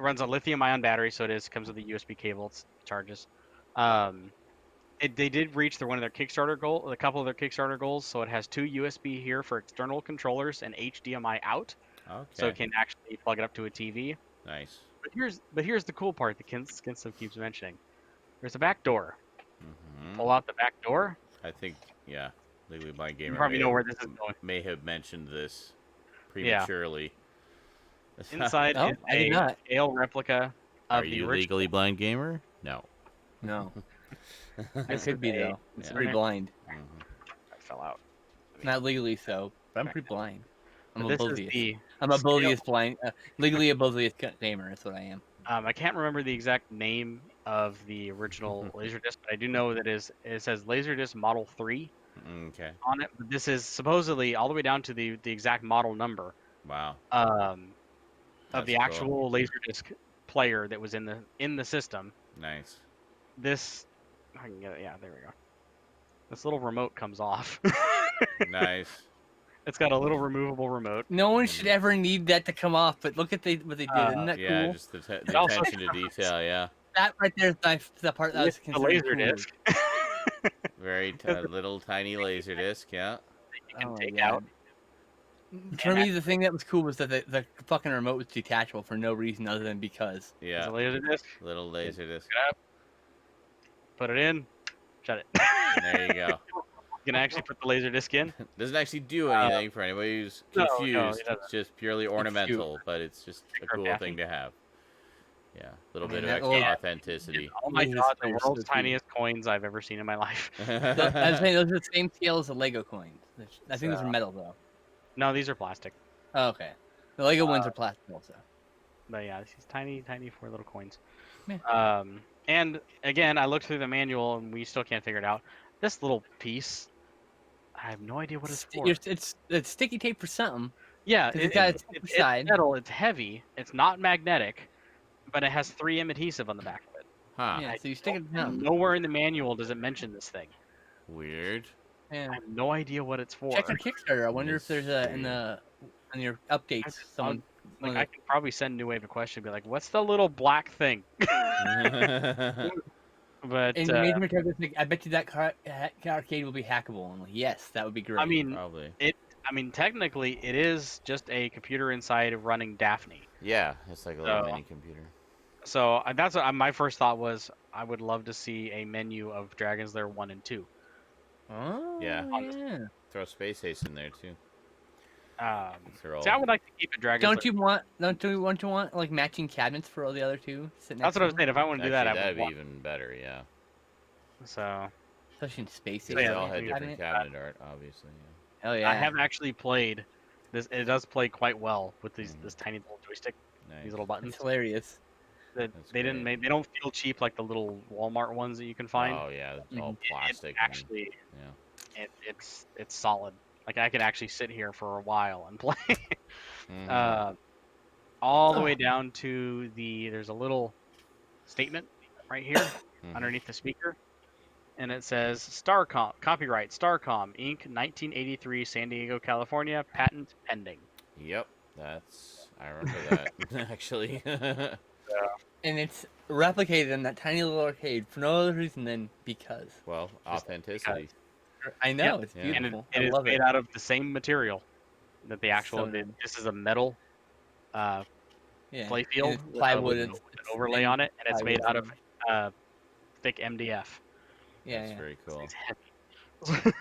runs a lithium-ion battery, so it comes with a USB cable. It charges. They did reach one of their Kickstarter goal, a couple of their Kickstarter goals. So it has 2 USB here for external controllers and HDMI out, Okay. so it can actually plug it up to a TV. Nice. But here's the cool part that Skinslip keeps mentioning. There's a back door. Hmm. Pull out the back door. I think, yeah. Legally Blind Gamer You probably may know have- where this is going. may have mentioned this Yeah. prematurely. Inside Oh, is I did a not. scale replica of Are the you original. legally blind gamer? No. No. It could be, though. It's Yeah. pretty blind. Mhm. I fell out. Not legally, so. but I'm pretty blind. I'm But this is oblivious. the I'm scale- oblivious blind, legally oblivious gamer. That's what I am. I can't remember the exact name of the original Laserdisc, but I do know that it says Laserdisc Model 3 Okay. on it. But this is supposedly all the way down to the exact model number Wow. of That's the cool. actual Laserdisc player that was in the system. Nice. This, I can get it. Yeah, there we go. This little remote comes off. Nice. It's got a little removable remote. No one should ever need that to come off, but look at what they did. Isn't that Yeah, cool? just the also- attention to detail. Yeah. That right there is the part that I was With the considering cool. Laserdisc. Very little tiny laser disc. Yeah. You can Oh my take God. out. For me, the thing that was cool was that the fucking remote was detachable for no reason other than because. Yeah. The Laserdisc. Little laser disc. Put it in. Shut it. There you go. You can actually put the Laserdisc in. Doesn't actually do anything for anybody who's no, it confused. doesn't. It's just purely ornamental, but it's just a Micro cool taffy. thing to have. Yeah, a little I mean, bit of that extra little- authenticity. Oh my Laserdisc god, the player's world's so cool. tiniest coins I've ever seen in my life. I was saying those are the same scale as the Lego coins. I think those are metal though. No, these are plastic. Oh, okay. The Lego ones are plastic also. But yeah, these tiny 4 little coins. Yeah. And again, I looked through the manual and we still can't figure it out. This little piece, I have no idea what it's for. It's sticky tape for something. Yeah, 'cause it's got a tip it's side. metal. It's heavy. It's not magnetic, but it has 3M adhesive on the back of it. Huh. Yeah, so you stick it down. Nowhere in the manual does it mention this thing. Weird. Yeah. I have no idea what it's for. Check your Kickstarter. I wonder if there's in your updates someone. Like, I could probably send New Wave a question and be like, "What's the little black thing?" But And Major Mechanic, like, I bet you that arcade will be hackable. I'm like, yes, that would be great. I mean, Probably. technically, it is just a computer inside running Daphne. Yeah, it's like a little So- mini computer. So that's what my first thought was. I would love to see a menu of Dragon's Lair 1 and 2. oh, Yeah. yeah. Throw Space Haste in there too. They're all- See, I would like to keep a Dragon's Don't Lair. you want like matching cabinets for all the other two? Sitting That's next what I was to saying. If I want to do that, I That'd would be want. even better. Yeah. So them, especially in space. So They yeah, all we- had we- different cabinet art, obviously. Yeah. Hell yeah. I have actually played this. It does play quite well with this tiny little joystick, Nice. these little buttons. It's hilarious. That That's they didn't great. make. They don't feel cheap like the little Walmart ones that you can find. Oh yeah, it's all Mhm. plastic. It actually, yeah. it's solid. Like I could actually sit here for a while and play. Mhm. All the way down to there's a little statement right here Mhm. underneath the speaker, and it says Starcom, copyright Starcom Inc. 1983, San Diego, California, patent pending. Yep, I remember that actually. And it's replicated in that tiny little arcade for no other reason than because. Well, authenticity. I know, Yep. it's Yeah. And beautiful. it I is love made it. out of the same material that the actual. So nice. This is a metal Yeah. play and field it's with plywood. with It's an overlay on it, and it's made out plywood. of thick MDF. Yeah, That's yeah. very cool. It's heavy.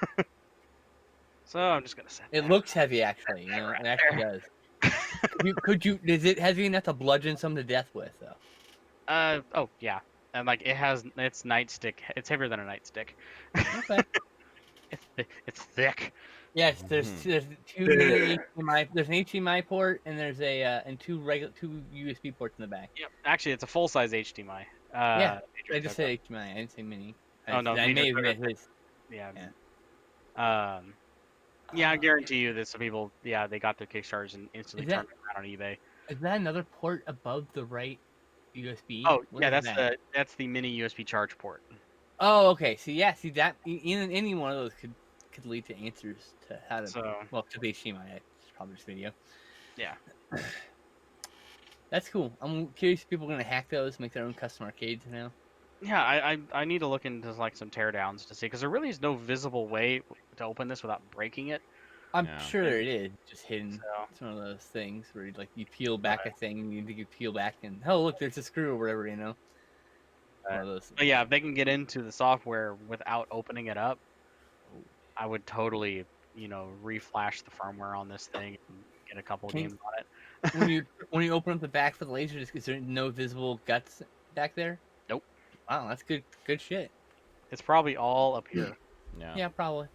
So I'm just gonna say It looks heavy, actually. You know, it actually does. Could you? Is it heavy enough to bludgeon some to death with, though? Oh yeah, and like it's nightstick. It's heavier than a nightstick. Okay. It's thick. Yes, there's two mini HDMI. There's an HDMI port and there's and two USB ports in the back. Yep. Actually, it's a full size HDMI. Yeah, I just said HDMI. I didn't say mini. Oh, no, I Major may have Mechanic- meant his. Yeah. Yeah, I guarantee you that some people, they got their Kickstarters and instantly Is that- turned them around on eBay. Is that another port above the right USB? Oh, What yeah, is that? that's the mini USB charge port. Oh, okay. So that any one of those could lead to answers to how to So to the HDMI. It's probably this video. yeah, That's cool. I'm curious if people are gonna hack those, make their own custom arcades now. yeah, I need to look into like some teardowns to see because there really is no visible way to open this without breaking it. I'm Yeah. sure there it is, just hidden. So It's one of those things where you peel back a thing and you peel back and oh look, there's a screw or whatever, you know. One of those. but yeah, if they can get into the software without opening it up, I would totally, reflash the firmware on this thing and get a couple Can- games on it. when you open up the back for the laser disc, is there no visible guts back there? Nope. Wow, that's good shit. It's probably all up here. Yeah. Yeah, probably.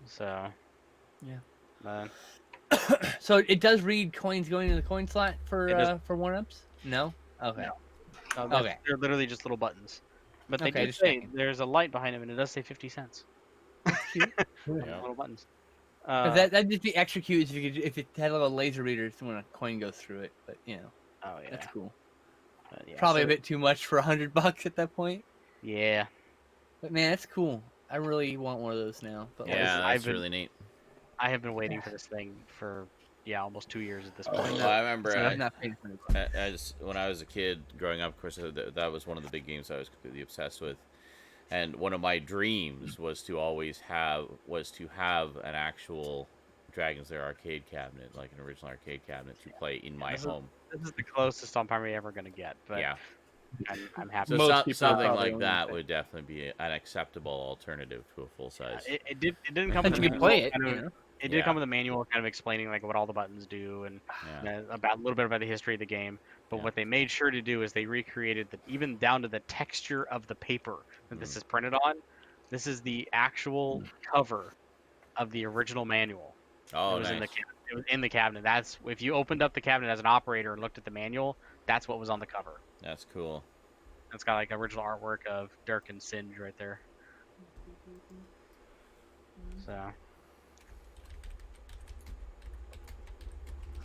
So Yeah. So it does read coins going into the coin slot It does. for 1-ups? No? Okay. No, Okay. they're literally just little buttons. But they Okay, do just say checking. there's a light behind them, and it does say 50 cents. That's cute. Yeah. Little buttons. That'd just be extra cute if it had a little laser reader when a coin goes through it. But Oh yeah. that's cool. Yeah, Probably so- a bit too much for $100 at that point. Yeah. But man, that's cool. I really want one of those now. But like, Yeah, I've that's been- really neat. I have been waiting for this thing for almost 2 years at this point. Well, I remember so I'm not paying for it. when I was a kid growing up, of course, that was one of the big games I was completely obsessed with. And one of my dreams was to always have an actual Dragon's Lair arcade cabinet, like an original arcade cabinet, to play in my home. This is the closest I'm probably ever gonna get, but Yeah, I'm happy. so Most some, people something probably like only that play- would definitely be an acceptable alternative to a full size. It didn't come But with you a can manual. play it. Kind of, You know? It did Yeah. come with a manual, kind of explaining like what all the buttons do and Yeah. about a little bit about the history of the game. But Yeah. what they made sure to do is they recreated even down to the texture of the paper that this is printed on. This is the actual cover of the original manual. Oh, it was nice. in the it was in the cabinet. That's if you opened up the cabinet as an operator and looked at the manual, that's what was on the cover. That's cool. It's got like original artwork of Dirk and Singe right there. So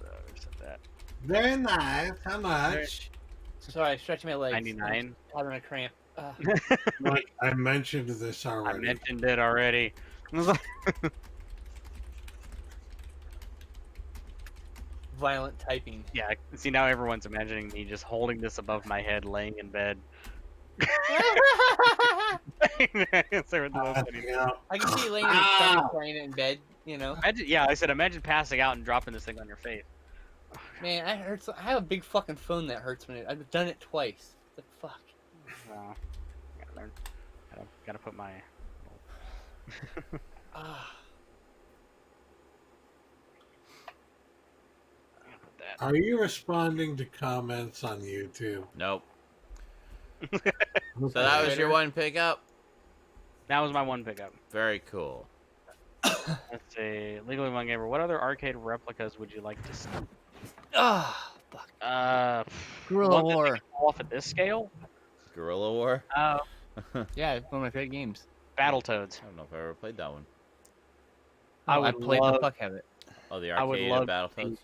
there's that. Very nice. How much? Sorry, stretching my legs. 99. I'm having a cramp. Like, I mentioned this I already. mentioned it already. Violent typing. Yeah, see now everyone's imagining me just holding this above my head, laying in bed. Imagine, I can see you laying in your stomach playing it in bed. yeah, I said imagine passing out and dropping this thing on your face. Man, I hurts. I have a big fucking phone that hurts when I've done it twice. The fuck. Gotta learn. Gotta put my. Ah. Put that. Are you responding to comments on YouTube? Nope. So that was your one pickup. That was my one pickup. Very cool. Let's see. Legally One Gamer. What other arcade replicas would you like to see? Ah. Fuck. Gorilla one that they War. can pull off at this scale? Guerrilla War. Yeah, it's one of my favorite games. Battletoads. I don't know if I ever played that one. I would played love- the fuck out of it. Oh, the I would arcade love of to Battletoads.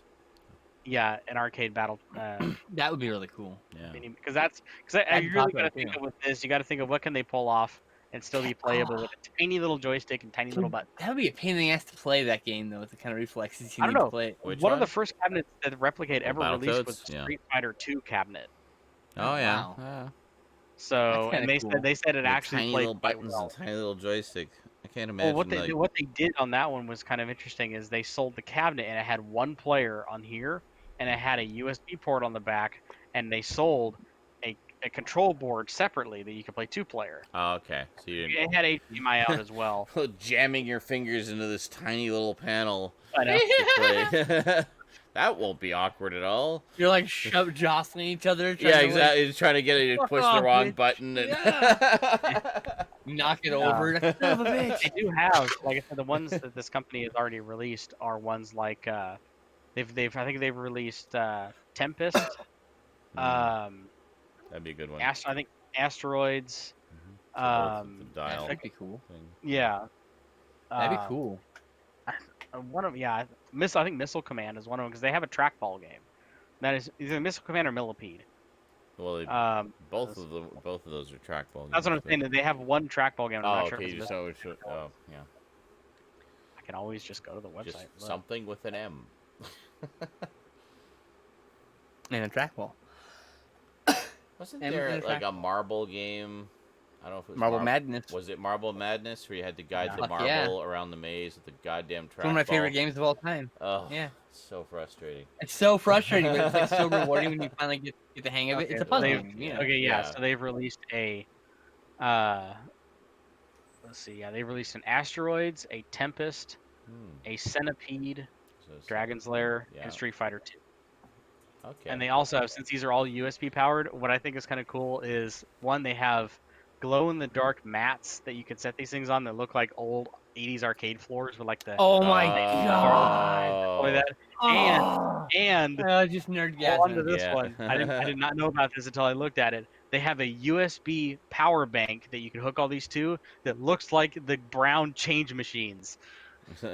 Yeah, an arcade battle. That would be really cool. Yeah. Because I That'd be really popular, got to think too. of with this. You got to think of what can they pull off and still be playable with a tiny little joystick and tiny little button. That would be a pain in the ass to play that game though, with the kind of reflexes you I don't need know. to play it. Which One of one? the first cabinets that Replicate ever released was Battletoads? the Yeah. Street Fighter 2 cabinet. Oh yeah. Wow. Yeah. So That's and they kinda said it With actually tiny played little quite buttons well. and tiny little joystick. I can't Well, imagine. what they did on that one was kind of interesting. Is they sold the cabinet and it had one player on here, and it had a USB port on the back, and they sold a control board separately that you could play 2-player. Oh, okay. So you didn't It had HDMI out as well. jamming your fingers into this tiny little panel I know. to play. That won't be awkward at all. You're like jostling each other. trying Yeah, to, exactly. He's trying to get it to Fuck push off, the wrong bitch. button and Like, knock it over. Like, son of a bitch. They do have, like I said, the ones that this company has already released are ones like I think they've released Tempest, that'd be a good one. I think Asteroids, So both of the dial That'd be cool. thing. yeah. That'd be cool. One of I think Missile Command is one of them because they have a trackball game. That is either Missile Command or Millipede. Well, both of those are trackball. That's what I'm games, saying. That they have one trackball game. but- I'm Oh, not sure okay. if You it's just know which. Oh, yeah. I can always just go to the website. Just look. something with an M. And a trackball. Wasn't M there and a like a marble game? I don't know if it was Marble Madness. Was it Marble Madness where you had to guide the Fuck marble yeah. around the maze with the goddamn trackball? It's one of my favorite games of all time. Oh, Yeah. so frustrating. It's so frustrating, but it's like so rewarding when you finally get the hang of it. It's a puzzle They've- game. Yeah. Okay, yeah. Yeah. So they've released a. Let's see. Yeah, they've released an Asteroids, a Tempest, a Centipede, So it's- Dragon's Lair, Yeah. and Street Fighter 2. Okay. And they also have, since these are all USB powered, what I think is kind of cool is one, they have glow in the dark mats that you can set these things on that look like old '80s arcade floors with like the Oh my Oh. god! like that. Oh, And just hold on to nerdgasm. this Yeah. one. I did not know about this until I looked at it. They have a USB power bank that you can hook all these to that looks like the brown change machines.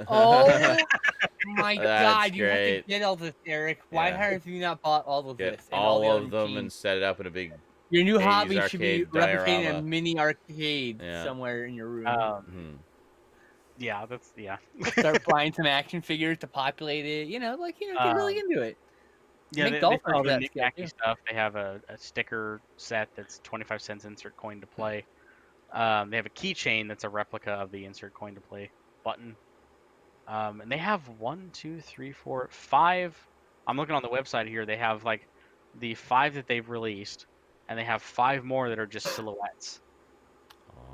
Oh my That's god! You have to great. get all this, Eric. Why Yeah. have you not bought all of Get this and all the all other of them and machines? set it up in a big Your new 80s hobby should be arcade replicating a diorama. mini arcade Yeah. somewhere in your room. Mhm. Yeah, that's yeah. Start buying some action figures to populate it. Get really into it. Yeah, Make they golf sell for other that skill knick-knacky too. stuff. They have a sticker set that's 25 cents insert coin to play. They have a keychain that's a replica of the insert coin to play button. And they have 1, 2, 3, 4, 5. I'm looking on the website here. They have like the 5 that they've released, and they have 5 more that are just silhouettes.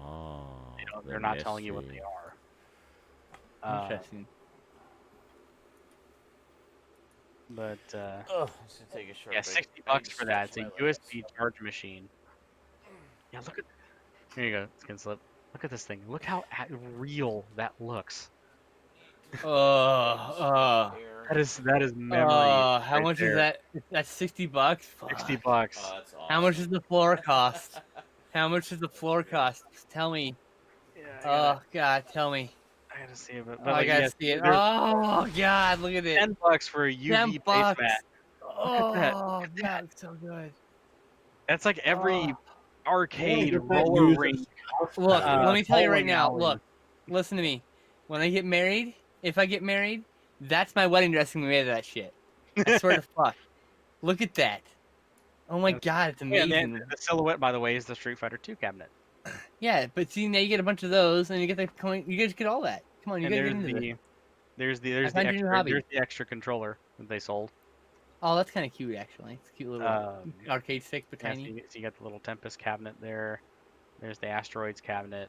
Oh, They're not telling you what they are. Interesting. But Oh, should take a short yeah, break. $60 for that. It's a USB charge machine. Yeah, look at. Here you go, Skinslip. Look at this thing. Look how real that looks. That is memory. How right much there. is that? That's $60. Fuck. $60. Oh, that's awesome. How much does the floor cost? How much does the floor cost? Tell me. Yeah, Oh God, tell me. I gotta see it, but I like, gotta yeah, see it. there's Oh God, look at it. $10 for a UV $10. placemat. Oh that. God, it's so good. That's like every I wanna arcade get that roller used rink. as house Look, pad. let me tell you right bowling now. alley. Look, listen to me. When I get married, if I get married, that's my wedding dress gonna be made of that shit. I swear to fuck. Look at that. Oh my God, it's Yeah, amazing. the silhouette, by the way, is the Street Fighter 2 cabinet. Yeah, but see, now you get a bunch of those, and you get the coin. You guys get all that. Come on, you And gotta get into it. there's found your new hobby. the extra controller that they sold. Oh, that's kind of cute, actually. It's a cute little arcade stick, but Yeah, tiny. so you got the little Tempest cabinet there. There's the Asteroids cabinet.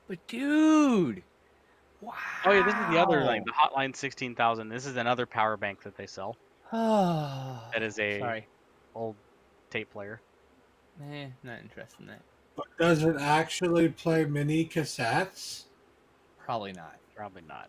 But dude, wow. Oh yeah, this is the other like the Hotline 16,000. This is another power bank that they sell. That is a Sorry. old tape player. Not interested in that. But does it actually play mini cassettes? Probably not. Probably not.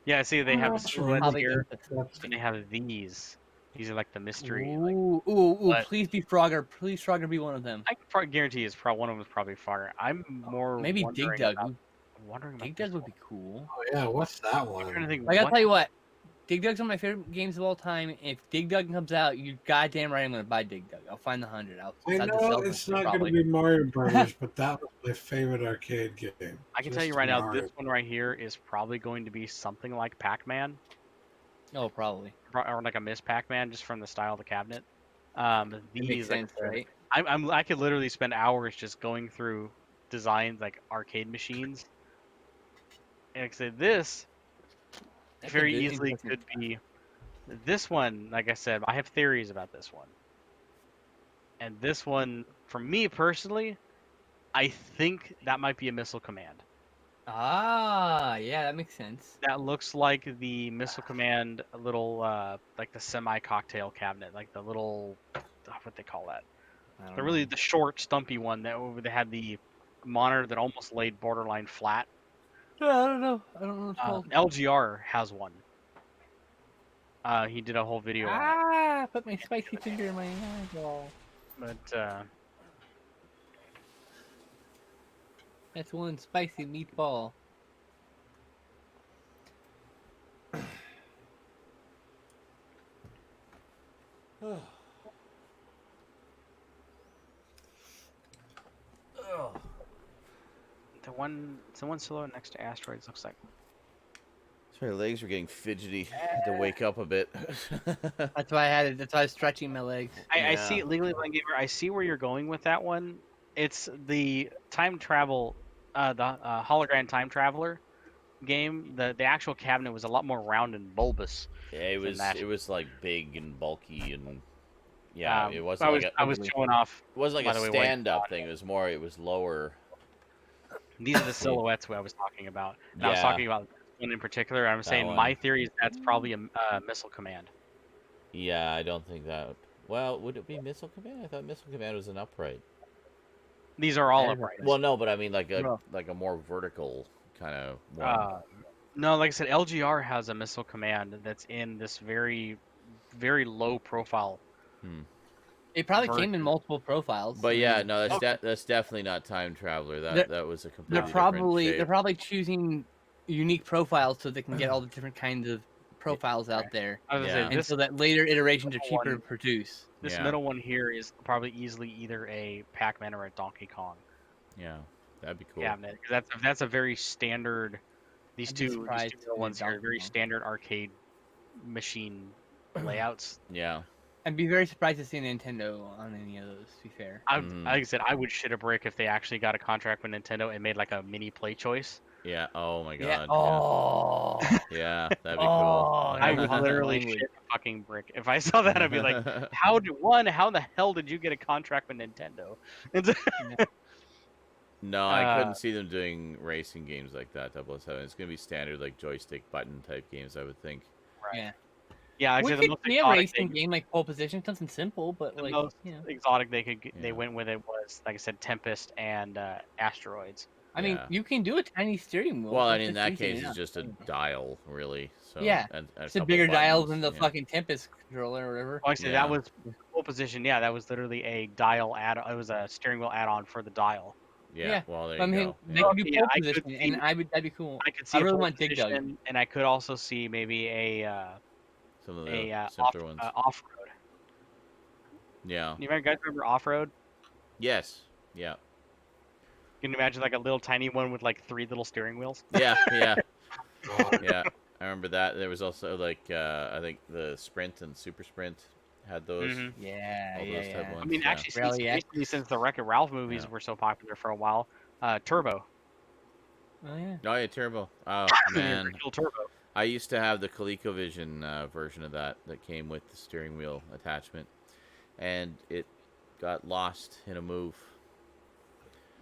Yeah, see, they have That's silhouettes Probably here, That's and they have these. These are like the mystery. Ooh, Like, ooh, but- please be Frogger. Please Frogger be one of them. I can probably guarantee it's probably one of them is probably Frogger. I'm more Maybe Dig wondering Dug. about- I'm wondering about Dig this Dug would one. be cool. oh yeah, what's that I'm trying to one? think. I gotta what- tell you what, Dig Dug's one of my favorite games of all time. If Dig Dug comes out, you goddamn right I'm gonna buy Dig Dug. I'll find the 100. I besides the know Zelda it's one, not going probably. to be Mario Brothers, but that was my favorite arcade game. I can tell Just you right now, Mario. this one right here is probably going to be something like Pac-Man, Oh, probably. or like a Miss Pac-Man, just from the style of the cabinet. It These, makes like I sense, said, right? I could literally spend hours just going through designs like arcade machines. And like I said, this That's a very good- easily interesting could be this one. Like I said, I have theories about this one. And this one, for me personally, I think that might be a Missile Command. Ah, yeah, that makes sense. That looks like the Missile Command little, like the semi-cocktail cabinet, like the little, what they call that. I don't The really know. the short, stumpy one that they had the monitor that almost laid borderline flat. I don't know. I don't know what it's called. LGR has one. He did a whole video on it. Put my spicy finger in my eyeball. But That's one spicy meatball. the one silhouette next to Asteroids looks like. Sorry, legs were getting fidgety. Had to wake up a bit. That's why I had it. That's why I was stretching my legs. I see Legally Blind Gamer. I see where you're going with that one. It's the time travel, the hologram time traveler game. The actual cabinet was a lot more round and bulbous. Yeah, it than was that. it was like big and bulky and yeah, it wasn't I was showing off. it wasn't by like the a way, what I stand-up thing. It was lower. These are the silhouettes I was talking about. And I was Yeah. talking about one in particular. I'm saying one. my theory is that's probably a Missile Command. Yeah, I don't think that. Well, would it be Missile Command? I thought Missile Command was an upright. These are all That is upright. Well, no, but I mean Rough. like a more vertical kind of one. No, like I said, LGR has a missile command that's in this very, very low profile. It probably version. came in multiple profiles. But I yeah, mean, no, that's definitely not Time Traveler. They're- That was a they're completely probably different they're shape. probably choosing unique profiles so they can get all the different kinds of profiles out there, I was gonna Yeah. say, and so that later iterations are middle cheaper one- to produce. this Yeah. middle one here is probably easily either a Pac-Man or a Donkey Kong Yeah, that'd be cool. cabinet. 'Cause that's a very standard. These I'd be two surprised middle if ones here are Donkey very Kong. standard arcade machine layouts. Yeah. I'd be very surprised to see Nintendo on any of those. To be fair, Like I said, I would shit a brick if they actually got a contract with Nintendo and made like a mini Play Choice. Yeah. Oh my yeah. god. Oh, Yeah, that'd be Oh, cool. I would Content literally language. shit a fucking brick if I saw that. I'd be like, how the hell did you get a contract with Nintendo? No, I couldn't see them doing racing games like that. 007. It's gonna be standard like joystick button type games, I would think. yeah. Yeah, I'd We say the could most see a exotic racing game like pole position, something simple, but the like most you know. exotic they Yeah. went with it was, like I said, Tempest and Asteroids. I mean, Yeah. you can do a tiny steering wheel. Well, that's and in just that easy case, enough. it's just a dial, really. So Yeah, and a It's a couple bigger dial buttons, than the yeah. fucking Tempest controller or whatever. Like I said, Yeah. that was pole position. Yeah, that was literally a dial add. It was a steering wheel add-on for the dial. Yeah. Yeah, Well, there I you mean, go. they Yeah. could do Yeah, pole I could position, see- and that'd be cool. I could see. I really a pole want Dig Dug. position, and I could also see maybe Some of the a simpler ones. off-road. Yeah. You guys remember off-road? Yes. Yeah. Can you imagine like a little tiny one with like 3 little steering wheels? Yeah. Yeah. God. Yeah. I remember that. There was also like I think the Sprint and Super Sprint had those. Mhm. Yeah, All those type I ones. mean, yeah. actually, Rally X. recently, since the Wreck-It Ralph movies Yeah. were so popular for a while, Turbo. Oh yeah. Oh yeah, Turbo. Oh The man, original Turbo. I used to have the ColecoVision version of that came with the steering wheel attachment, and it got lost in a move.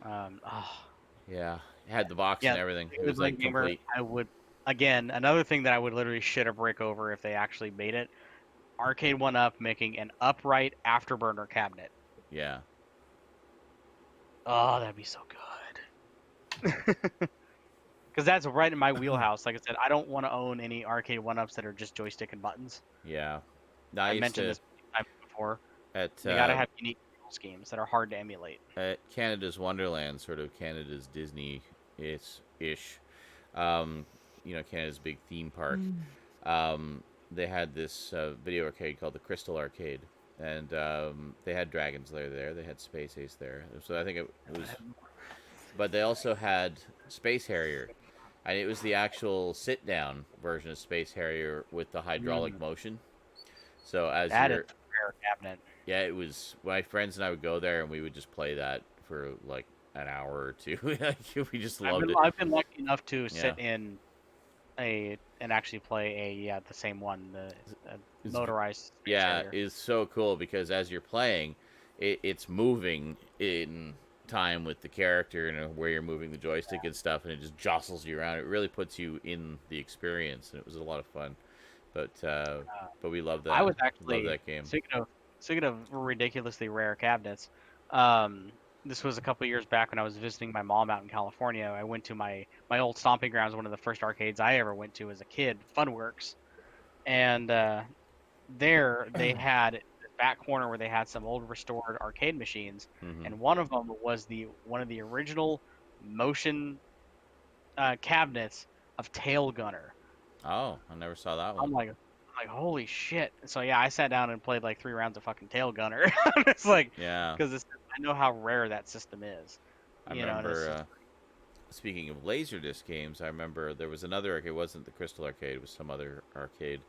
Yeah, it had the box and everything. It was like gamer, complete. I would, again, another thing that I would literally shit a brick over if they actually made it. Arcade 1-Up making an upright afterburner cabinet. Yeah. Oh, that'd be so good. Because that's right in my wheelhouse. Like I said, I don't want to own any Arcade 1-Ups that are just joystick and buttons. Yeah. I mentioned this time before. At They gotta have unique schemes that are hard to emulate. at Canada's Wonderland, sort of Canada's Disney ish. Canada's big theme park. They had this video arcade called the Crystal Arcade, and they had Dragon's Lair there. They had Space Ace there. So I think it was, but they also had Space Harrier, and it was the actual sit-down version of Space Harrier with the hydraulic motion. So as That you're, is a rare cabinet. yeah, it was. My friends and I would go there, and we would just play that for like an hour or two. We just loved it. I've been lucky enough to sit in and actually play the same one, the motorized. Space Yeah, Harrier. it's so cool because as you're playing, it's moving in time with the character and where you're moving the joystick and stuff, and it just jostles you around. It really puts you in the experience, and it was a lot of fun. But we love that. I was actually love that game. Speaking of ridiculously rare cabinets, this was a couple years back when I was visiting my mom out in California. I went to my old stomping grounds, one of the first arcades I ever went to as a kid, Funworks, and there they had the back corner where they had some old restored arcade machines, and one of them was one of the original motion cabinets of Tail Gunner. Oh, I never saw that one. I'm like, holy shit! So yeah, I sat down and played like 3 rounds of fucking Tail Gunner. It's like, Yeah. because I know how rare that system is. I You know, and it's remember. Speaking of Laserdisc games, I remember there was another arcade. It wasn't the Crystal Arcade. It was some other arcade.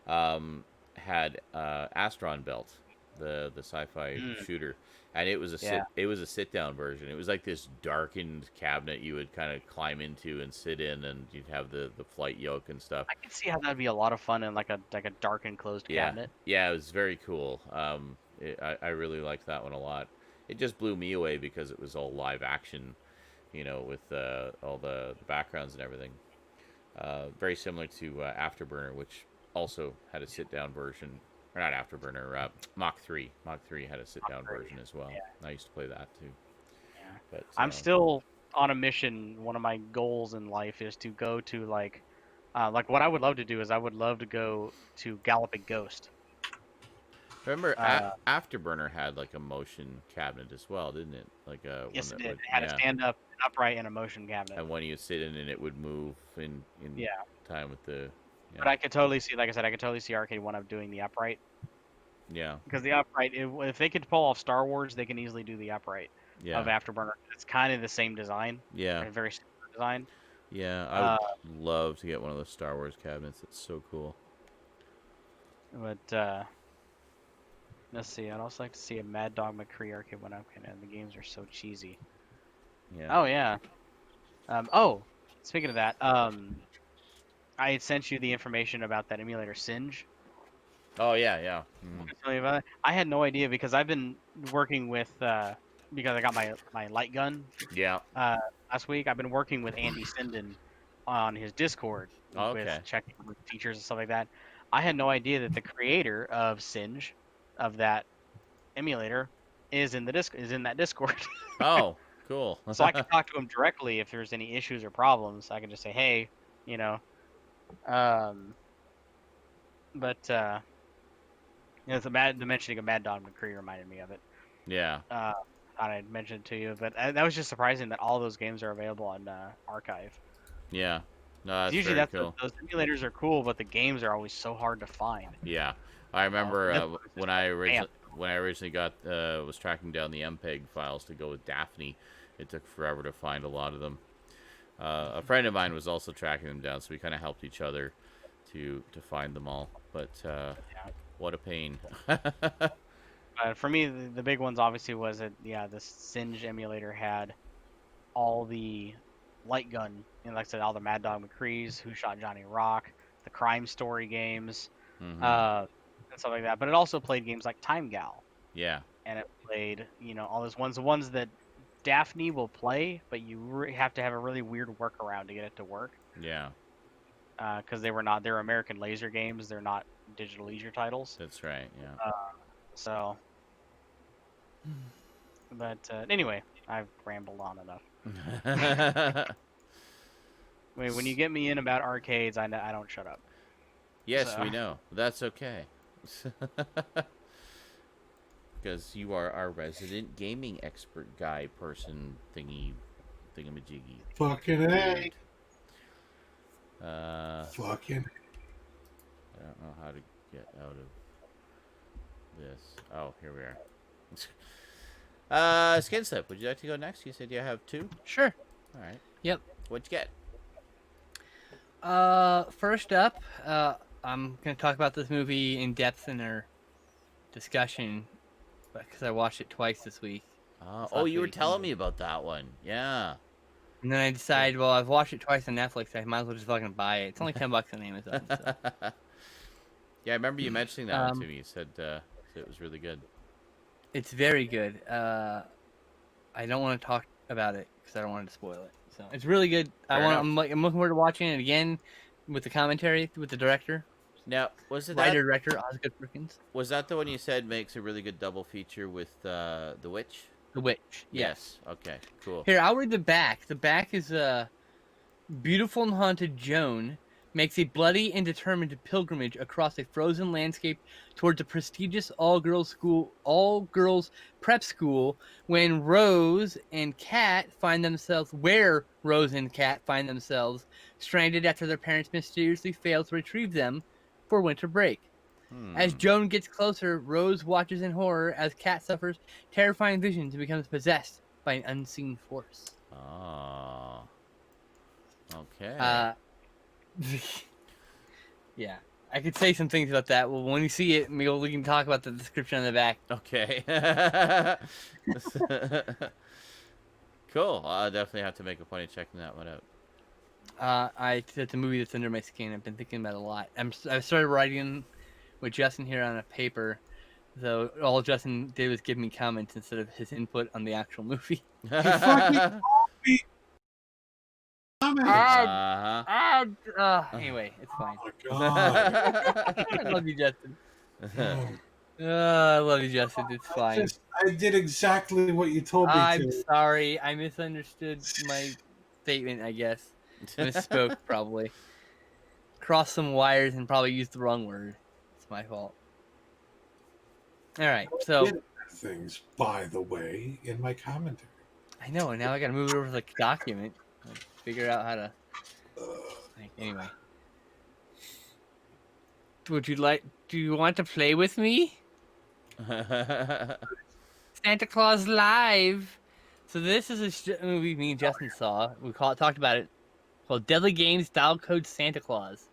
Had Astron Belt, the sci-fi shooter, and it was a sit down version. It was like this darkened cabinet you would kind of climb into and sit in, and you'd have the flight yoke and stuff. I can see how that'd be a lot of fun in like a dark enclosed cabinet. Yeah, it was very cool. I really liked that one a lot. It just blew me away because it was all live action, with all the backgrounds and everything. Very similar to Afterburner, which also had a sit-down version. Or not Afterburner, Mach 3. Mach 3 had a sit-down version as well. Yeah. I used to play that too. Yeah. But I'm still on a mission. One of my goals in life is to go to like what I would love to do is I would love to go to Galloping Ghost. remember Uh, Afterburner had like a motion cabinet as well, didn't it? Like one yes, that it did. would It had a stand up, an upright, and a motion cabinet. and when you sit in it, it would move in Yeah. time with the But I could totally see, like I said, I could totally see Arcade One Up doing the upright yeah because the upright, if they could pull off Star Wars, they can easily do the upright yeah of Afterburner. It's kind of the same design, yeah a very similar design. yeah. I would love to get one of those Star Wars cabinets. It's so cool. But let's see. I'd also like to see a Mad Dog McCree Arcade One Up, and the games are so cheesy. Yeah. Oh yeah. Oh, speaking of that, I had sent you the information about that emulator Singe. Oh yeah, yeah. Want to tell you about it? I had no idea because I've been working with because I got my light gun Yeah. last week. I've been working with Andy Sinden on his Discord Okay. with checking with features and stuff like that. I had no idea that the creator of Singe, of that emulator, is in that Discord. Oh, cool. So I can talk to him directly if there's any issues or problems. I can just say, hey, you know. But the mentioning of Mad Dog McCree reminded me of it. Yeah. I mentioned it to you, but that was just surprising that all those games are available on Archive. Yeah. No, that's Usually very cool. those emulators are cool, but the games are always so hard to find. Yeah. I remember that's when I originally got was tracking down the MPEG files to go with Daphne. It took forever to find a lot of them. A friend of mine was also tracking them down, so we kind of helped each other to find them all. But what a pain. For me, the big ones obviously was that the Singe emulator had all the light gun, and like I said, all the Mad Dog McCrees, Who Shot Johnny Rock, the Crime Story games, Mhm. and stuff like that. But it also played games like Time Gal, Yeah. and it played all those ones, the ones that Daphne will play, but you have to have a really weird workaround to get it to work. Yeah. Because they're American laser games, they're not digital leisure titles. That's right. Yeah. So, but anyway, I've rambled on enough. When you get me in about arcades, I don't shut up. Yes, So. we know. That's okay. Because you are our resident gaming expert guy person thingamajiggy. Fucking A. I Fucking. don't know how to get out of this. Oh, here we are. Skinslip, would you like to go next? You said you have two? Sure. All right. Yep. What'd you get? First up, I'm gonna talk about this movie in depth in our discussion, because I watched it twice this week. Oh, you were telling me about that one. Yeah. And then I decided, well, I've watched it twice on Netflix, I might as well just fucking buy it. It's only $10 on Amazon. So. Yeah, I remember you mentioning that one to me. You said it was really good. It's very good. I don't want to talk about it because I don't want to spoil it. So it's really good. I'm looking forward to watching it again with the commentary with the director. Now, was it Writer director Osgood Perkins? Was that the one you said makes a really good double feature with The Witch? The Witch. Yes. Okay. Cool. Here, I'll read the back. The back is beautiful and haunted Joan makes a bloody and determined pilgrimage across a frozen landscape towards a prestigious all-girls prep school when Rose and Kat find themselves stranded after their parents mysteriously fail to retrieve them for winter break. As Joan gets closer, Rose watches in horror as Kat suffers terrifying visions and becomes possessed by an unseen force. Oh. Okay. Yeah, I could say some things about that. Well, when you see it, maybe we can talk about the description on the back. Okay. Cool. I'll definitely have to make a point of checking that one out. It's a movie that's under my skin. I've been thinking about it a lot. I've started writing with Justin here on a paper, so all Justin did was give me comments instead of his input on the actual movie. Anyway, it's fine. Oh my God. I love you, Justin. I love you, Justin. It's fine. I did exactly what you told me I'm to. sorry. I misunderstood my statement, I guess. Misspoke, probably. Crossed some wires and probably used the wrong word. It's my fault. All right, so Did things, by the way, in my commentary. I know, and now I gotta move it over to the document. Like, figure out how to. Anyway, would you like? Do you want to play with me? Santa Claus Live. So this is a movie me and Justin saw. We talked about it. Called Deadly Games Dial Code Santa Claus,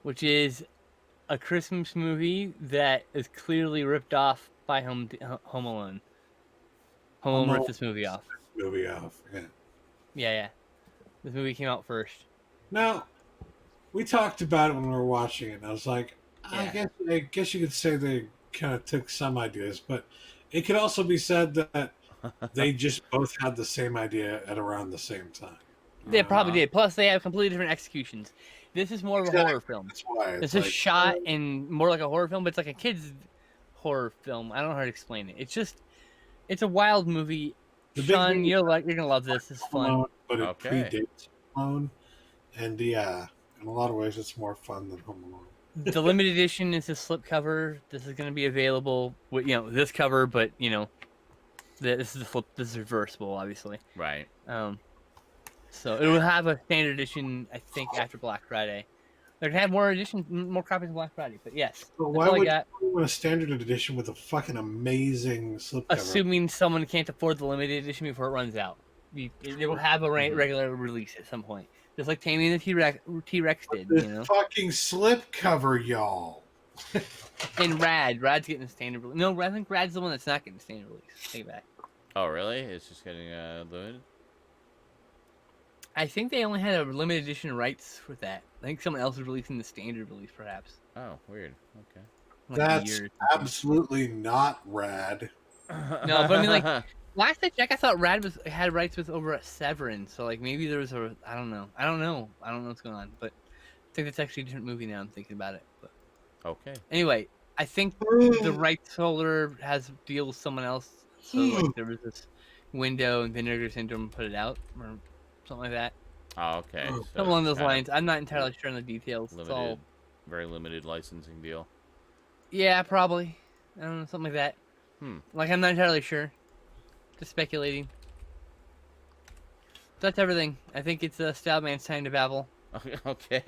which is a Christmas movie that is clearly ripped off by Home Alone. Home Alone ripped this movie off. Yeah. Yeah. This movie came out first. Now, we talked about it when we were watching it, and I was like, Yeah. I guess you could say they kind of took some ideas, but it could also be said that they just both had the same idea at around the same time. They probably did. Plus, they have completely different executions. This is more of a horror film. That's why This is shot in more like a horror film, but it's like a kid's horror film. I don't know how to explain it. It's a wild movie. Sean, you're gonna love this. It's fun. But it Okay. predates Home Alone, and yeah, in a lot of ways, it's more fun than Home Alone. The limited edition is a slipcover. This is gonna be available with this cover, but this is this is reversible, obviously. Right. So it will have a standard edition, I think, after Black Friday. They're gonna have more copies of Black Friday. But yes, But that's why all I would got. you want a standard edition with a fucking amazing slipcover? Assuming someone can't afford the limited edition before it runs out, it will have a regular release at some point, just like Tammy and the T-Rex did. The fucking slipcover, y'all. And Rad's getting a standard release. No, I think Rad's the one that's not getting a standard release. Take it back. Oh, really? It's just getting limited? I think they only had a limited edition rights for that. I think someone else is releasing the standard release, perhaps. Oh, weird. Okay. Like That's absolutely not rad. No, but I mean, like, last I checked, I thought Rad had rights with over at Severin, so like maybe there was I don't know what's going on, but I think that's actually a different movie now. I'm thinking about it. But Okay. anyway, I think the rights holder has a deal with someone else, so like there was this window and Vinegar Syndrome put it out or something like that. Oh, okay. So Something along it's those lines. I'm not entirely sure on the details. It's all, very limited licensing deal. yeah, probably. I don't know, something like that. Like, I'm not entirely sure. Just speculating. That's everything. I think it's Stoudman's time to babble. Okay.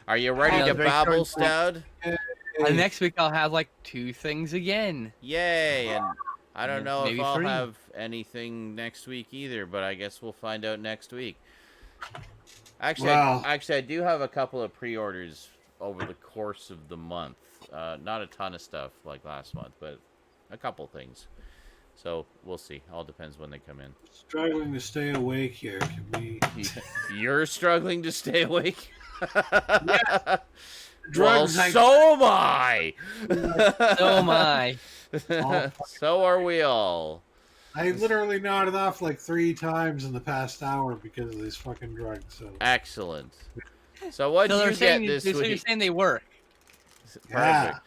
Are you ready to very babble, short Stoud? Next week I'll have like 2 things again. Yay! And I don't know if Maybe I'll 3. have anything next week either, but I guess we'll find out next week. Actually, I do have a couple of pre-orders over the course of the month. Not a ton of stuff like last month, but a couple things. So we'll see. All depends when they come in. Struggling to stay awake here. Can we? You're struggling to stay awake? Yeah. Well, so am I. So am I. So are we all. I literally nodded off like 3 times in the past hour because of these fucking drugs. So Excellent. So what did you get this week? So you're saying they work? yeah.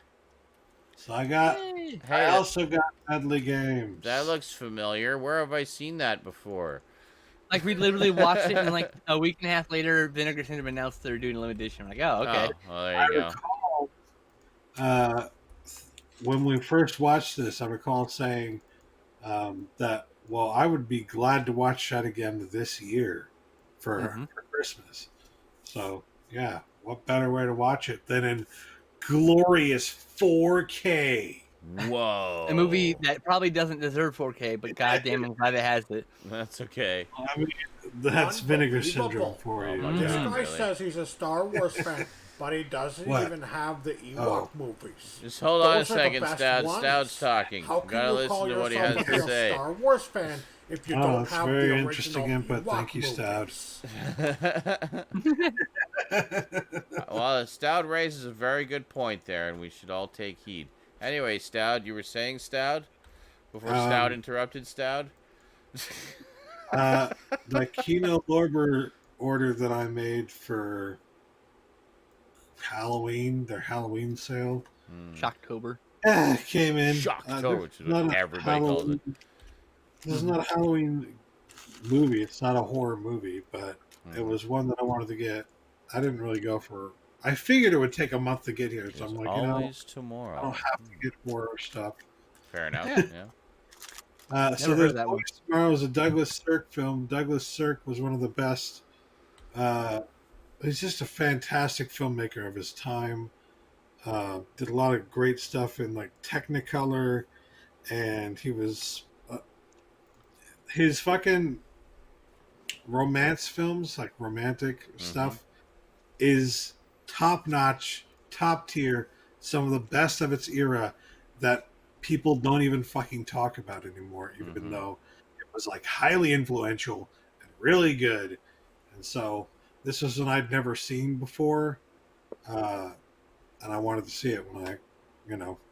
So I got. Hey. I also got Deadly Games. That looks familiar. Where have I seen that before? Like, we literally watched it, and like a week and a half later, Vinegar Syndrome announced they're doing a limited edition. I'm like, oh, okay. Oh, well, there you go. When we first watched this, I recall saying that, well, I would be glad to watch that again this year for Christmas. So, yeah, what better way to watch it than in glorious 4K? Whoa. A movie that probably doesn't deserve 4K, but goddamn, I'm glad it has it. That's okay. I mean, that's Vinegar Syndrome for you. This Yeah. guy says he's a Star Wars fan, but he doesn't even have the Ewok movies. Just hold on a Those are the second, best Stoud. ones. Stoud's talking. How You can gotta you call listen to what he yourself has to a say. Star Wars fan if you don't That's have very the interesting original input. Ewok Thank you, Stoud. movies? Well, Stoud raises a very good point there, and we should all take heed. Anyway, Stoud, you were saying, Stoud? Before Stoud interrupted Stoud? The Kino Lorber order that I made for Halloween, their Halloween sale. Shocktober. Came in. Shocktober, which is not what a everybody calls it. This is not a Halloween movie. It's not a horror movie, but it Mhm. was one that I wanted to get. I didn't really go for. I figured it would take a month to get here, so There's I'm like, always I tomorrow. don't have to get horror stuff. Fair enough. Yeah. Yeah. So Never heard there's of that one. Always Tomorrow is a Douglas Sirk film. Douglas Sirk was one of the best. He's just a fantastic filmmaker of his time. Did a lot of great stuff in like Technicolor, and he was his fucking romance films, like romantic stuff, is top notch, top tier, some of the best of its era that people don't even fucking talk about anymore, even though it was like highly influential and really good. And so this was one I'd never seen before. And I wanted to see it when I,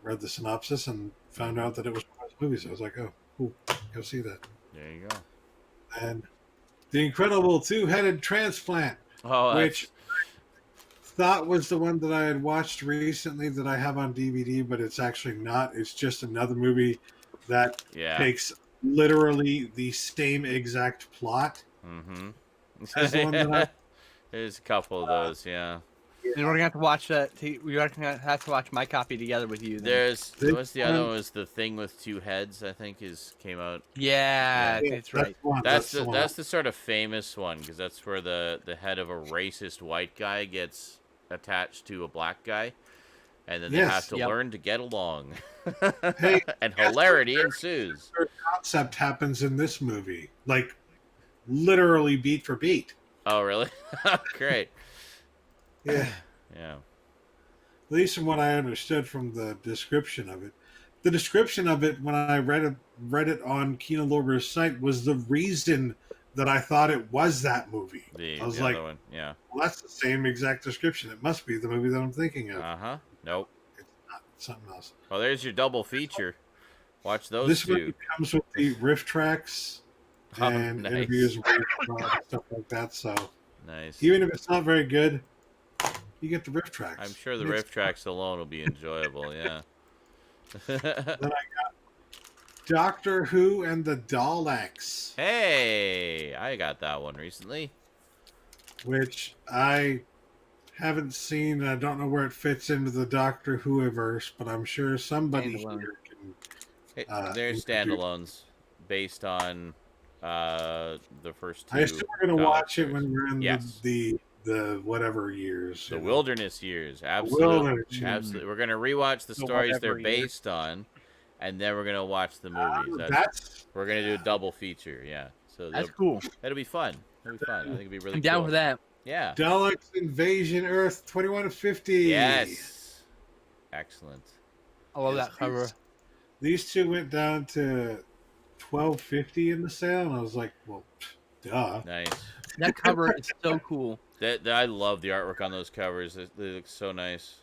read the synopsis and found out that it was one of his movies. I was like, oh, cool, go see that. There you go. And The Incredible Two-Headed Transplant, Oh, which thought was the one that I had watched recently that I have on DVD, but it's actually not. It's just another movie that takes literally the same exact plot. As the one that I, There's a couple of those, yeah. And we're gonna have to watch that. We're gonna have to watch my copy together with you. Then. There's what's the other one? Was The Thing with Two Heads? I think came out. Yeah, that's right. That's the sort of famous one because that's where the head of a racist white guy gets attached to a black guy, and then they have to learn to get along. Hey, and hilarity ensues. Concept happens in this movie, like literally beat for beat. Oh, really? Great. Yeah. Yeah. At least from what I understood from the description of it. The description of it, when I read it on Kino Lorber's site, was the reason that I thought it was that movie. I was like, one. Yeah. Well, that's the same exact description. It must be the movie that I'm thinking of. Nope. It's not. It's something else. Well, there's your double feature. Watch those This two. movie comes with the riff tracks and nice. interviews with and stuff like that. So nice. Even if it's not very good, you get the riff tracks. I'm sure the riff tracks alone will be enjoyable. Yeah. Then I got Doctor Who and the Daleks. Hey, I got that one recently. Which I haven't seen, and I don't know where it fits into the Doctor Who-verse, but I'm sure somebody here can. They're standalones based on the first two. I assume we're going to watch it when we're in the whatever years. The wilderness years. Absolutely. Absolutely. We're going to rewatch the stories they're based on, and then we're going to watch the movies. We're going to do a double feature, yeah. So that's cool. That'll be fun. It'll be fun. I think it'll be really I'm down with that. Yeah. Daleks Invasion Earth 2150. Yes. Excellent. I love that cover. These two went down to $12.50 in the sale, and I was like, well, duh. Nice. That cover is so cool. I love the artwork on those covers. They look so nice.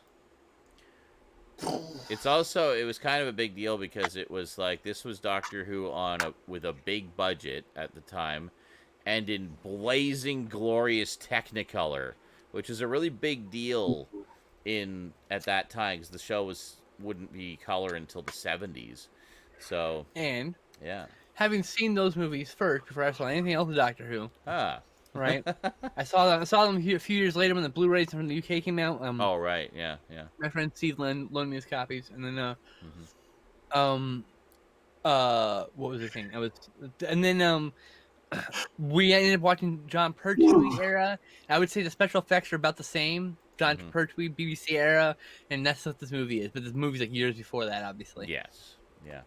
It was kind of a big deal because it was like this was Doctor Who with a big budget at the time, and in blazing glorious Technicolor, which is a really big deal at that time because the show wouldn't be color until the 70s. So yeah, having seen those movies first before I saw anything else of Doctor Who. Right. I saw them a few years later when the Blu-rays from the UK came out. Oh right, yeah. My friend Steve loaned me his copies, and then what was the thing? We ended up watching John Pertwee era. I would say the special effects are about the same. John Pertwee, BBC era, and that's what this movie is. But this movie's like years before that, obviously. Yes. Yeah.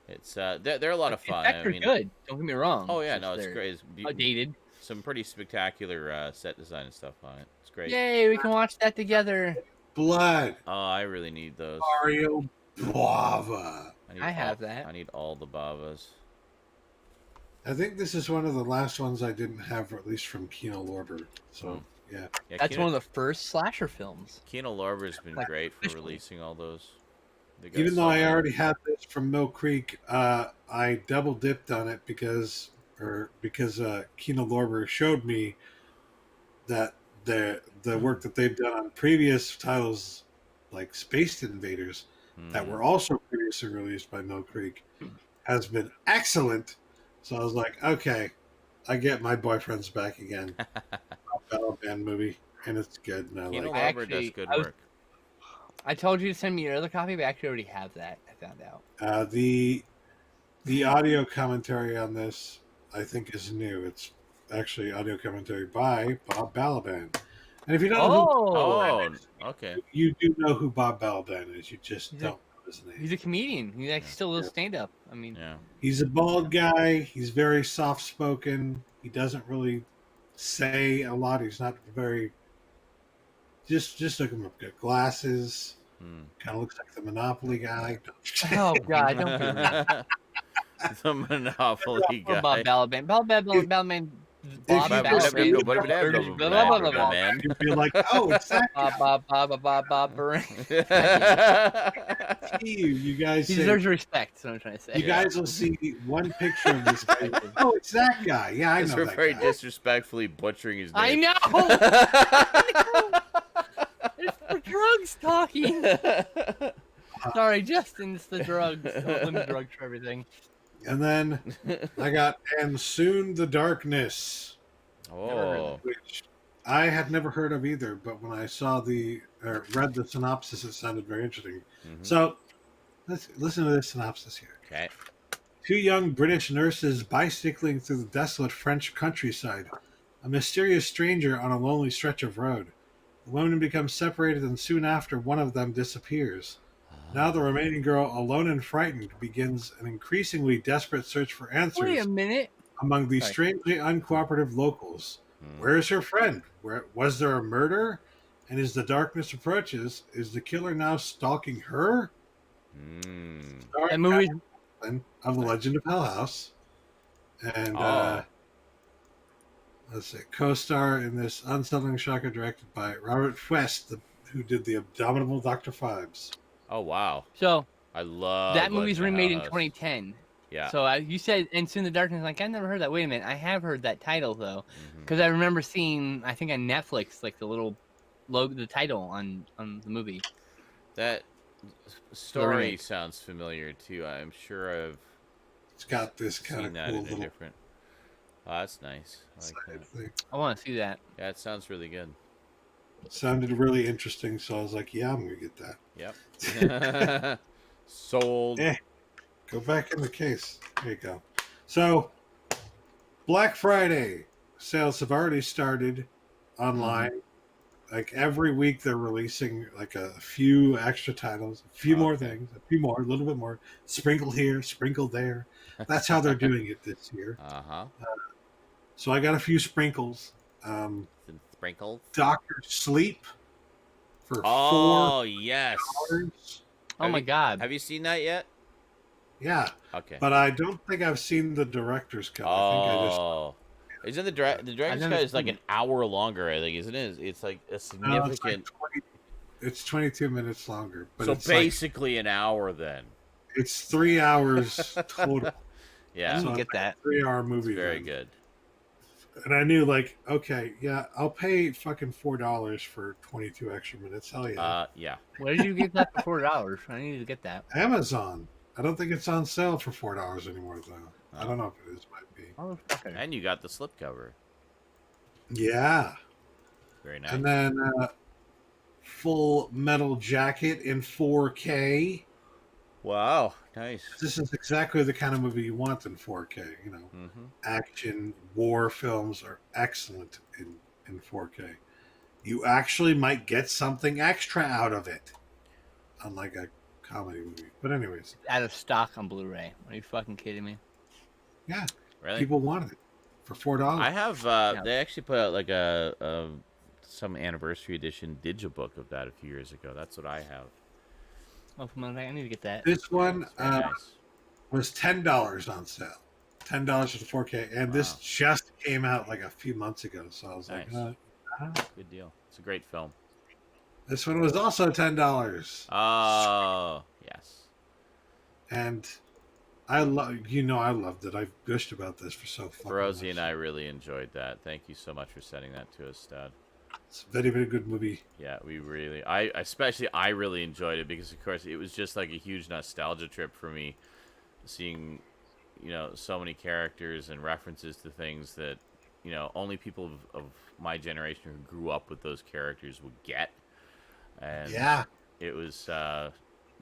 It's they're a lot of fun. Effects are good. Don't get me wrong. Oh yeah, no, it's great. It's outdated. Some pretty spectacular set design and stuff on it. It's great. Yay, we can watch that together. Blood. Oh, I really need those. Mario Bava. I have that. I need all the Bavas. I think this is one of the last ones I didn't have, at least from Kino Lorber. So, yeah. That's one of the first slasher films. Kino Lorber's been great for releasing all those. Even though I already had this from Mill Creek, I double dipped on it because Kino Lorber showed me that the work that they've done on previous titles like Space Invaders that were also previously released by Mill Creek has been excellent. So I was like, okay, I get my boyfriend's back again. Battle Band movie, and it's good. And I Kino like Lorber does good I was- work. I told you to send me your other copy, but I actually already have that. I found out. the audio commentary on this. I think is new. It's actually audio commentary by Bob Balaban. And if you don't know Oh, okay. who, you do know who Bob Balaban is. You just He's don't know his name. He's a comedian. He like still does stand up. I mean, Yeah. He's a bald guy. He's very soft spoken. He doesn't really say a lot. He's not very. Just look him up. Got glasses. Kind of looks like the Monopoly guy. oh god, don't do that. The Monopoly Or guy. Bob Balaban. Balaban. If Bob you just Balaban. read Blah, blah, blah, blah. Man. You'd be like, oh, it's that guy. Bob. You guys He say, deserves respect. That's what I'm trying to say. you guys will see one picture of this guy. Oh, it's that guy. Yeah, I know We're that very guy. disrespectfully butchering his I name. know. It's the drugs talking. Sorry, Justin. It's the drugs. Don't limit drugs for everything. And then I got And Soon the Darkness, Oh. which I had never heard of either, but when I saw read the synopsis, it sounded very interesting. So let's listen to this synopsis here. Okay. Two young British nurses bicycling through the desolate French countryside. A mysterious stranger on a lonely stretch of road. The women become separated, and soon after, one of them disappears. Now the remaining girl, alone and frightened, begins an increasingly desperate search for Wait answers a minute. among these Sorry. strangely uncooperative locals. Where is her friend? Was there a murder? And as the darkness approaches, is the killer now stalking her? That movie. Of The Legend of Hell House. And let's see, co-star in this unsettling shocker directed by Robert West, who did The Abominable Dr. Phibes. Oh, wow. So I love that movie's Legend of remade in Hell House. 2010. Yeah. So you said "And Soon the Darkness." Like I never heard that. Wait a minute, I have heard that title though, because I remember seeing I think on Netflix like the little logo, the title on the movie. That story remake. sounds familiar too. I'm sure I've It's got this kind seen of that cool in a little different. Oh, that's nice. I like side that. thing. I want to see that. Yeah, it sounds really good. Sounded really interesting, so I was like, yeah, I'm going to get that. Yep. Sold. Yeah. Go back in the case. There you go. So, Black Friday sales have already started online. Like every week, they're releasing like a few extra titles, a few more things, a few more, a little bit more. Sprinkle here, sprinkle there. That's how they're doing it this year. Uh-huh. So I got a few sprinkles. Sprinkles. Doctor Sleep for Oh, yes. $4. Oh my God. Have you seen that yet? Yeah, Okay. but I don't think I've seen the director's cut. I think I just Oh. Isn't the director's never cut is like seen an hour longer, I think, isn't it? It's like a No, significant. it's 22 minutes longer, but So it's basically an hour then. it's 3 hours total. I Yeah. didn't get that. 3-hour movie. Very then. good. And I knew, like, okay, yeah, I'll pay fucking $4 for 22 extra minutes. Hell yeah. Yeah. Where did you get that for $4? I need to get that. Amazon. I don't think it's on sale for $4 anymore, though. I don't know if it is. Might be. Oh, okay. And you got the slipcover. Yeah. Very nice. And then Full Metal Jacket in 4K. Wow. Nice. This is exactly the kind of movie you want in 4K. You know, action war films are excellent in 4K. You actually might get something extra out of it, unlike a comedy movie. But anyways, Out of stock on Blu-ray. Are you fucking kidding me? yeah, Really? people wanted it for $4. I have. They actually put out like some anniversary edition digibook of that a few years ago. That's what I have. Oh, come on, I need to get that. This one Very nice. was $10 on sale. $10 for the 4K, and this Wow. just came out like a few months ago. So I was Nice. like, Good deal. It's a great film. this one was also $10. Oh, yes. And I loved it. I've gushed about this for so fucking Rosie much. and I really enjoyed that. Thank you so much for sending that to us, Dad. It's a very, very good movie. Yeah, I really enjoyed it because, of course, it was just like a huge nostalgia trip for me, seeing, so many characters and references to things that, only people of my generation who grew up with those characters would get. And Yeah. it was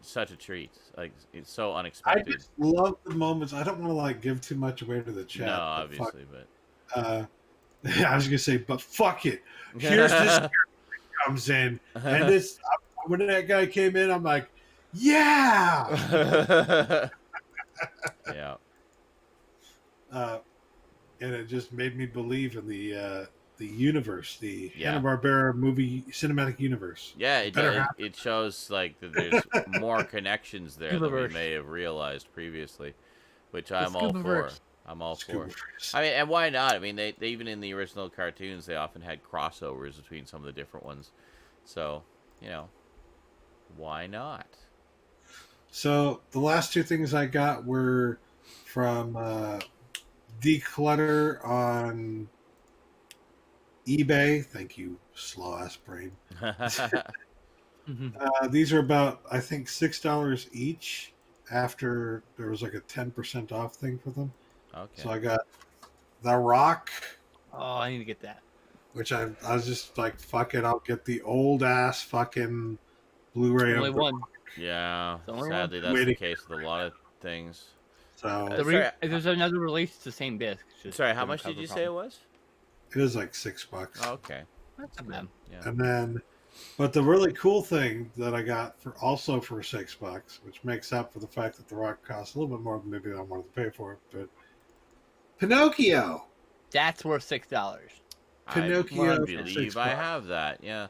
such a treat. Like, it's so I unexpected. just love the moments. I don't want to like give too much away to the chat. No, but obviously, I was gonna say, but fuck it. Here's this character that comes in, and this when that guy came in, I'm like, yeah. Yeah. And it just made me believe in the universe, the Yeah. Hanna-Barbera movie cinematic universe. Yeah, Better it shows like that there's more connections there than we Scubaverse. may have realized previously, which I'm all for. Scubaverse. I'm all for. Scubaverse. I mean, and why not? I mean, they even in the original cartoons, they often had crossovers between some of the different ones. So, why not? So the last two things I got were from Declutter on eBay. Thank you, slow ass brain. These are about, I think, $6 each after there was like a 10% off thing for them. Okay. So I got The Rock, Oh, I need to get that. which I was just like, fuck it, I'll get the old ass fucking Blu-ray Only of The one. Rock. Yeah, The only sadly, that's the case with a lot of things. So Sorry. If there's another release, it's the same disc. it's just Sorry, how different much did cover you say it problem. was? it is like $6. Oh, okay. That's not bad. Yeah. And then, but the really cool thing that I got for $6, which makes up for the fact that The Rock costs a little bit more than maybe I wanted to pay for it, but Pinocchio. That's worth $6. Pinocchio I for believe $6. I have that. Yeah.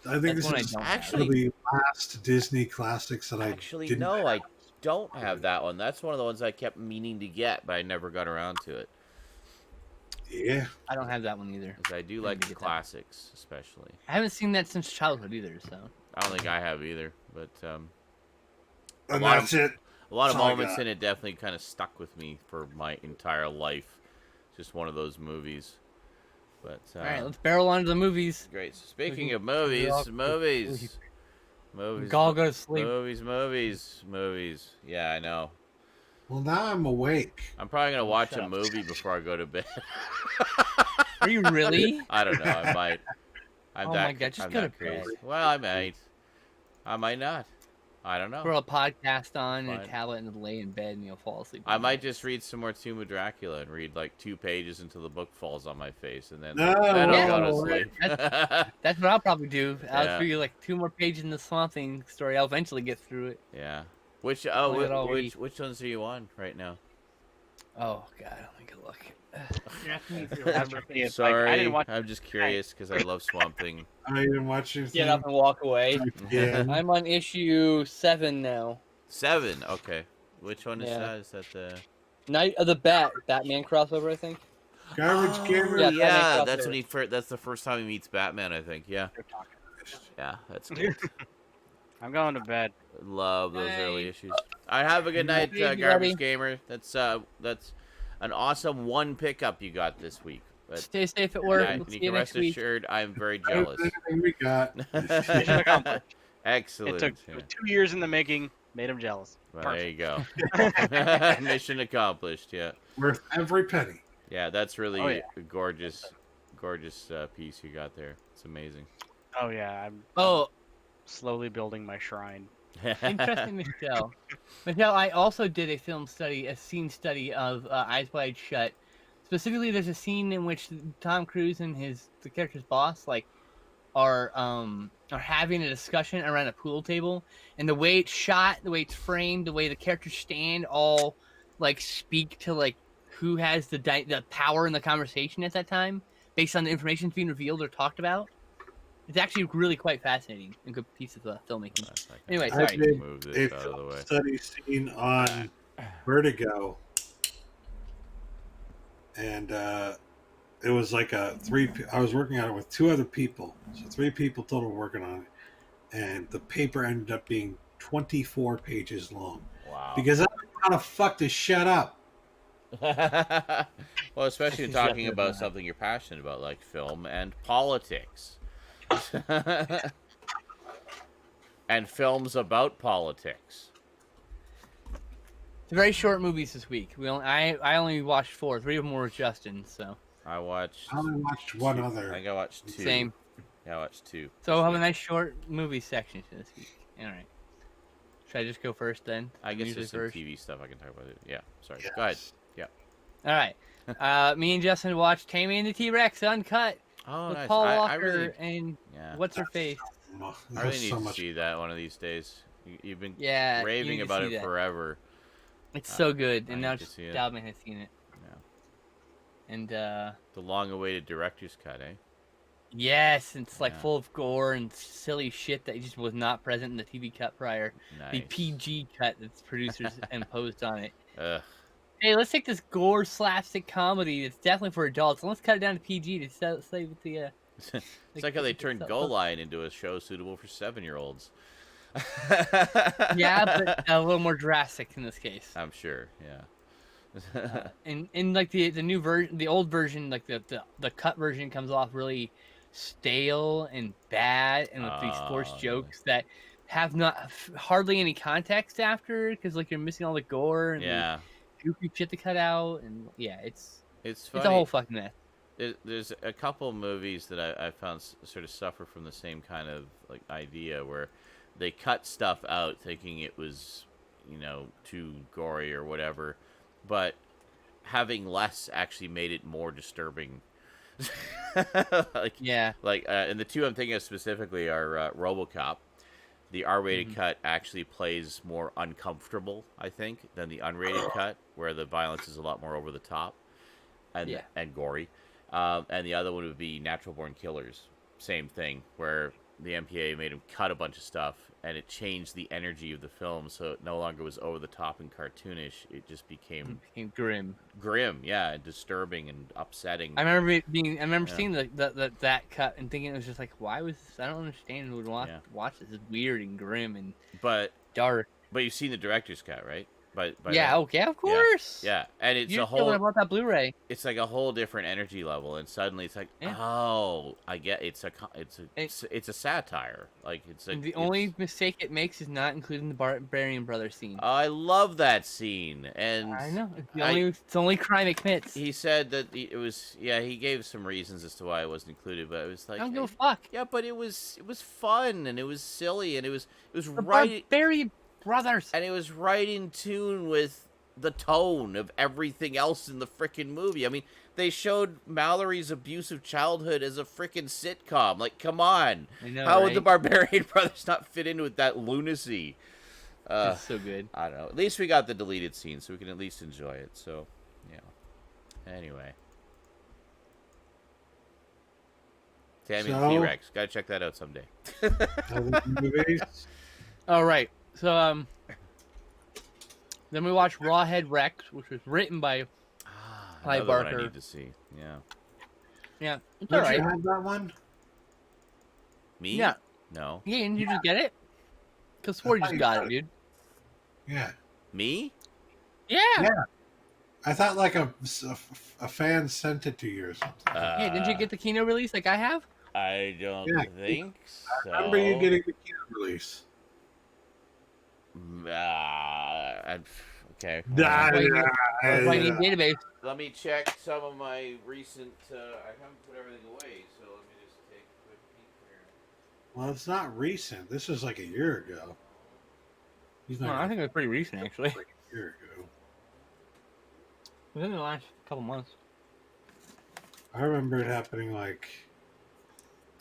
I think That's this one I is don't one have. of the last Disney classics that I Actually, didn't no, I have. don't have that one. That's one of the ones I kept meaning to get, but I never got around to it. Yeah, I don't have that one either. Because I do I like need to the get that. classics, especially. I haven't seen that since childhood either, so. I don't think I have either, but and lot that's it. a lot of That's all I moments got. in it definitely kind of stuck with me for my entire life. Just one of those movies. But All right, let's barrel on to the movies. great. So speaking can- of movies, all- movies. All go to sleep. Movies. Yeah, I know. Well, now I'm awake. I'm probably gonna watch Shut a up. movie before I go to bed. Are you really? I don't know. I might. Oh my God, just I'm go that to bed. crazy. Well, I might. I might not. I don't know. Throw a podcast on and a Fine. tablet and lay in bed and you'll fall asleep. I might just read some more Tomb of Dracula and read like 2 pages until the book falls on my face, and then No, then I'll go to no, sleep. That's what I'll probably do. I'll Yeah. read like 2 more pages in the Swamp Thing story. I'll eventually get through it. Yeah. Which Only at all which ones are you on right now? Oh God, let me go look. You're asking me if you That's remember for me. things. It's like, Sorry, I didn't watch. I'm just curious because I love Swamp Thing. I didn't watch your Get up and walk away. Yeah. I'm on issue 7 now. 7. Okay. Which one is Yeah. that? Is that the? Night of the Batman crossover, I think. Garbage Gamer. Yeah, Yeah, Batman that's crossover. when that's the first time he meets Batman, I think. Yeah. Yeah, that's good. I'm going to bed. Love those early Night. issues. I have a good night, Baby Garbage buddy. Gamer. That's an awesome one pickup you got this week. But Stay safe at work. yeah, We'll you see can you next rest week. assured, I'm very jealous. Everything we got. Mission accomplished. Excellent. It took 2 years in the making. Made him jealous. Well, there you go. Perfect. Mission accomplished. Yeah, Worth every penny. yeah. That's really Oh, yeah. a gorgeous piece you got there. It's amazing. Oh yeah, I'm Oh, slowly building my shrine. interesting, Michelle. Michelle, I also did a scene study of Eyes Wide Shut. Specifically, there's a scene in which Tom Cruise and the character's boss are having a discussion around a pool table, and the way it's shot, the way it's framed, the way the characters stand, all speak to who has the power in the conversation at that time, based on the information that's being revealed or talked about. It's actually really quite fascinating and good piece of filmmaking. Anyway, I sorry. did Move a this out of the film way. study scene on Vertigo, and it was like I was working on it with 2 other people, so 3 people total working on it, and the paper ended up being 24 pages long Wow. because I don't know how the fuck to shut up. Well, especially She's talking definitely about not. something you're passionate about, like film and politics. And films about politics. Very short movies this week. I only watched 4. 3 of them were with Justin, so. I watched. I only watched one I other. think I watched 2. Same. Yeah, I watched 2. So we'll have a nice short movie section this week. All right. Should I just go first then? I guess Usually there's some first. TV stuff I can talk about. Yeah, sorry. Yes. Go ahead. Yeah. All right. Me and Justin watched Tammy and the T-Rex uncut Oh, with nice. Paul I Walker really, and yeah. what's her face? Oh, I really there's need so to much. see that one of these days. You've been Yeah, you raving need to about see it that. forever. It's so good, I and need now to see it. Stoudman has seen it. Yeah. And The long-awaited director's cut, eh? yes, it's like Yeah. full of gore and silly shit that just was not present in the TV cut prior. Nice. The PG cut that producers imposed on it. Ugh. Hey, let's take this gore slapstick comedy that's definitely for adults and let's cut it down to PG to save with the. It's like how they turned so- Go Line into a show suitable for 7-year-olds. Yeah, but a little more drastic in this case. I'm sure. Yeah. And like the new version, the old version, like the cut version comes off really stale and bad, and with these forced Oh, jokes that have hardly any context after, because like you're missing all the gore and Yeah. the goofy shit to cut out, and yeah, it's It's a whole fucking mess. There's a couple movies that I found sort of suffer from the same kind of like idea where they cut stuff out thinking it was, too gory or whatever, but having less actually made it more disturbing. Yeah. And the two I'm thinking of specifically are RoboCop. The R-rated Mm-hmm. cut actually plays more uncomfortable, I think, than the unrated cut, where the violence is a lot more over the top and gory. And the other one would be Natural Born Killers. Same thing, where the MPA made him cut a bunch of stuff, and it changed the energy of the film, so it no longer was over the top and cartoonish. It just became Grim. grim, yeah, and disturbing and upsetting. I remember seeing Yeah. that cut and thinking it was just like, why was this? I don't understand who would watch this. It's weird and grim and But dark. you've seen the director's cut, right? But Yeah, okay, of course. yeah, and it's You're a feeling whole. about that Blu-ray. It's like a whole different energy level, and suddenly it's like, Yeah. oh, I get it's a satire. Like The only mistake it makes is not including the Barbarian Brothers scene. I love that scene, and I know. It's the only crime it commits. he said that it was. Yeah, he gave some reasons as to why it wasn't included, but it was like, I don't give a fuck. yeah, but it was fun and it was silly and it was The right, Barbarian Brothers. and it was right in tune with the tone of everything else in the frickin' movie. I mean, they showed Mallory's abusive childhood as a frickin' sitcom. Like, come on. I know, How would the right? Barbarian Brothers not fit in with that lunacy? It's so good. I don't know. At least we got the deleted scene, so we can at least enjoy it. So, yeah. Anyway. Tammy and So- T-Rex. Gotta check that out someday. Other movies? All right. So then we watched Rawhead Rex, which was written by Hi, Another one I Barker. need to see. Yeah. yeah. It's Did all right. you have that one? Me? Yeah. No. Yeah, didn't you just get it? Cause Sword thought just you got got it, dude. Yeah. Me? Yeah. Yeah. I thought like a fan sent it to you or something. Yeah, didn't you get the Kino release like I have? I don't Yeah, think so. I remember you getting the Kino release. Okay. Nah, Wait, nah, That's why you nah. need database. Let me check some of my recent. I haven't put everything away, so let me just take a quick peek here. Well, it's not recent. This was like a year ago. He's No, not I gonna- think it was pretty recent actually. like a year ago. Within the last couple months. I remember it happening like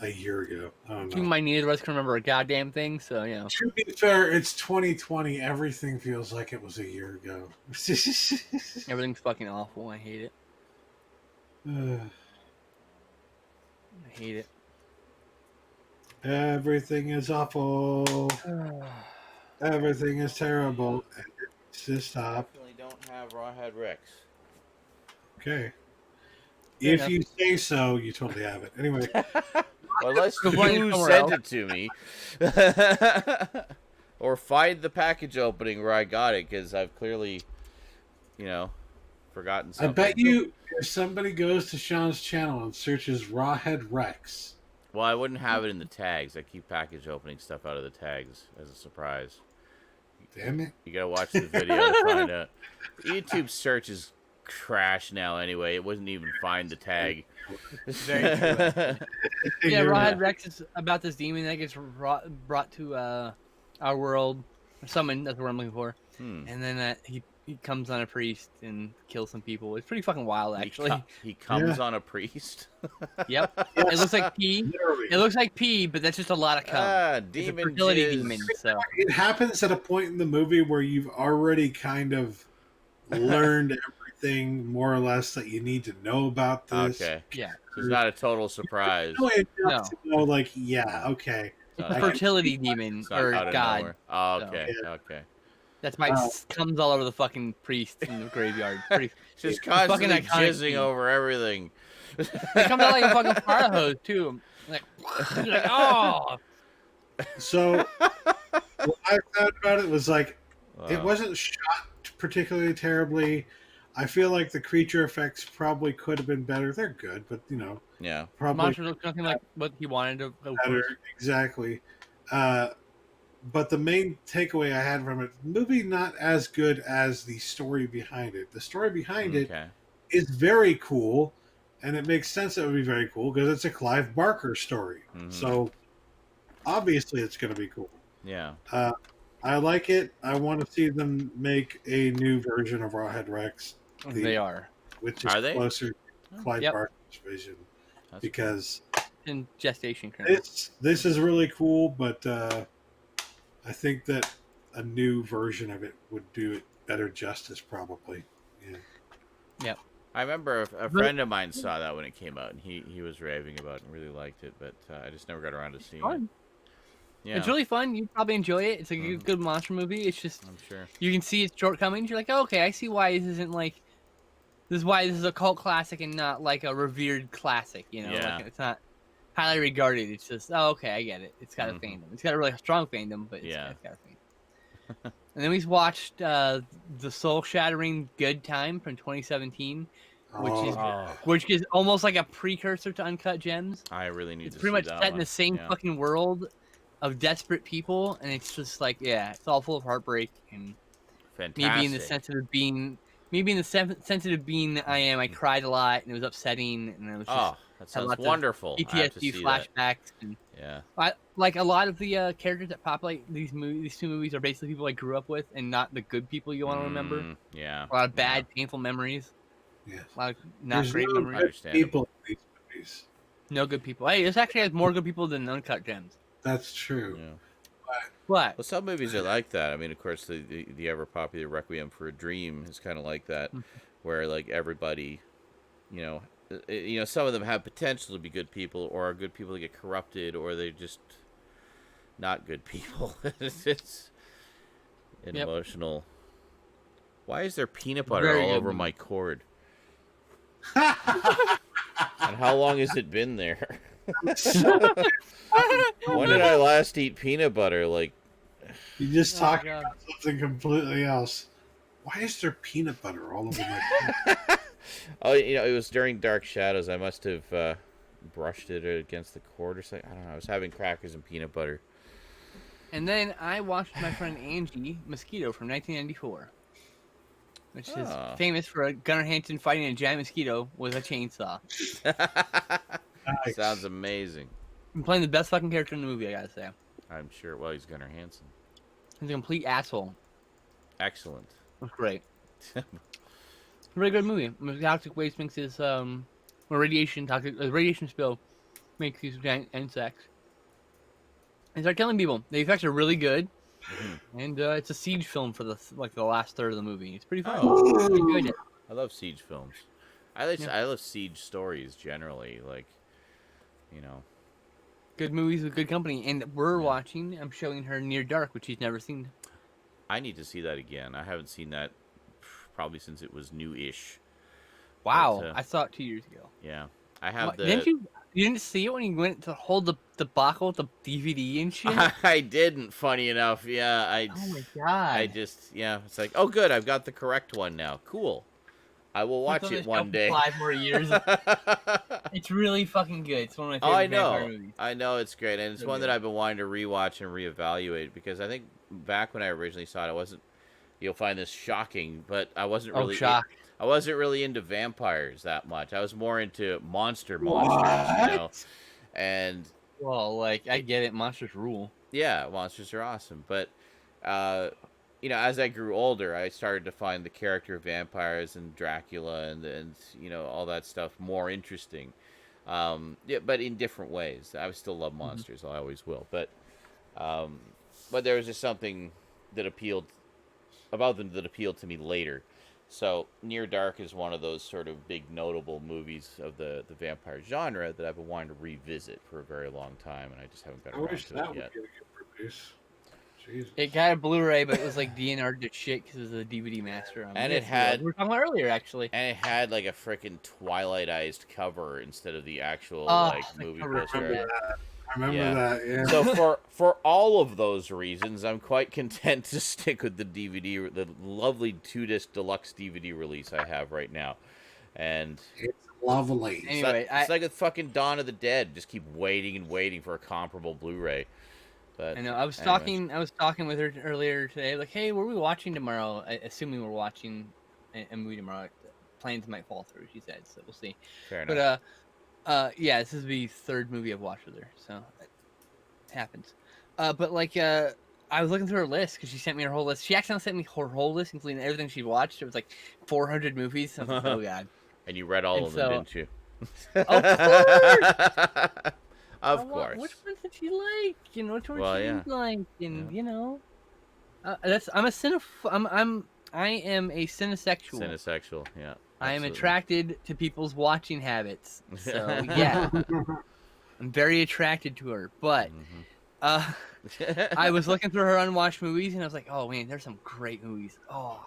a year ago. I don't Keep know. in mind neither of us can remember a goddamn thing, so you know. To be fair, it's 2020. Everything feels like it was a year ago. Everything's fucking awful. I hate it. I hate it. Everything is awful. Everything is terrible. And it's to stop. Definitely don't have Rawhead Rex. Okay. Fair If enough. you say so, you totally have it. Anyway, Well, unless Go find it you somewhere sent else. it to me, or find the package opening where I got it, because I've clearly, forgotten I something. bet you if somebody goes to Sean's channel and searches Rawhead Rex, Well, I wouldn't have it in the tags. I keep package opening stuff out of the tags as a surprise. Damn it. You gotta watch the video to find out. YouTube search is trash now anyway. It wouldn't even find the tag. Very true. Yeah, You're Rawhead right. Rex is about this demon that gets brought to our world. Or summoned, that's what I'm looking for. And then he comes on a priest and kills some people. It's pretty fucking wild, actually. He comes on a priest. Yep. It looks like pee. Literally. It looks like pee, but that's just a lot of cum. It's a Demon fertility jizz. demon. So It happens at a point in the movie where you've already kind of learned everything more or less that you need to know about this. Okay. yeah, So it's not a total surprise. No, enough to know, like, yeah, okay. It's a not- fertility demon it's not or out of god. nowhere. Oh, okay. So- Okay. That's why it comes all over the fucking priest in the graveyard. Pretty, Just fucking constantly iconic jizzing scene. over everything. it comes out like a fucking fire hose too. Like, you're like, oh, So, what I found about it was like, it Wow. wasn't shot particularly terribly. I feel like the creature effects probably could have been better. They're good, but, Yeah. probably monster looks nothing like what he wanted to go for. better. Exactly. But the main takeaway I had from it, the movie not as good as the story behind it. The story behind it Okay. is very cool, and it makes sense that it would be very cool because it's a Clive Barker story. Mhm. So obviously it's going to be cool. Yeah. I like it. I want to see them make a new version of Rawhead Rex, They are which is Are they? closer to Clive Yep. Barker's vision. That's Because in gestation currently. this is really cool, but I think that a new version of it would do it better justice, probably. Yeah. I remember a friend of mine saw that when it came out, and he was raving about it and really liked it, but I just never got around to seeing it. Fun. Yeah, It's really fun. You probably enjoy it. It's a Mhm. good monster movie. It's just I'm sure. you can see its shortcomings. You're like, oh, okay, I see why this isn't like. This is why this is a cult classic and not like a revered classic. You know, Yeah. like it's not highly regarded. It's just, oh, okay, I get it. It's got a Mhm. fandom. It's got a really strong fandom, but Yeah. it's got a fandom. And then we watched the soul-shattering Good Time from 2017, Oh, which is almost like a precursor to Uncut Gems. I really need It's to pretty see much that set in one. the same Yeah. fucking world of desperate people, and it's just like, yeah, it's all full of heartbreak. And Fantastic. me being the sensitive being that I am, I cried a lot, and it was upsetting, and it was just Oh, that sounds lots of wonderful. I have to PTSD see that. flashbacks. And Yeah. like a lot of the characters that populate these two movies are basically people I grew up with, and not the good people you want to remember. Mm, yeah. A lot of bad, painful memories. Yes. A lot of not There's great no memories. good Understandable. people in these movies. No good people. Hey, this actually has more good people than Uncut Gems. That's true. Yeah. What? Well, some movies are like that. I mean, of course, the ever popular Requiem for a Dream is kind of like that, where like everybody, some of them have potential to be good people, or are good people that get corrupted, or they're just not good people. It's an Yep. emotional. Why is there peanut butter Very all good over movie. my cord? And how long has it been there? When did I last eat peanut butter? Like, You just Oh, talked God. about something completely else. Why is there peanut butter all over my cord? oh, it was during Dark Shadows. I must have brushed it against the cord or something. I don't know. I was having crackers and peanut butter. And then I watched my friend Angie Mosquito from 1994, which is Ah. famous for Gunnar Hansen fighting a giant mosquito with a chainsaw. Nice. Sounds amazing. I'm playing the best fucking character in the movie, I gotta say. I'm sure. Well, he's Gunnar Hansen. He's a complete asshole. Excellent. It was great. Really good movie. Toxic waste makes this radiation spill makes these giant insects. And start killing people. The effects are really good, and it's a siege film for the last third of the movie. It's pretty fun. Oh. I enjoyed it. I love siege films. I love siege stories generally. Like, Good movies with good company, and we're watching. I'm showing her Near Dark, which she's never seen. I need to see that again. I haven't seen that probably since it was new-ish. Wow, But, I saw it 2 years ago. Yeah, I have What, the. didn't you? You didn't see it when you went to hold the buckle with the DVD and shit? I didn't. Funny enough, yeah. Oh my god! It's like, oh, good, I've got the correct one now. Cool. I will watch on it this show one for day. 5 more years. It's really fucking good. It's one of my Oh, favorite I vampire know. movies. I know it's great, and it's So one that good. I've been wanting to rewatch and reevaluate because I think back when I originally saw it, I wasn't. You'll find this shocking, but I wasn't Oh, really. shock. I wasn't really into vampires that much. I was more into monsters, What? and Well, like, I get it. Monsters rule. yeah, monsters are awesome. But, uh, as I grew older, I started to find the character of vampires and Dracula and all that stuff more interesting. Yeah, but in different ways. I still love monsters. I always will. Um, but there was just something that appealed about them that appealed to me later. So Near Dark is one of those sort of big notable movies of the vampire genre that I've been wanting to revisit for a very long time, and I just haven't got I around wish to that it would yet. get a good release. Jesus. It got a Blu-ray, but it was like DNR'd to shit because it was a DVD master. And it we had- were talking about earlier, actually. And it had like a freaking Twilight-ized cover instead of the actual Oh, like the movie cover poster. remember I remember Yeah. that, yeah. So for all of those reasons, I'm quite content to stick with the DVD, the lovely 2-disc deluxe DVD release I have right now. And It's lovely. it's, Anyway, it's like a fucking Dawn of the Dead. Just keep waiting and waiting for a comparable Blu-ray. But I know. I was anyways. talking with her earlier today. Like, hey, what are we watching tomorrow? Assuming we're watching a movie tomorrow. Plans might fall through, she said. So we'll see. Fair enough. But yeah, this is the third movie I've watched with her, so it happens. But like, I was looking through her list because she sent me her whole list. She accidentally sent me her whole list, including everything she watched. It was like 400 movies. I was like, oh god. And you read all and of them, so- didn't you? Of course. Of course. Which ones did she like? Which ones Well, she yeah. didn't like? And Yeah. I am a cinesexual. Cinesexual, yeah. I am absolutely. attracted to people's watching habits. So yeah, I'm very attracted to her. But I was looking through her unwatched movies, and I was like, oh man, there's some great movies. Oh,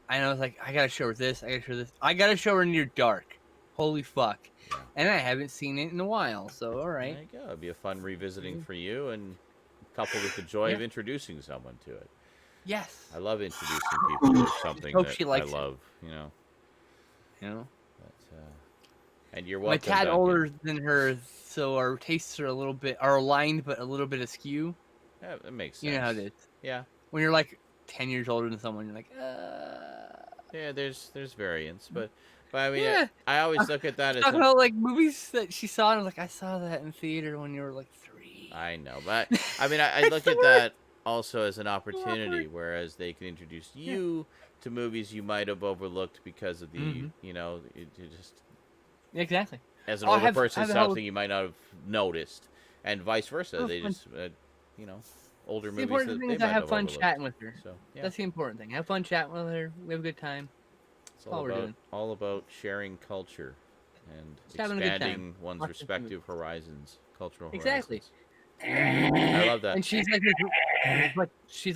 and I was like, I gotta show her this. I gotta show her this. I gotta show her Near Dark. Holy fuck! Yeah. And I haven't seen it in a while. So all right. There you go. It'd be a fun revisiting for you, and coupled with the joy of introducing someone to it. Yes. I love introducing people to something hope that she I likes it. love, You know. But, and you're I'm a welcome. tad Duncan. older than her, so our tastes are aligned, but a little bit askew. Yeah, it makes sense. You know how it is. Yeah, When you're like 10 years older than someone, you're like, yeah. There's variance, but I mean, Yeah. I always look at that as. Talking about like movies that she saw, and I was like, I saw that in theater when you were like 3. I know, but I mean, I look at that also as an opportunity, whereas they can introduce you to movies you might have overlooked because of the, it just Exactly. as an Oh, I older have- person, I have a whole- something you might not have noticed, and vice versa. Oh, They fun. just, older The movies important that thing they is might I have have fun overlooked. chatting with her. So yeah, That's the important thing. Have fun chatting with her. We have a good time. it's all we're doing. all about sharing culture and Just having a good time. expanding one's Watching some respective horizons, cultural Exactly. horizons. I love that. And she's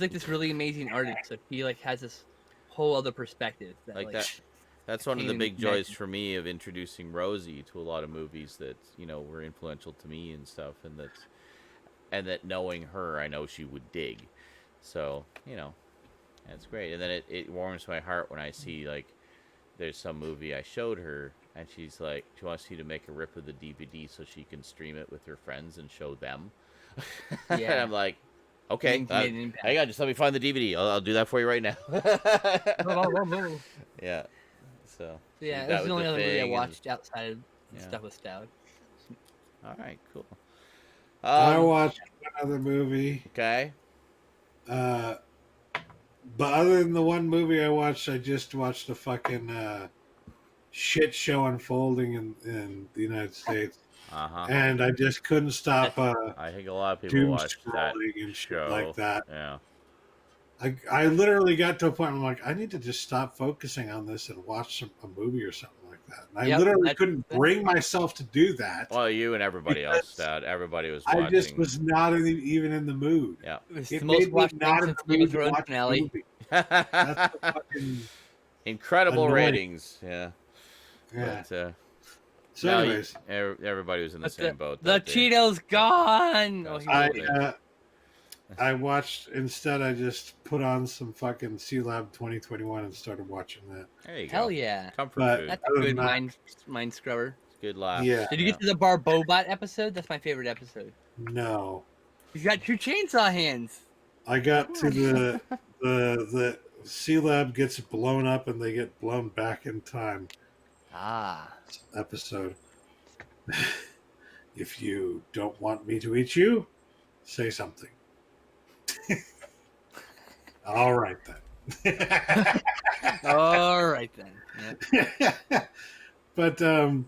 like this really amazing artist. So she like has this whole other perspective. Like that. That's one of the can't big even joys imagine. for me of introducing Rosie to a lot of movies that were influential to me and stuff, and that knowing her, I know she would dig. So that's great. And then it warms my heart when I see like there's some movie I showed her, and she's like, she wants me to make a rip of the DVD so she can stream it with her friends and show them. And Yeah. I'm like, okay, Made an impact. hang on, just let me find the DVD. I'll do that for you right now. Yeah. So Yeah, that this is was the only other movie I Thing and- watched outside of Yeah. stuff with Stout. All right, cool. I watched another movie. Okay. But other than the one movie I watched, I just watched a fucking shit show unfolding in the United States. Uh-huh. And I just couldn't stop I think a lot of people doom watch that scrolling and shit show like that. Yeah. I literally got to a point where I'm like, I need to just stop focusing on this and watch a movie or something like that. And I Yep, literally that's- couldn't bring myself to do that. Well, you and everybody else, Because Dad. Everybody was watching. I just was not even in the mood. Yeah. It was It the most made me watched thing not in since the Game of mood to Thrones watch the finale. movie. That's the fucking Incredible annoying. ratings. Yeah. yeah. But, So, no, anyways, everybody was in the But same boat. The that day. Cheetos gone. Oh, he I wrote it. I watched instead. I just put on some fucking C Lab 2021 and started watching that. There you go. Hell yeah. Comfort But- food. That's a Other good than that- mind scrubber. It's good laughs. Yeah. Did you get to the Barbobot episode? That's my favorite episode. No, He's got 2 chainsaw hands. I got to the C Lab gets blown up and they get blown back in time Ah. episode. If you don't want me to eat you, say something. All right then. All right then. Yep. But the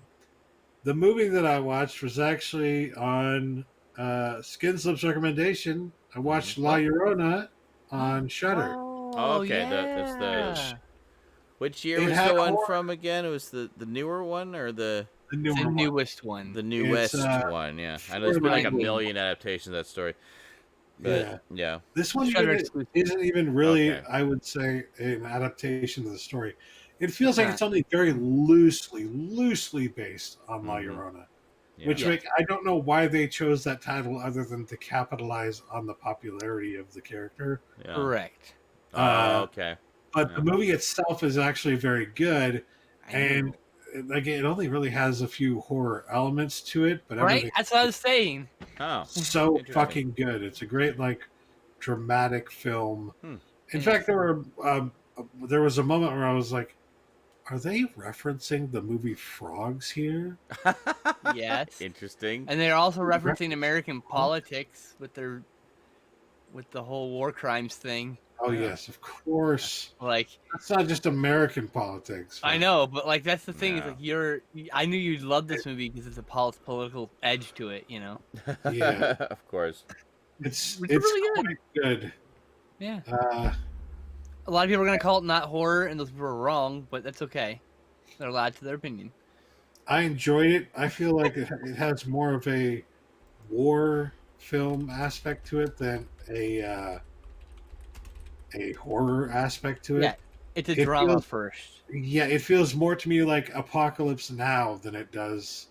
movie that I watched was actually on Skinslip's recommendation. I watched La Llorona on Shudder. Oh, okay, that's the- yeah. Which year It was had the one horror- from again? It was the newer one or the The It's newer the one. newest one. the newest It's, one? Yeah, I know there's been like a Shudder. million adaptations of that story. But Yeah. yeah. This one Shudder even exclusive. isn't even really, Okay. I would say, an adaptation of the story. It feels like not. it's only very loosely based on La Mhm. Llorona. Yeah. Which Yeah. I don't know why they chose that title other than to capitalize on the popularity of the character. Yeah. Correct. Oh, okay. But Yeah. the movie itself is actually very good, and again, it only really has a few horror elements to it, but Right? everything That's what I was saying. Oh. so Interesting. fucking good. It's a great dramatic film. Hmm. In fact, there was a moment where I was like, "Are they referencing the movie Frogs here?" Yes. Interesting. And they're also referencing American politics with the whole war crimes thing. Oh Yeah. yes, of course. Like, It's not just American politics. I know, but like that's the thing. Is Yeah. like I knew you'd love this movie because it's a political edge to it. You know. Yeah. Of course. It's Which is really good. quite good. Yeah. Uh, A lot of people are gonna call it not horror, and those people are wrong, but that's okay. They're allowed to their opinion. I enjoyed it. I feel like it has more of a war film aspect to it than a horror aspect to it. Yeah. It's a It drama feels- first. Yeah, it feels more to me like Apocalypse Now than it does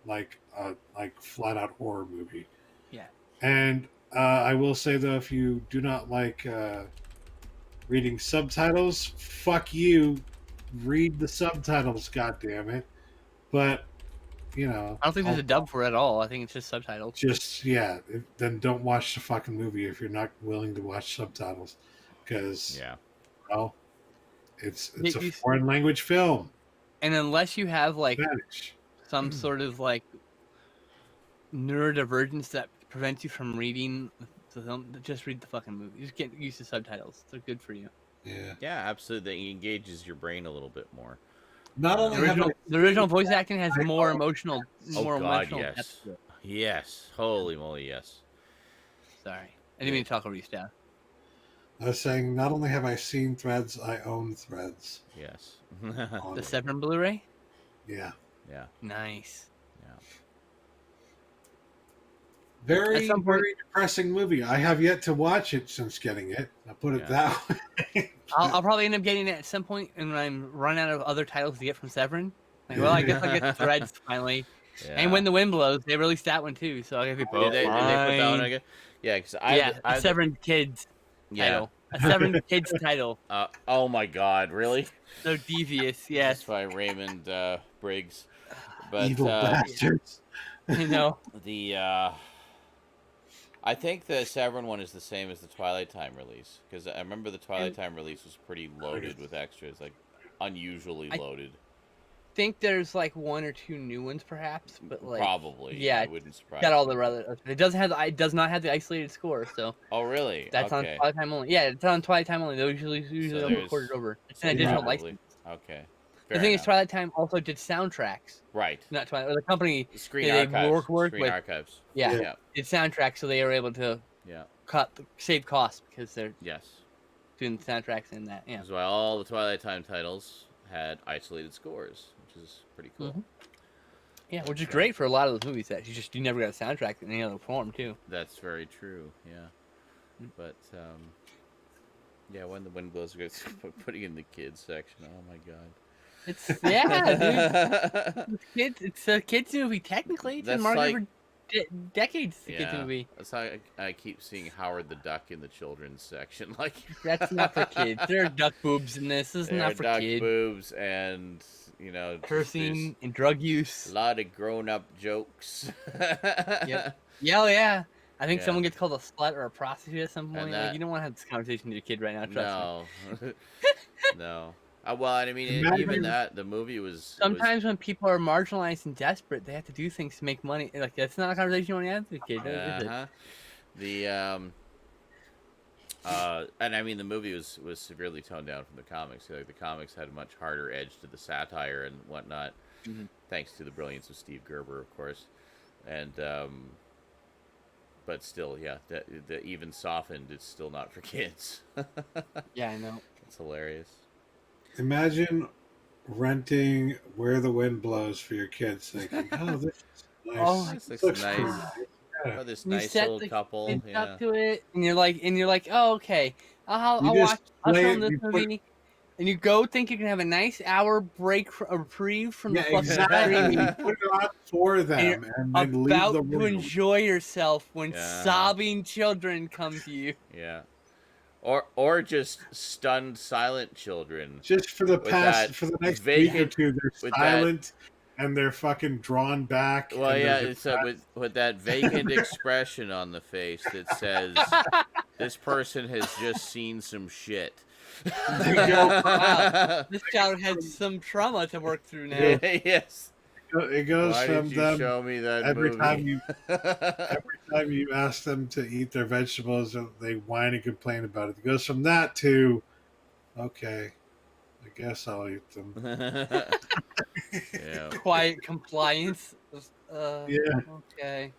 like a flat out horror movie. Yeah. And I will say though, if you do not like reading subtitles, fuck you. Read the subtitles, goddammit. But you know, I don't think there's a dub for it at all. I think it's just subtitles. just then don't watch the fucking movie if you're not willing to watch subtitles, because Yeah. well, it's You- a you- foreign language film. And unless you have like Spanish. some sort of like neurodivergence that prevents you from reading the film, just read the fucking movie. Just get used to subtitles. They're good for you. Yeah. Yeah, absolutely. It engages your brain a little bit more. Not The only have original voice acting has more Oh emotional, God, emotional yes. depth to it. Yes. Holy moly, yes. Sorry, I didn't mean to talk over you, Stan. I was saying, not only have I seen Threads, I own Threads. Yes. on The it. 7 Blu-ray. Yeah. Yeah. Nice. Very, At some point- very depressing movie. I have yet to watch it since getting it. I'll put it Yeah. that way. I'll probably end up getting it at some point, and when I'm run out of other titles to get from Severin. Like, well, I guess I'll get Threads finally. Yeah. And When the Wind Blows, they released that one too, so I'll get people. Did they put that one again? Yeah, because Yeah, a Severin Kids title. A Severin Kids title. Oh my God, really? So devious, That's yes. by Raymond Briggs. But Evil bastards. You know. I think the Severin one is the same as the Twilight Time release, because I remember the Twilight Time release was pretty loaded with extras, like unusually loaded. I think there's like 1 or 2 new ones, perhaps, but like Probably. yeah, it wouldn't surprise. got all me. the other. It does not have the isolated score, so Oh really? that's okay. on Twilight Time only. Yeah, it's on Twilight Time only. Those usually there's- recorded over. It's so an additional probably- license. Okay. The Fair thing is, enough. Twilight Time also did soundtracks. Right. Not Twilight. Or the company Screen they archives. work Screen with- archives. yeah, Yeah. did soundtracks, so they were able to Yeah. save costs because they're Yes. doing the soundtracks in that. Yeah. That's why all the Twilight Time titles had isolated scores, which is pretty cool. Mhm. Yeah, which is great for a lot of those movies that you never got a soundtrack in any other form too. That's very true. Yeah. But yeah, When the Wind Blows, putting in the kids section. Oh my God. It's yeah, dude. It's a kids movie technically. It's That's marketed like- for decades to get the Yeah, movie. that's how I keep seeing Howard the Duck in the children's section. Like That's not for kids. There are duck boobs in this. This is there are not for duck kids. boobs and just Cursing and drug there's use. a lot of grown-up jokes. Yep. Yeah, oh, yeah. I think Yeah. someone gets called a slut or a prostitute at some And point. that- Like, you don't want to have this conversation with your kid right now. Trust me. No, no. Well, I mean, even Imagine- that the movie was Sometimes when people are marginalized and desperate, they have to do things to make money. Like, that's not a conversation you want to have with your kid, is it? Uh-huh. The and I mean the movie was severely toned down from the comics. Like the comics had a much harder edge to the satire and whatnot, Mhm. thanks to the brilliance of Steve Gerber, of course. And but still, yeah, the even softened. It's still not for kids. Yeah, I know. It's hilarious. Imagine renting Where the Wind Blows for your kids, thinking, "Oh, this is nice. Oh, This Looks looks pretty nice. Yeah. Oh, this You nice set old the couple. kids Yeah. up to it, and you're like, oh, okay. I'll You just watch. I'll play show it, them this you put- movie. And you go think you can have a nice hour break, a reprieve from the Yeah, fucking exactly. screen. You put it on for them and then leave About the to room. enjoy yourself when Yeah. sobbing children come to you. Yeah. Or just stunned silent children. Just for the With that for the next week or vacant- two, they're with that- silent and they're fucking drawn back. Well, and yeah, they're it's depressed. with that vacant expression on the face that says this person has just seen some shit. They go- Wow. This child has some trauma to work through now. Yes. It goes Why from did you them show me that every movie? time you ask them to eat their vegetables, they whine and complain about it. It goes from that to, okay, I guess I'll eat them. Yeah. Quiet compliance. Yeah. Okay.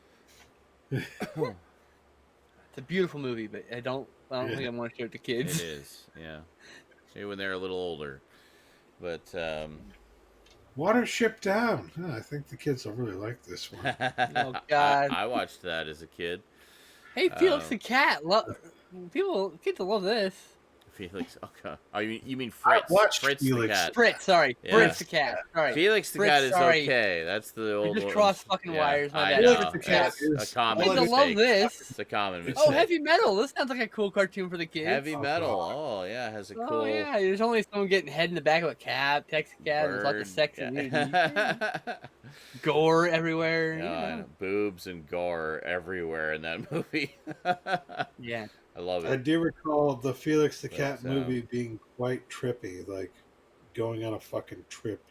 It's a beautiful movie, but I don't think I want to show it to It kids. is. Yeah. Maybe when they're a little older. But Watership Down. I think the kids will really like this one. Oh, God. I watched that as a kid. Hey, Felix the cat. Kids will love this. Felix. Okay. Oh, you mean I Fritz? watched Fritz the Felix. cat. Fritz, sorry. Yeah. Fritz the cat. Sorry. Felix the Fritz, cat is sorry. okay. That's the old. just one. crossed fucking wires, my I bad. know. Felix the cat It's is- a common Kids will love mistake. this. It's a common mistake. Oh, heavy metal. This sounds like a cool cartoon for the kids. Heavy metal. Oh yeah, it has a Oh, cool. yeah. There's only someone getting head in the back of a cab, Texas cab. There's lots of bird. sex and nudity. Yeah. Gore everywhere. Yeah, you I know. know. Boobs and gore everywhere in that movie. Yeah. I love I it. do recall the Felix the Cat But, movie being quite trippy, like going on a fucking trip,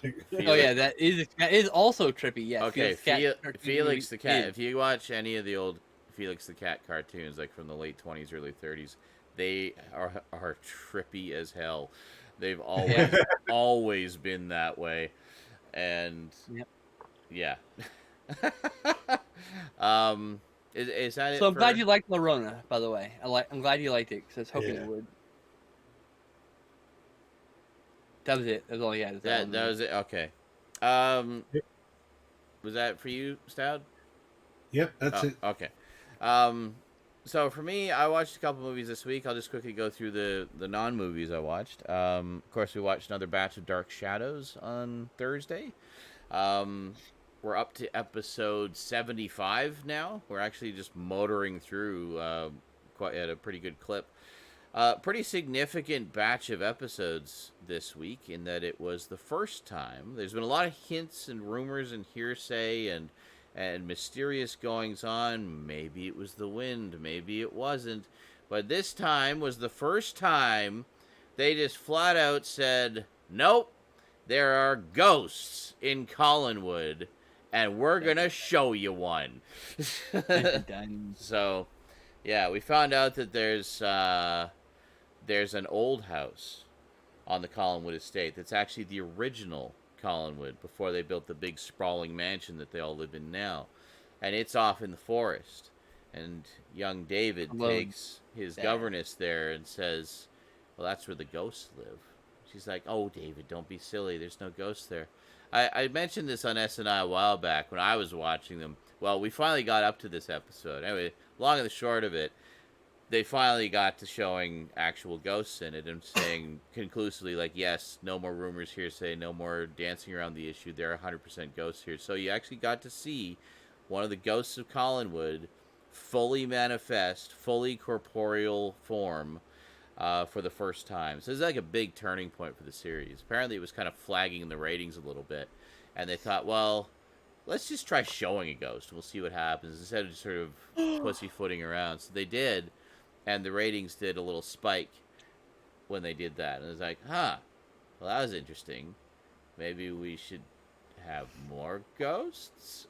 like Oh yeah, that is also trippy. Yeah. Okay, Felix Felix the cat. is. If you watch any of the old Felix the Cat cartoons, like from the late 20s, early 30s, they are trippy as hell. They've always been that way, and Yep. yeah. Is that it? So I'm for- glad you liked La Llorona, by the way. I'm glad you liked it because I was hoping Yeah. you would. That was it. That was all he had. That was it. Okay. Yep. Was that for you, Stoud? Yep, that's it. Okay. So for me, I watched a couple movies this week. I'll just quickly go through the non-movies I watched. Of course, we watched another batch of Dark Shadows on Thursday. We're up to episode 75 now. We're actually just motoring through quite at a pretty good clip. Pretty significant batch of episodes this week in that it was the first time. There's been a lot of hints and rumors and hearsay and mysterious goings on. Maybe it was the wind, maybe it wasn't. But this time was the first time they just flat out said, nope, there are ghosts in Collinwood, and we're going to show you one. Done. So, yeah, we found out that there's an old house on the Collinwood estate that's actually the original Collinwood before they built the big sprawling mansion that they all live in now. And it's off in the forest. And young David Hello, takes his Dad. governess there and says, well, that's where the ghosts live. She's like, oh, David, don't be silly. There's no ghosts there. I mentioned this on SNI a while back when I was watching them. Well, we finally got up to this episode. Anyway, long and the short of it, they finally got to showing actual ghosts in it and saying conclusively, like, yes, no more rumors, hearsay, no more dancing around the issue. There are 100% ghosts here. So you actually got to see one of the ghosts of Collinwood fully manifest, fully corporeal form for the first time. So it's like a big turning point for the series. Apparently it was kind of flagging in the ratings a little bit. And they thought, well, let's just try showing a ghost. We'll see what happens instead of just sort of pussyfooting around. So they did, and the ratings did a little spike when they did that. And it was like, well, that was interesting. Maybe we should have more ghosts?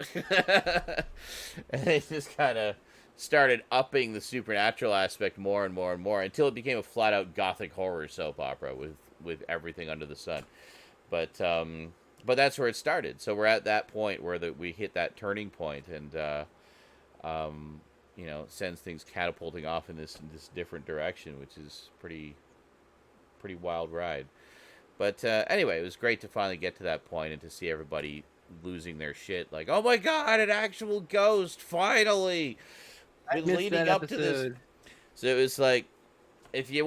And they just kind of started upping the supernatural aspect more and more and more until it became a flat-out gothic horror soap opera with everything under the sun. But that's where it started. So we're at that point where we hit that turning point, and sends things catapulting off in this different direction, which is pretty wild ride. But anyway, it was great to finally get to that point and to see everybody losing their shit. Like, oh my god, an actual ghost! Finally, been leading up to this. So it was like, if you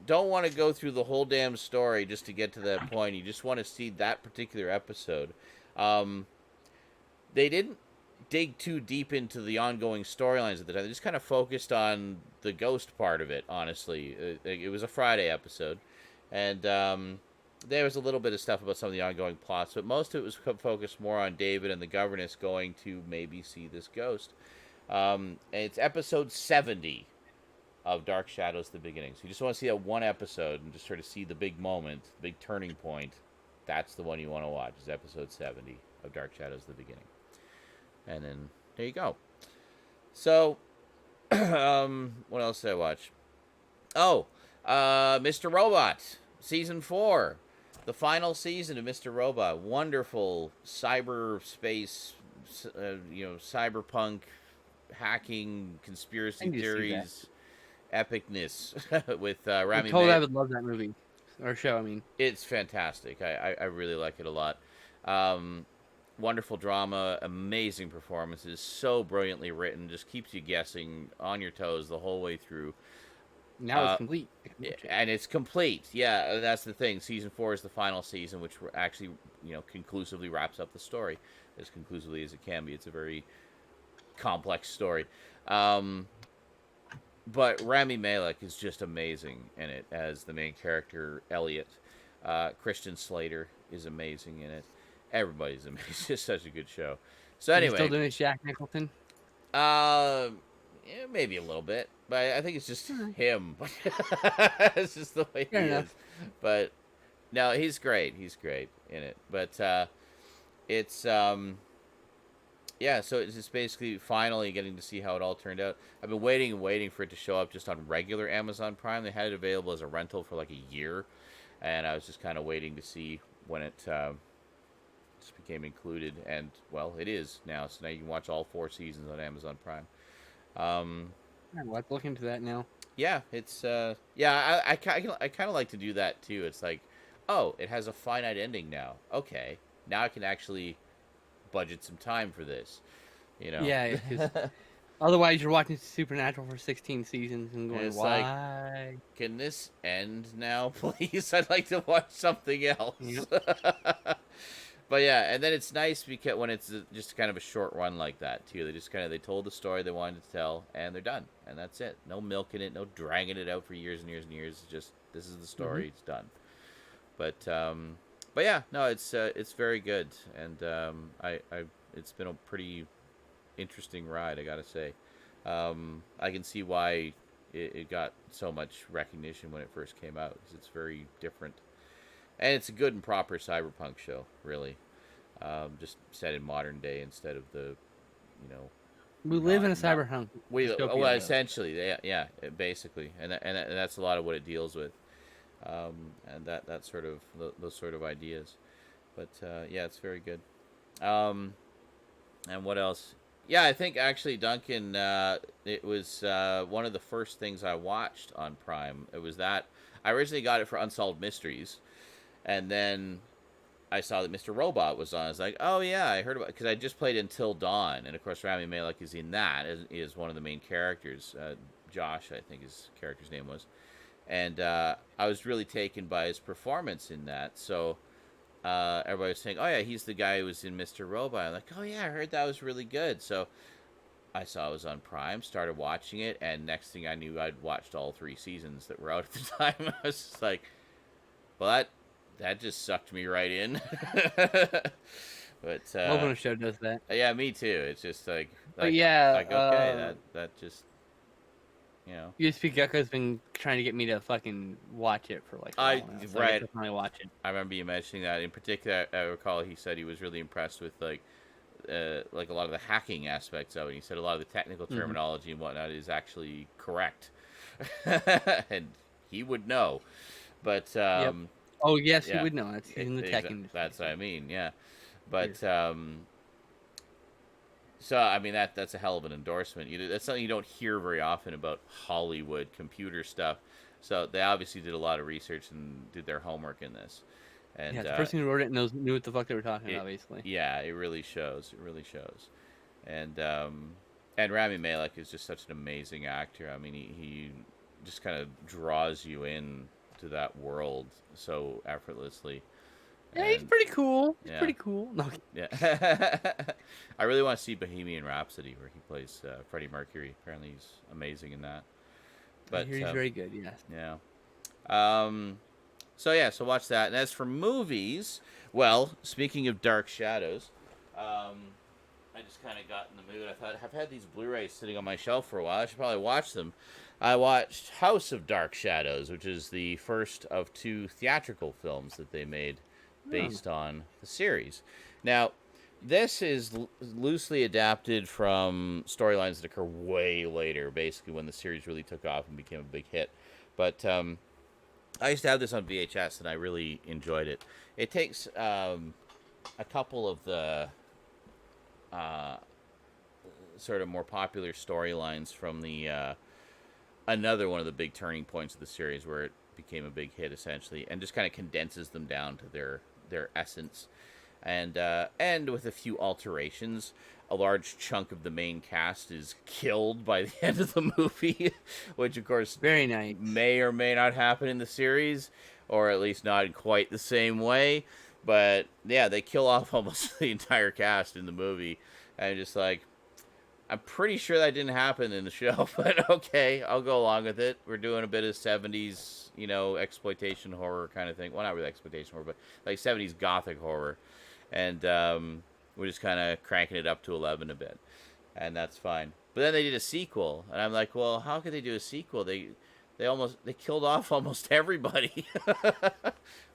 don't want to go through the whole damn story just to get to that point, you just want to see that particular episode. They didn't dig too deep into the ongoing storylines at the time. They just kind of focused on the ghost part of it, honestly. It was a Friday episode. And there was a little bit of stuff about some of the ongoing plots, but most of it was focused more on David and the governess going to maybe see this ghost. And it's episode 70 of Dark Shadows: The Beginning. So you just want to see that one episode and just sort of see the big moment, the big turning point. That's the one you want to watch, is episode 70 of Dark Shadows: The Beginning. And then, there you go. So, what else did I watch? Oh, Mr. Robot, season 4, the final season of Mr. Robot. Wonderful cyberspace, cyberpunk hacking conspiracy theories, epicness with Rami. I'm told I would love that movie or show. I mean, it's fantastic. I really like it a lot. Wonderful drama, amazing performances, so brilliantly written, just keeps you guessing, on your toes the whole way through. Now it's complete. And it's complete. Yeah, that's the thing. Season 4 is the final season, which actually, conclusively wraps up the story as conclusively as it can be. It's a very complex story. But Rami Malek is just amazing in it as the main character, Elliot. Christian Slater is amazing in it. Everybody's amazing. It's just such a good show. So anyway. Still doing Jack Nicholson? Yeah, maybe a little bit, but I think it's just him. It's just the way he is. But no, he's great. He's great in it. But it's so it's just basically finally getting to see how it all turned out. I've been waiting and waiting for it to show up just on regular Amazon Prime. They had it available as a rental for like a year, and I was just kind of waiting to see when it just became included. And well, it is now. So now you can watch all 4 seasons on Amazon Prime. Let's look into that now. Yeah, it's I kind of like to do that too. It's like, oh, it has a finite ending now. Okay, now I can actually budget some time for this. Yeah, otherwise you're watching Supernatural for 16 seasons and going, why? Like, can this end now, please? I'd like to watch something else. Yep. But yeah, and then it's nice because when it's just kind of a short run like that too. They told the story they wanted to tell, and they're done, and that's it. No milking it, no dragging it out for years and years and years. It's just, this is the story. It's done. But yeah, no, it's very good, and it's been a pretty interesting ride, I gotta say. I can see why it got so much recognition when it first came out, because it's very different. And it's a good and proper cyberpunk show, really. Just set in modern day instead of the, We live in a cyberpunk. Essentially, yeah, basically, and that's a lot of what it deals with, and that sort of those sort of ideas. But yeah, it's very good. And what else? Yeah, I think actually, Duncan, it was one of the first things I watched on Prime. It was that I originally got it for Unsolved Mysteries. And then I saw that Mr. Robot was on. I was like, oh, yeah, I heard about it. Because I just played Until Dawn. And, of course, Rami Malek is in that, is one of the main characters. Josh, I think his character's name was. And I was really taken by his performance in that. So everybody was saying, "Oh yeah, he's the guy who was in Mr. Robot." I'm like, "Oh yeah, I heard that was really good." So I saw it was on Prime, started watching it, and next thing I knew, I'd watched all 3 seasons that were out at the time. I was just like, "Well, that just sucked me right in." But Love when a show does that. yeah, me too. It's just like yeah, like okay, that just USP Gecko's been trying to get me to fucking watch it for like a while now, so I right. get to finally watch it. I remember you mentioning that. In particular, I recall he said he was really impressed with like a lot of the hacking aspects of it. He said a lot of the technical terminology and whatnot is actually correct, and he would know. But oh yes, he would know. He's in the tech industry. That's what I mean. Yeah, but so I mean that's a hell of an endorsement. That's something you don't hear very often about Hollywood computer stuff. So they obviously did a lot of research and did their homework in this. And the person who wrote it knew what the fuck they were talking about, basically. Yeah, it really shows. It really shows. And Rami Malek is just such an amazing actor. I mean, he just kind of draws you in to that world so effortlessly. Yeah, he's pretty cool. He's pretty cool. No. Yeah. I really want to see Bohemian Rhapsody, where he plays Freddie Mercury. Apparently, he's amazing in that. But I hear he's very good. Yes. Yeah. So watch that. And as for movies, well, speaking of Dark Shadows, I just kind of got in the mood. I thought I've had these Blu-rays sitting on my shelf for a while. I should probably watch them. I watched House of Dark Shadows, which is the first of 2 theatrical films that they made based on the series. Now, this is loosely adapted from storylines that occur way later, basically when the series really took off and became a big hit. But I used to have this on VHS, and I really enjoyed it. It takes a couple of the sort of more popular storylines from the another one of the big turning points of the series, where it became a big hit, essentially, and just kind of condenses them down to their essence. And with a few alterations, a large chunk of the main cast is killed by the end of the movie, which of course very nice may or may not happen in the series, or at least not in quite the same way. But yeah, they kill off almost the entire cast in the movie, and just like, I'm pretty sure that didn't happen in the show, but okay, I'll go along with it. We're doing a bit of 70s, exploitation horror kind of thing. Well, not really exploitation horror, but like 70s gothic horror. And we're just kind of cranking it up to 11 a bit. And that's fine. But then they did a sequel, and I'm like, well, how could they do a sequel? They killed off almost everybody. But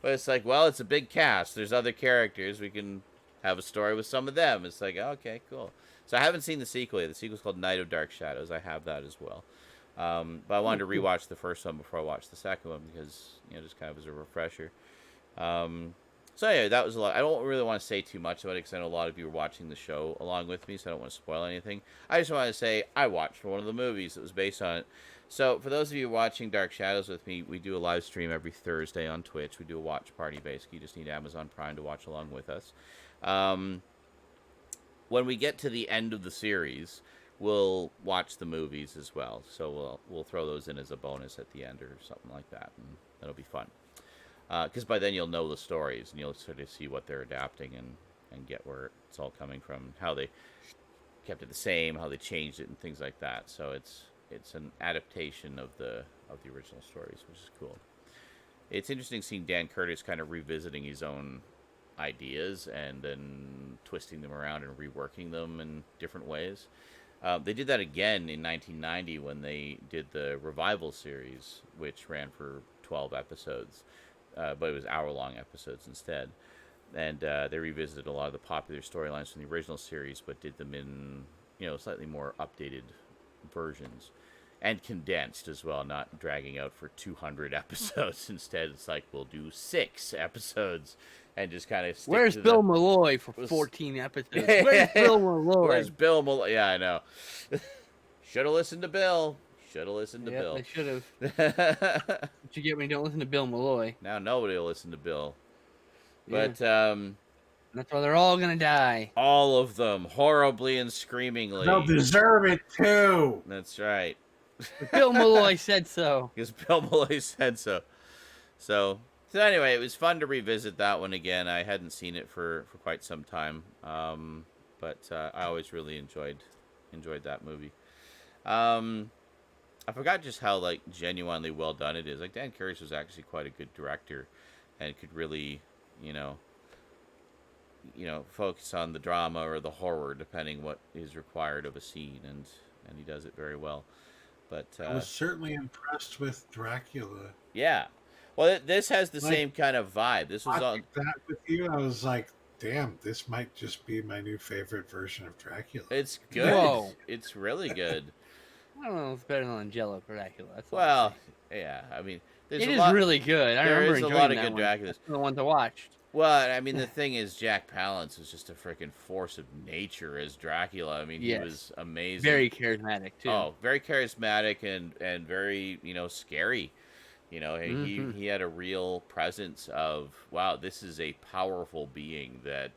it's like, well, it's a big cast. There's other characters. We can have a story with some of them. It's like, okay, cool. So I haven't seen the sequel yet. The sequel's called Night of Dark Shadows. I have that as well. But I wanted to rewatch the first one before I watched the second one, because, just kind of as a refresher. So yeah, that was a lot. I don't really want to say too much about it, because I know a lot of you are watching the show along with me, so I don't want to spoil anything. I just want to say I watched one of the movies that was based on it. So for those of you watching Dark Shadows with me, we do a live stream every Thursday on Twitch. We do a watch party, basically. You just need Amazon Prime to watch along with us. When we get to the end of the series, we'll watch the movies as well. So we'll throw those in as a bonus at the end or something like that, and that'll be fun. Because by then you'll know the stories, and you'll sort of see what they're adapting and get where it's all coming from, how they kept it the same, how they changed it, and things like that. So it's an adaptation of the original stories, which is cool. It's interesting seeing Dan Curtis kind of revisiting his own ideas and then twisting them around and reworking them in different ways. They did that again in 1990 when they did the Revival series, which ran for 12 episodes, but it was hour-long episodes instead. And they revisited a lot of the popular storylines from the original series, but did them in, slightly more updated versions. And condensed as well, not dragging out for 200 episodes. Instead, it's like, we'll do 6 episodes and just kind of stick Where's to Bill Malloy for 14 episodes? Where's Bill Malloy? Where's Bill Malloy? Yeah, I know. Should have listened to Bill. Should have listened to Bill. They should have. What you get when you don't listen to Bill Malloy. Now nobody will listen to Bill. Yeah. But that's why they're all gonna die. all of them, horribly and screamingly. They'll deserve it too. That's right. But Bill Malloy said so. Because Bill Malloy said so. So, So anyway, it was fun to revisit that one again. I hadn't seen it for quite some time, but I always really enjoyed that movie. I forgot just how like genuinely well done it is. Like Dan Curtis was actually quite a good director, and could really, you know, focus on the drama or the horror depending what is required of a scene, and he does it very well. But I was certainly impressed with Dracula. yeah, well, this has the Like, same kind of vibe. This was on. Watching that with you, I was like, damn, this might just be my new favorite version of Dracula. It's good. Whoa. It's really good. I don't know if it's better than Angelo Dracula. That's all Well, I'm saying. yeah. I mean, there's It a is lot. really good. I there remember is a enjoying lot of that good one. Draculas. That's the one to watch. Well, I mean, the thing is, Jack Palance was just a freaking force of nature as Dracula. I mean, Yes. he was amazing. Very charismatic too. Oh, very charismatic and very, scary. Mhm. He had a real presence of, wow, this is a powerful being that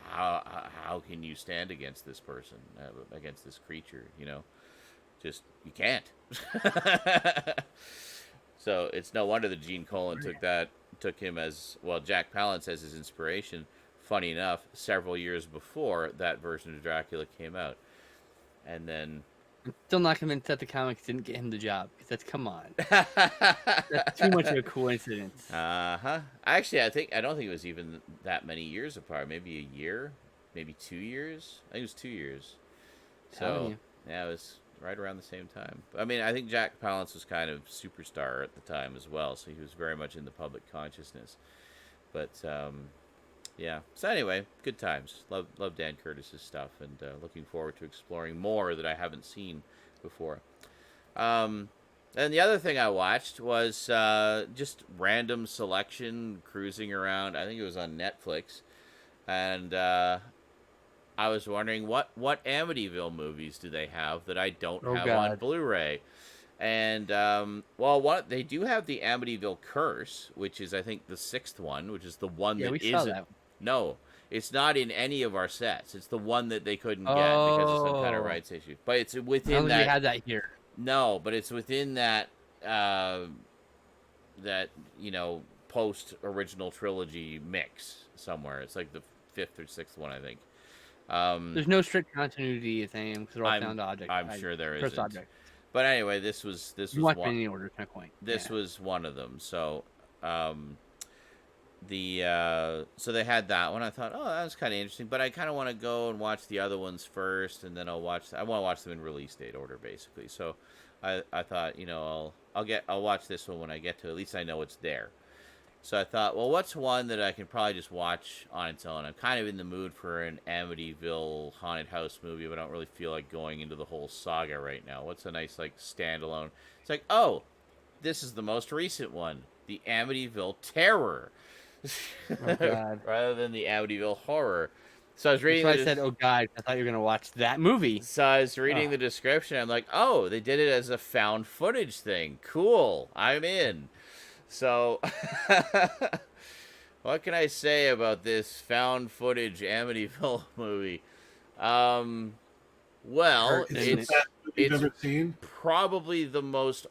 how can you stand against this person, against this creature, Just you can't. So it's no wonder that Gene Colan took him as well, Jack Palance as his inspiration. Funny enough, several years before that version of Dracula came out, and then I'm still not convinced that the comics didn't get him the job. Because that's, come on. That's too much of a coincidence. Actually, I don't think it was even that many years apart. Maybe a year, maybe 2 years. I think it was 2 years. Telling So you. yeah, it was right around the same time. I mean, I think Jack Palance was kind of superstar at the time as well, so he was very much in the public consciousness. But yeah. So anyway, good times. Love Dan Curtis's stuff, and looking forward to exploring more that I haven't seen before. And the other thing I watched was just random selection cruising around. I think it was on Netflix, and I was wondering what Amityville movies do they have that I don't have on God. Blu-ray. And well, they do have the Amityville Curse, which is I think the 6th one, which is the one Yeah, that we saw isn't. that. No, it's not in any of our sets. It's the one that they couldn't get because of some kind of Oh. rights issue. But it's I don't within think we that. had that here. No, but it's within that that post original trilogy mix somewhere. It's like the 5th or 6th one, I think. There's no strict continuity thing because they're all I'm- found objects. I'm sure there First isn't. object. But anyway, this was You watch one. in any order, it's my point. This Yeah. was one of them. So so they had that one. I thought, oh, that was kind of interesting, but I kind of want to go and watch the other ones first, and then I want to watch them in release date order, basically. So I thought, I'll watch this one when I get to it. At least I know it's there. So I thought, well, what's one that I can probably just watch on its own? I'm kind of in the mood for an Amityville haunted house movie, but I don't really feel like going into the whole saga right now. What's a nice like standalone? It's like, oh, this is the most recent one, the Amityville Terror. Oh, God. Rather than the Amityville Horror. So I was That's reading. why I said, "Oh God!" I thought you were gonna watch that movie. So I was reading the description. I'm like, oh, they did it as a found footage thing. Cool, I'm in. So, what can I say about this found footage Amityville movie? Well, Is it the best movie you've it's ever seen? probably the most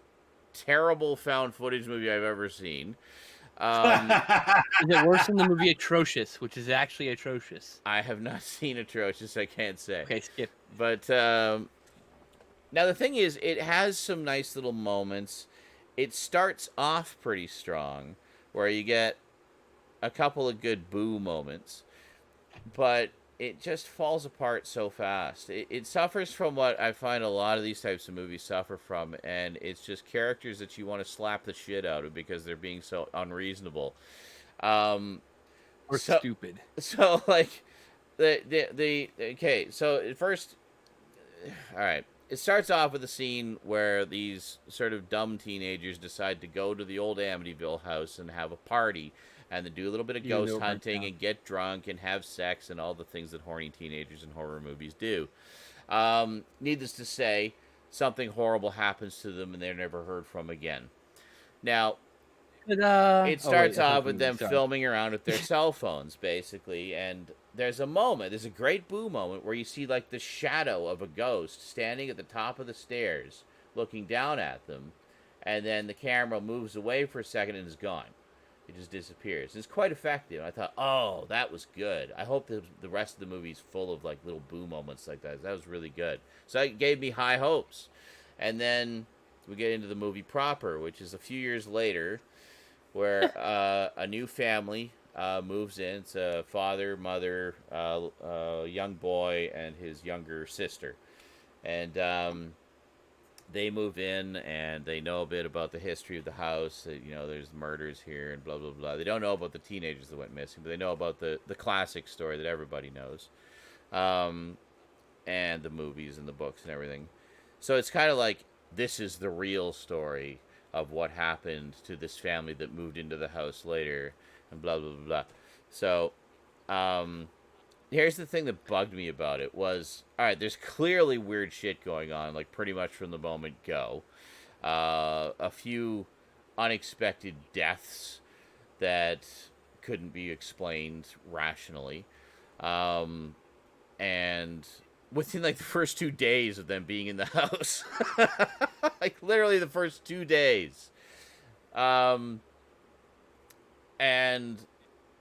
terrible found footage movie I've ever seen. Is it worse than the movie Atrocious, which is actually atrocious? I have not seen Atrocious, I can't say. Okay, skip. But now the thing is, it has some nice little moments. It starts off pretty strong, where you get a couple of good boo moments, but it just falls apart so fast. It suffers from what I find a lot of these types of movies suffer from, and it's just characters that you want to slap the shit out of because they're being so unreasonable. Or stupid. So like okay, so at first, all right, it starts off with a scene where these sort of dumb teenagers decide to go to the old Amityville house and have a party, and then do a little bit of Even though ghost it burnt hunting down. and get drunk and have sex and all the things that horny teenagers in horror movies do. Needless to say, something horrible happens to them and they're never heard from again. Now, it starts off with them filming around with their cell phones, basically, and there's a great boo moment where you see like the shadow of a ghost standing at the top of the stairs looking down at them, and then the camera moves away for a second and is gone. It just disappears. It's quite effective. I thought, oh, that was good. I hope the rest of the movie's full of like little boo moments like that. That was really good. So it gave me high hopes. And then we get into the movie proper, which is a few years later, where a new family moves in. It's a father, mother, young boy, and his younger sister. And they move in, and they know a bit about the history of the house. There's murders here and blah, blah, blah. They don't know about the teenagers that went missing, but they know about the classic story that everybody knows. And the movies and the books and everything. So it's kind of like, this is the real story of what happened to this family that moved into the house later, and blah, blah, blah, blah. So, here's the thing that bugged me about it was, all right, there's clearly weird shit going on, like pretty much from the moment go. A few unexpected deaths that couldn't be explained rationally. And within like the first 2 days of them being in the house, like literally the first 2 days. And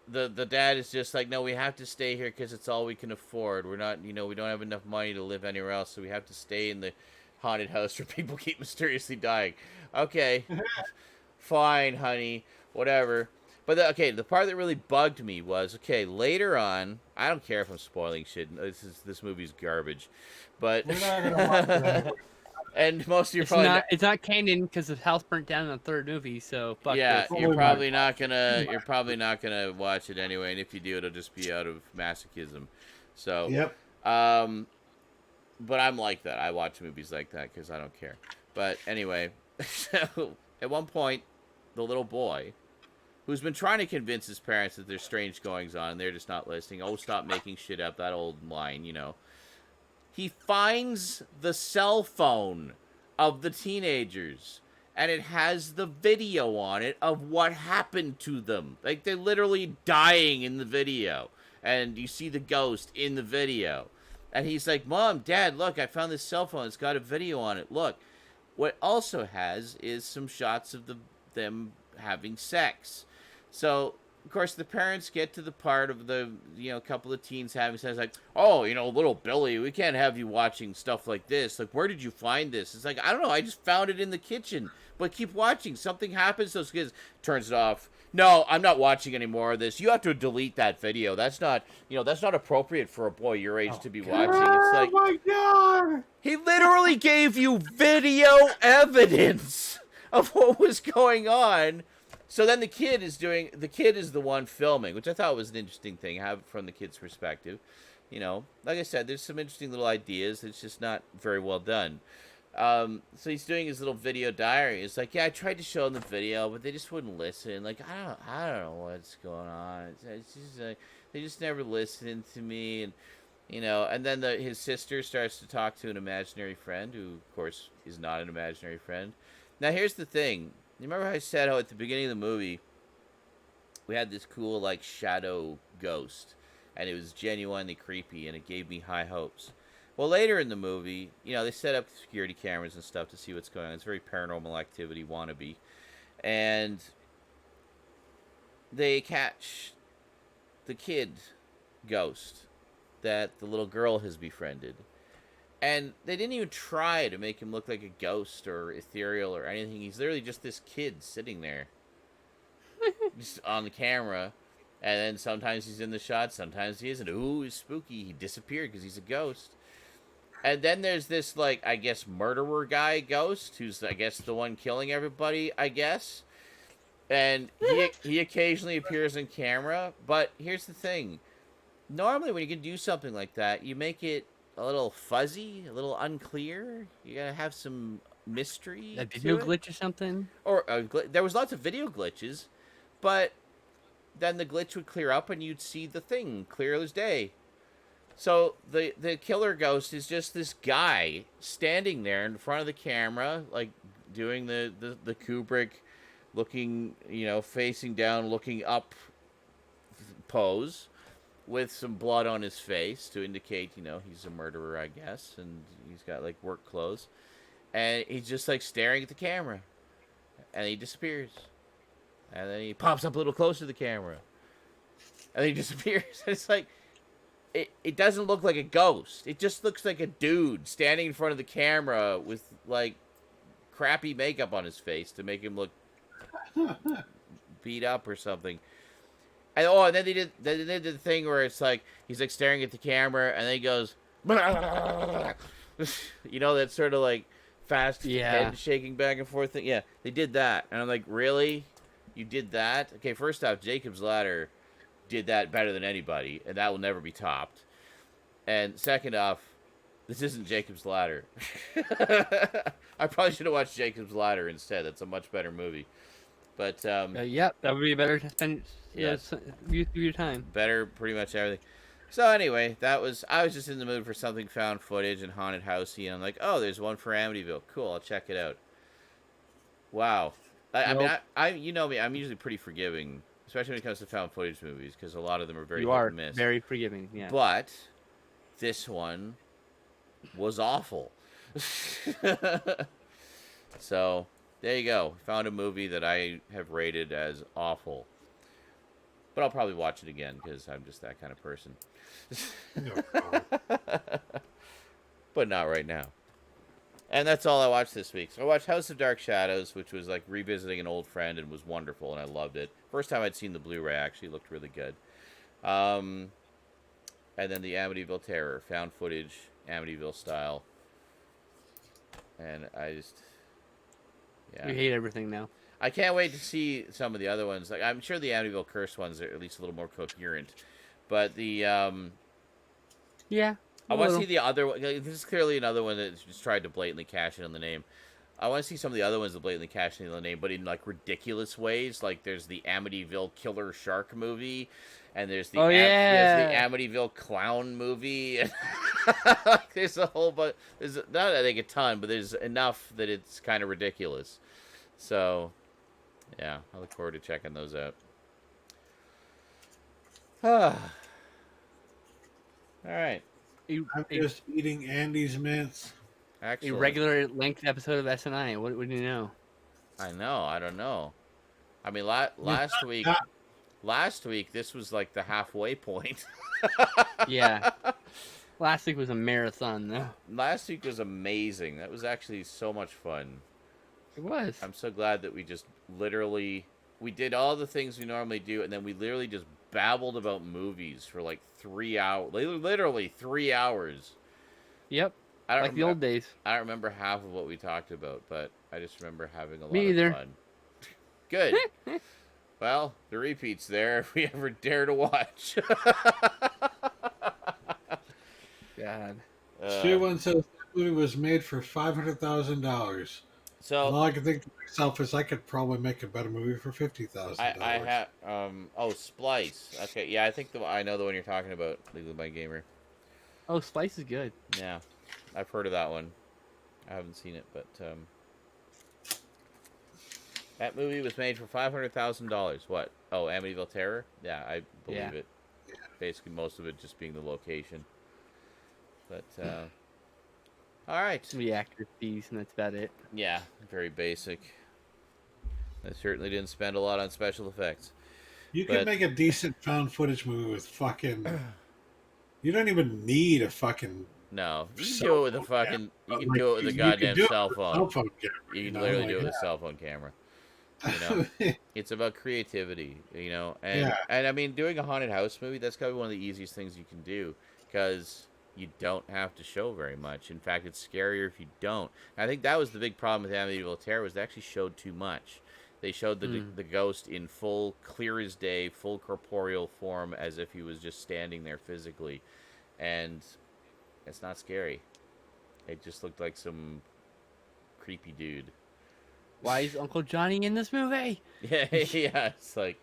the dad is just like, no, we have to stay here because it's all we can afford. We're not, we don't have enough money to live anywhere else, so we have to stay in the haunted house where people keep mysteriously dying. Okay, fine, honey, whatever. But the part that really bugged me was, later on, I don't care if I'm spoiling shit. This movie's garbage, but We're not gonna watch that. and most of you It's not canon because the house burnt down in the third movie. So fuck yeah, this. you're probably not gonna watch it anyway, and if you do, it'll just be out of masochism. So Yep. but I'm like that. I watch movies like that because I don't care. But anyway, so at one point, the little boy, who's been trying to convince his parents that there's strange goings on, and they're just not listening. Oh, stop making shit up. That old line, He finds the cell phone of the teenagers, and it has the video on it of what happened to them. Like, they're literally dying in the video, and you see the ghost in the video. And he's like, Mom, Dad, look, I found this cell phone. It's got a video on it. Look. What it also has is some shots of them having sex. So, of course, the parents get to the part of the, couple of teens having sex, like, oh, little Billy, we can't have you watching stuff like this. Like, where did you find this? It's like, I don't know, I just found it in the kitchen. But keep watching. Something happens, those kids turns it off. No, I'm not watching any more of this. You have to delete that video. That's not, that's not appropriate for a boy your age to be watching. It's like, Oh my god! he literally gave you video evidence of what was going on. So then the kid is the one filming, which I thought was an interesting thing, have from the kid's perspective. Like I said, there's some interesting little ideas. It's just not very well done. So he's doing his little video diary. It's like, yeah, I tried to show them the video, but they just wouldn't listen. Like, I don't know what's going on. It's just like, they just never listened to me. And, and then his sister starts to talk to an imaginary friend, who, of course, is not an imaginary friend. Now, here's the thing. You remember how I said how at the beginning of the movie, we had this cool, like, shadow ghost, and it was genuinely creepy, and it gave me high hopes. Well, later in the movie, they set up security cameras and stuff to see what's going on. It's very Paranormal Activity wannabe. And they catch the kid ghost that the little girl has befriended. And they didn't even try to make him look like a ghost or ethereal or anything. He's literally just this kid sitting there. Just on the camera. And then sometimes he's in the shot, sometimes he isn't. Ooh, he's spooky. He disappeared because he's a ghost. And then there's this, like, I guess, murderer guy ghost, who's, I guess, the one killing everybody, I guess. And he occasionally appears on camera. But here's the thing. Normally when you can do something like that, you make it a little fuzzy, a little unclear. You gotta have some mystery. A video glitch or something? Or there was lots of video glitches, but then the glitch would clear up and you'd see the thing clear as day. So the killer ghost is just this guy standing there in front of the camera, like doing the Kubrick looking, facing down, looking up pose, with some blood on his face to indicate, he's a murderer, I guess, and he's got, like, work clothes. And he's just, like, staring at the camera. And he disappears. And then he pops up a little closer to the camera. And then he disappears. It's like, it doesn't look like a ghost. It just looks like a dude standing in front of the camera with, like, crappy makeup on his face to make him look beat up or something. And then they did the thing where it's like, he's like staring at the camera and then he goes, you know, that sort of like fast head shaking back and forth thing. Yeah, they did that. And I'm like, really? You did that? Okay, first off, Jacob's Ladder did that better than anybody, and that will never be topped. And second off, this isn't Jacob's Ladder. I probably should have watched Jacob's Ladder instead. That's a much better movie. But yeah, that would be better to spend use of your time. Better, pretty much everything. So anyway, I was just in the mood for something found footage and haunted housey, and I'm like, oh, there's one for Amityville. Cool, I'll check it out. Wow. I mean, you know me, I'm usually pretty forgiving, especially when it comes to found footage movies, because a lot of them are very hit and miss. Very forgiving, yeah. But this one was awful. So there you go. Found a movie that I have rated as awful. But I'll probably watch it again because I'm just that kind of person. But not right now. And that's all I watched this week. So I watched House of Dark Shadows, which was like revisiting an old friend and was wonderful, and I loved it. First time I'd seen the Blu-ray, actually looked really good. And then the Amityville Terror, found footage, Amityville style. And I just... yeah. We hate everything now. I can't wait to see some of the other ones. Like, I'm sure the Amityville Curse ones are at least a little more coherent. But the... yeah. I want to see the other one. This is clearly another one that just tried to blatantly cash in on the name. I want to see some of the other ones that blatantly cash in on the name, but in like ridiculous ways. Like there's the Amityville Killer Shark movie, and there's the there's the Amityville Clown movie. There's a whole bunch. There's not I think a ton, but there's enough that it's kind of ridiculous. So, yeah, I look forward to checking those out. All right. I'm just eating Andy's mints. Excellent. A regular length episode of SNI. What do you know? I know. I don't know. I mean, last week this was like the halfway point. Yeah. Last week was a marathon, though. Last week was amazing. That was actually so much fun. It was. I'm so glad that we just literally... we did all the things we normally do, and then we literally just babbled about movies for like 3 hours. Literally 3 hours. Yep. Like the old days. I don't remember half of what we talked about, but I just remember having a lot Me either. of fun. Good. Well, the repeat's there if we ever dare to watch. God. Stu says the movie was made for $500,000. So all I can think to myself is I could probably make a better movie for $50,000. I have Splice. Okay, yeah, I think I know the one you're talking about, Legally by Gamer. Oh, Splice is good. Yeah, I've heard of that one. I haven't seen it, but that movie was made for $500,000. What? Oh, Amityville Terror? Yeah, I believe it. Basically, most of it just being the location. But all right. The actor fees, and that's about it. Yeah, very basic. I certainly didn't spend a lot on special effects. You could make a decent found footage movie with fucking... You don't even need a fucking... No, you can do it with a fucking... You can do it with a goddamn cell phone. You can literally do it with a cell phone camera. You know, it's about creativity, you know, and I mean, doing a haunted house movie, that's probably one of the easiest things you can do, because you don't have to show very much. In fact, it's scarier if you don't. And I think that was the big problem with Amityville Terror, was they actually showed too much. They showed the ghost in full, clear as day, full corporeal form, as if he was just standing there physically, and it's not scary. It just looked like some creepy dude. Why is Uncle Johnny in this movie? Yeah, it's like,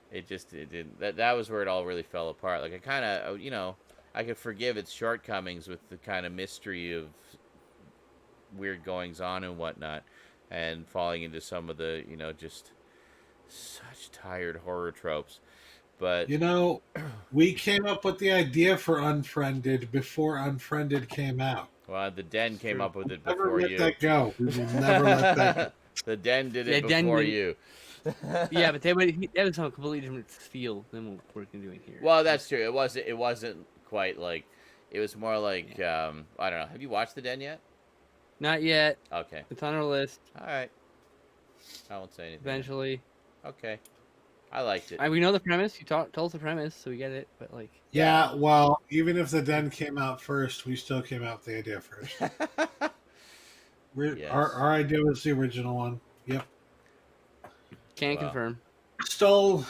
it didn't, that was where it all really fell apart. Like, I kind of, you know, I could forgive its shortcomings with the kind of mystery of weird goings on and whatnot, and falling into some of the, you know, just such tired horror tropes. But, you know, we came up with the idea for Unfriended before Unfriended came out. Well, the Den came up with it Never before let you. that go. We will never let that go. The Den did it before you. Yeah, but that was a completely different feel than what we're doing here. Well, that's true. It wasn't quite like. It was more like I don't know. Have you watched The Den yet? Not yet. Okay. It's on our list. All right. I won't say anything. Eventually. Okay. I liked it. We know the premise. You told us the premise, so we get it. But like, Yeah, well, even if the Den came out first, we still came out with the idea first. Yes. Our idea was the original one. Yep. can't Wow. confirm. Stole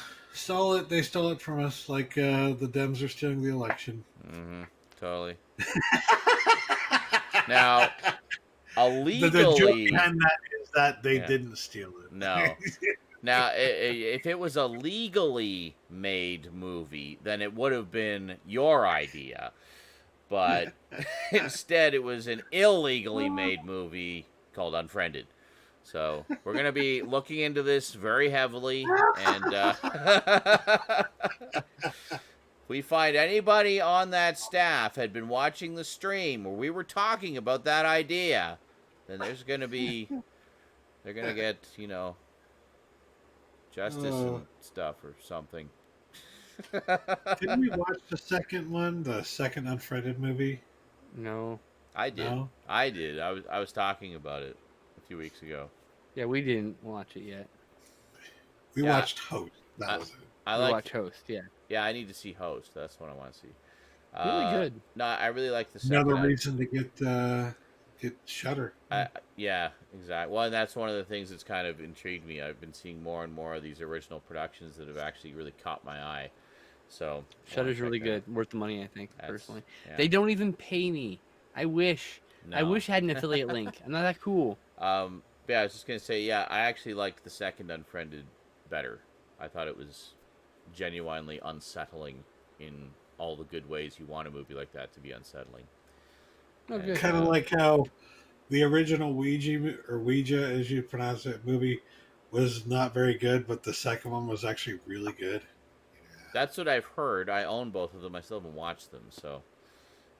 it. They stole it from us, like the Dems are stealing the election. Mm-hmm. Totally. Now, The joke illegally. behind that is that they Yeah. didn't steal it. No. Now, if it was a legally made movie, then it would have been your idea. But instead, it was an illegally made movie called Unfriended. So we're going to be looking into this very heavily. And we find anybody on that staff had been watching the stream where we were talking about that idea, then there's going to be... They're going to get, justice and stuff or something. Didn't we watch the second one, the second Unfriended movie? No. I did. No? I did. I was talking about it a few weeks ago. Yeah, we didn't watch it yet. We Yeah. watched Host. That was it. I We like. watched Host. Yeah. Yeah, I need to see Host. That's what I want to see. Really good. No, I really like the second. Another reason to get Shudder. Yeah, exactly. Well, and that's one of the things that's kind of intrigued me. I've been seeing more and more of these original productions that have actually really caught my eye. So Shudder's really good. Worth the money, I think, personally. Yeah. They don't even pay me. I wish. I No. wish I had an affiliate link. I'm not that cool. Yeah, I was just gonna say, yeah, I actually liked the second Unfriended better. I thought it was genuinely unsettling in all the good ways you want a movie like that to be unsettling. Oh, And, good. Kind of like how the original Ouija, as you pronounce it, movie was not very good, but the second one was actually really good. That's what I've heard. I own both of them. I still haven't watched them, so.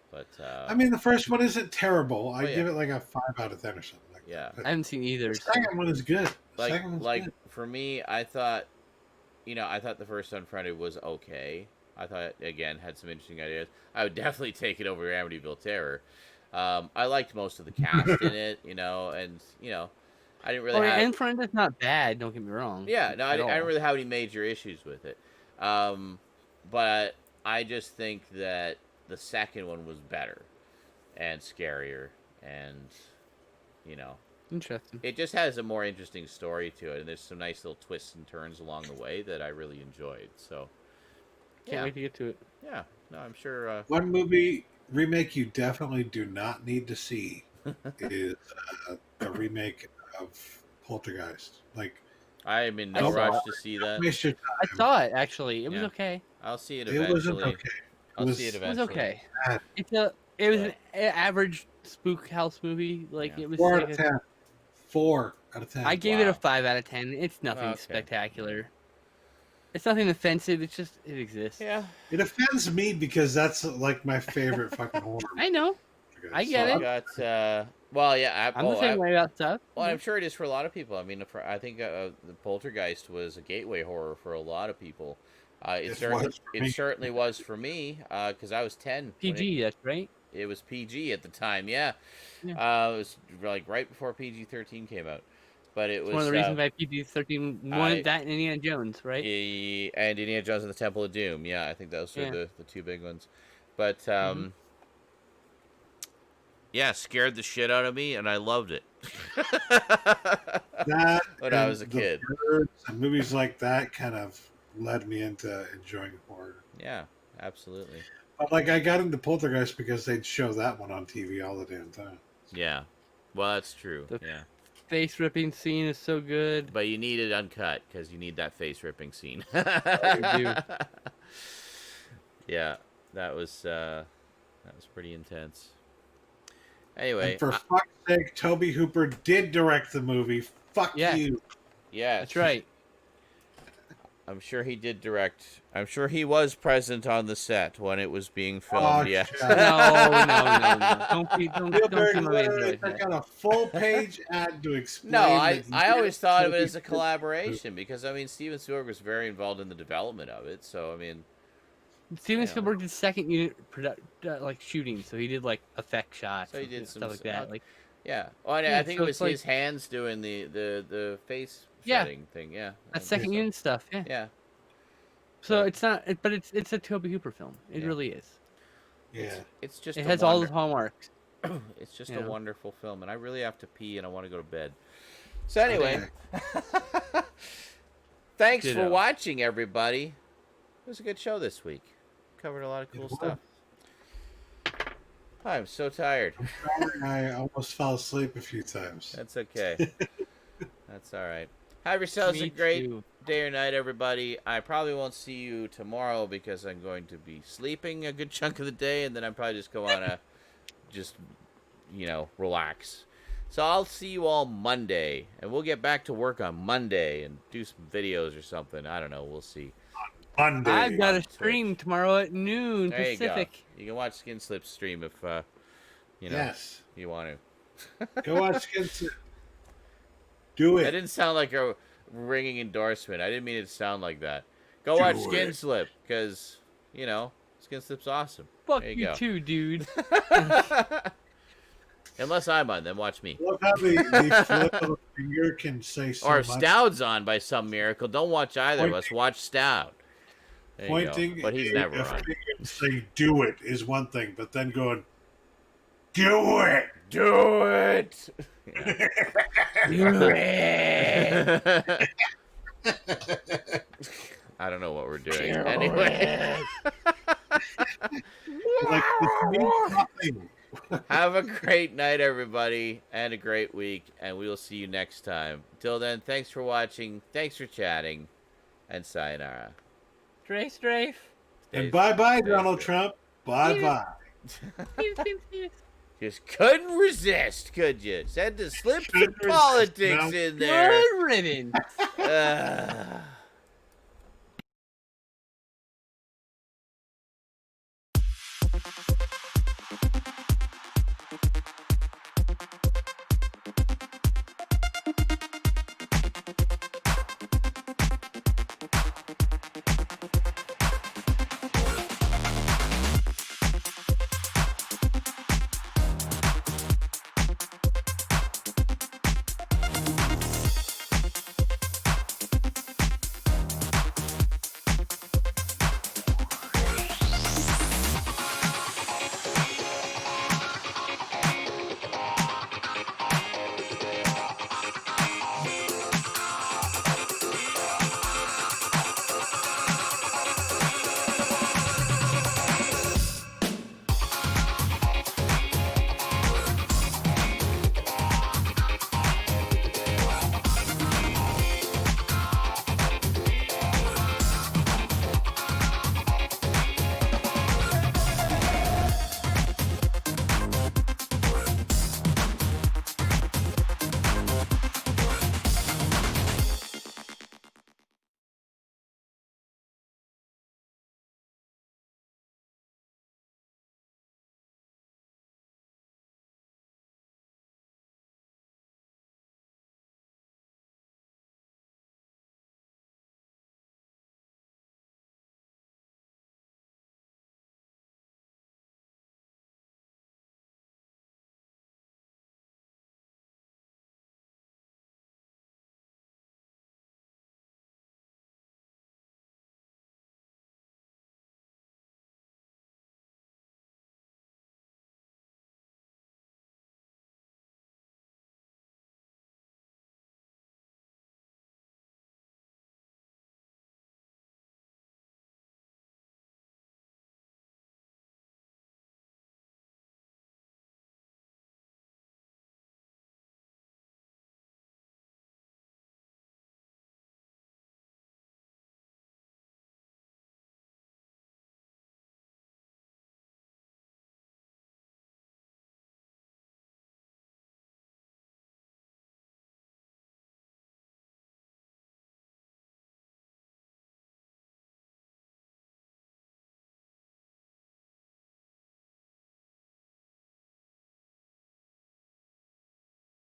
But I mean, the first one isn't terrible. I yeah. give it like a 5 out of 10 or something like yeah, that. I haven't seen either. The second one is good. The like second one's good. for me, I thought the first Unfriended was okay. I thought again had some interesting ideas. I would definitely take it over Amityville Terror. I liked most of the cast in it, and I didn't really. And Friend is not bad. Don't get me wrong. Yeah, no, I at all. didn't really have any major issues with it. But I just think that the second one was better and scarier, and Interesting. it just has a more interesting story to it, and there's some nice little twists and turns along the way that I really enjoyed. So, Can't wait to get to it. yeah, no, I'm sure. One movie remake you definitely do not need to see is a remake of Poltergeist. Like, I am in no Don't rush bother. to see that. waste your I time. saw it actually. It was Yeah. okay. I'll see it It eventually. wasn't okay. I'll see it It eventually. was okay. bad. It was an average spook house movie. Like Yeah. it was. 4 like out of 10. 4 out of 10. I gave it Wow. a 5 out of 10. It's nothing Okay. spectacular. It's nothing offensive. It's just it exists. Yeah. It offends me because that's like my favorite fucking horror. I know. movie. I get I it. got. Well, yeah. I'm the same way about stuff. Well, I'm sure it is for a lot of people. I mean, I think the Poltergeist was a gateway horror for a lot of people. It certainly was for me because I was 10. when PG, that's right. It was PG at the time. Yeah. It was like right before PG-13 came out. But it It's was one of the reasons why PG-13 wanted that and Indiana Jones, right? and Indiana Jones and the Temple of Doom. Yeah, I think those were the two big ones. But yeah, scared the shit out of me, and I loved it. That when I and was a The kid. Birds and movies like that kind of led me into enjoying horror. Yeah, absolutely. But like I got into Poltergeist because they'd show that one on TV all the damn time. Yeah. Well, that's true. The- Yeah. Face ripping scene is so good. But you need it uncut because you need that face ripping scene. You do. Yeah, that was pretty intense. Anyway, And for fuck's sake, Toby Hooper did direct the movie. Fuck Yeah. you. yeah, That's right. I'm sure he did direct. I'm sure he was present on the set when it was being filmed. Oh, Yeah. shut No. Don't be Spielberg my literally like took that. out a full-page ad to explain. No, I that always thought of it as a Toby- collaboration because I mean Steven Spielberg was very involved in the development of it. So I mean, Steven Yeah. Spielberg did second unit like shooting, so he did like effect shots. So he and did some stuff like that. Like yeah. Well, I Yeah, think so it it's was like- his hands doing the face Yeah. setting thing. Yeah. that's second unit stuff. Yeah. Yeah. So Yeah. it's not, but it's a Toby Hooper film. It Yeah. really is. Yeah. It's just It a has all the wonder- hallmarks. It's just you a know? wonderful film, and I really have to pee, and I want to go to bed. So anyway, thanks for Ditto. watching, everybody. It was a good show this week. Covered a lot of cool It was. stuff. I'm so tired. I almost fell asleep a few times. That's okay. That's all right. Have yourselves a Me great too. day or night, everybody. I probably won't see you tomorrow because I'm going to be sleeping a good chunk of the day, and then I'm probably just going to just, relax. So I'll see you all Monday, and we'll get back to work on Monday and do some videos or something. I don't know. We'll see. Monday. I've got a Twitch. stream tomorrow at noon There Pacific. you go. You can watch Skinslip's stream if, Yes. you want to. Go watch Skinslip. Do That it. didn't sound like a ringing endorsement. I didn't mean it to sound like that. Go Do watch it. Skinslip, because, Skinslip's awesome. Fuck There you, you go. too, dude. Unless I'm on, then watch me. I love how the flip of a finger can say so Or if much. Stoud's on by some miracle, don't watch either of Point- us. Watch Stoud. There you go. Pointing But he's a never on. finger and saying "do it" is one thing, but then going "do it." Do it! I don't know what we're doing. Anyway, Like it means nothing. have a great night, everybody, and a great week, and we will see you next time. Till then, thanks for watching, thanks for chatting, and sayonara. Strafe. Stay- And bye bye, stay Donald safe. Trump. Bye bye. Just couldn't resist, could you? Said to slip some Couldn't resist, politics no. in there. Good riddance. Ah.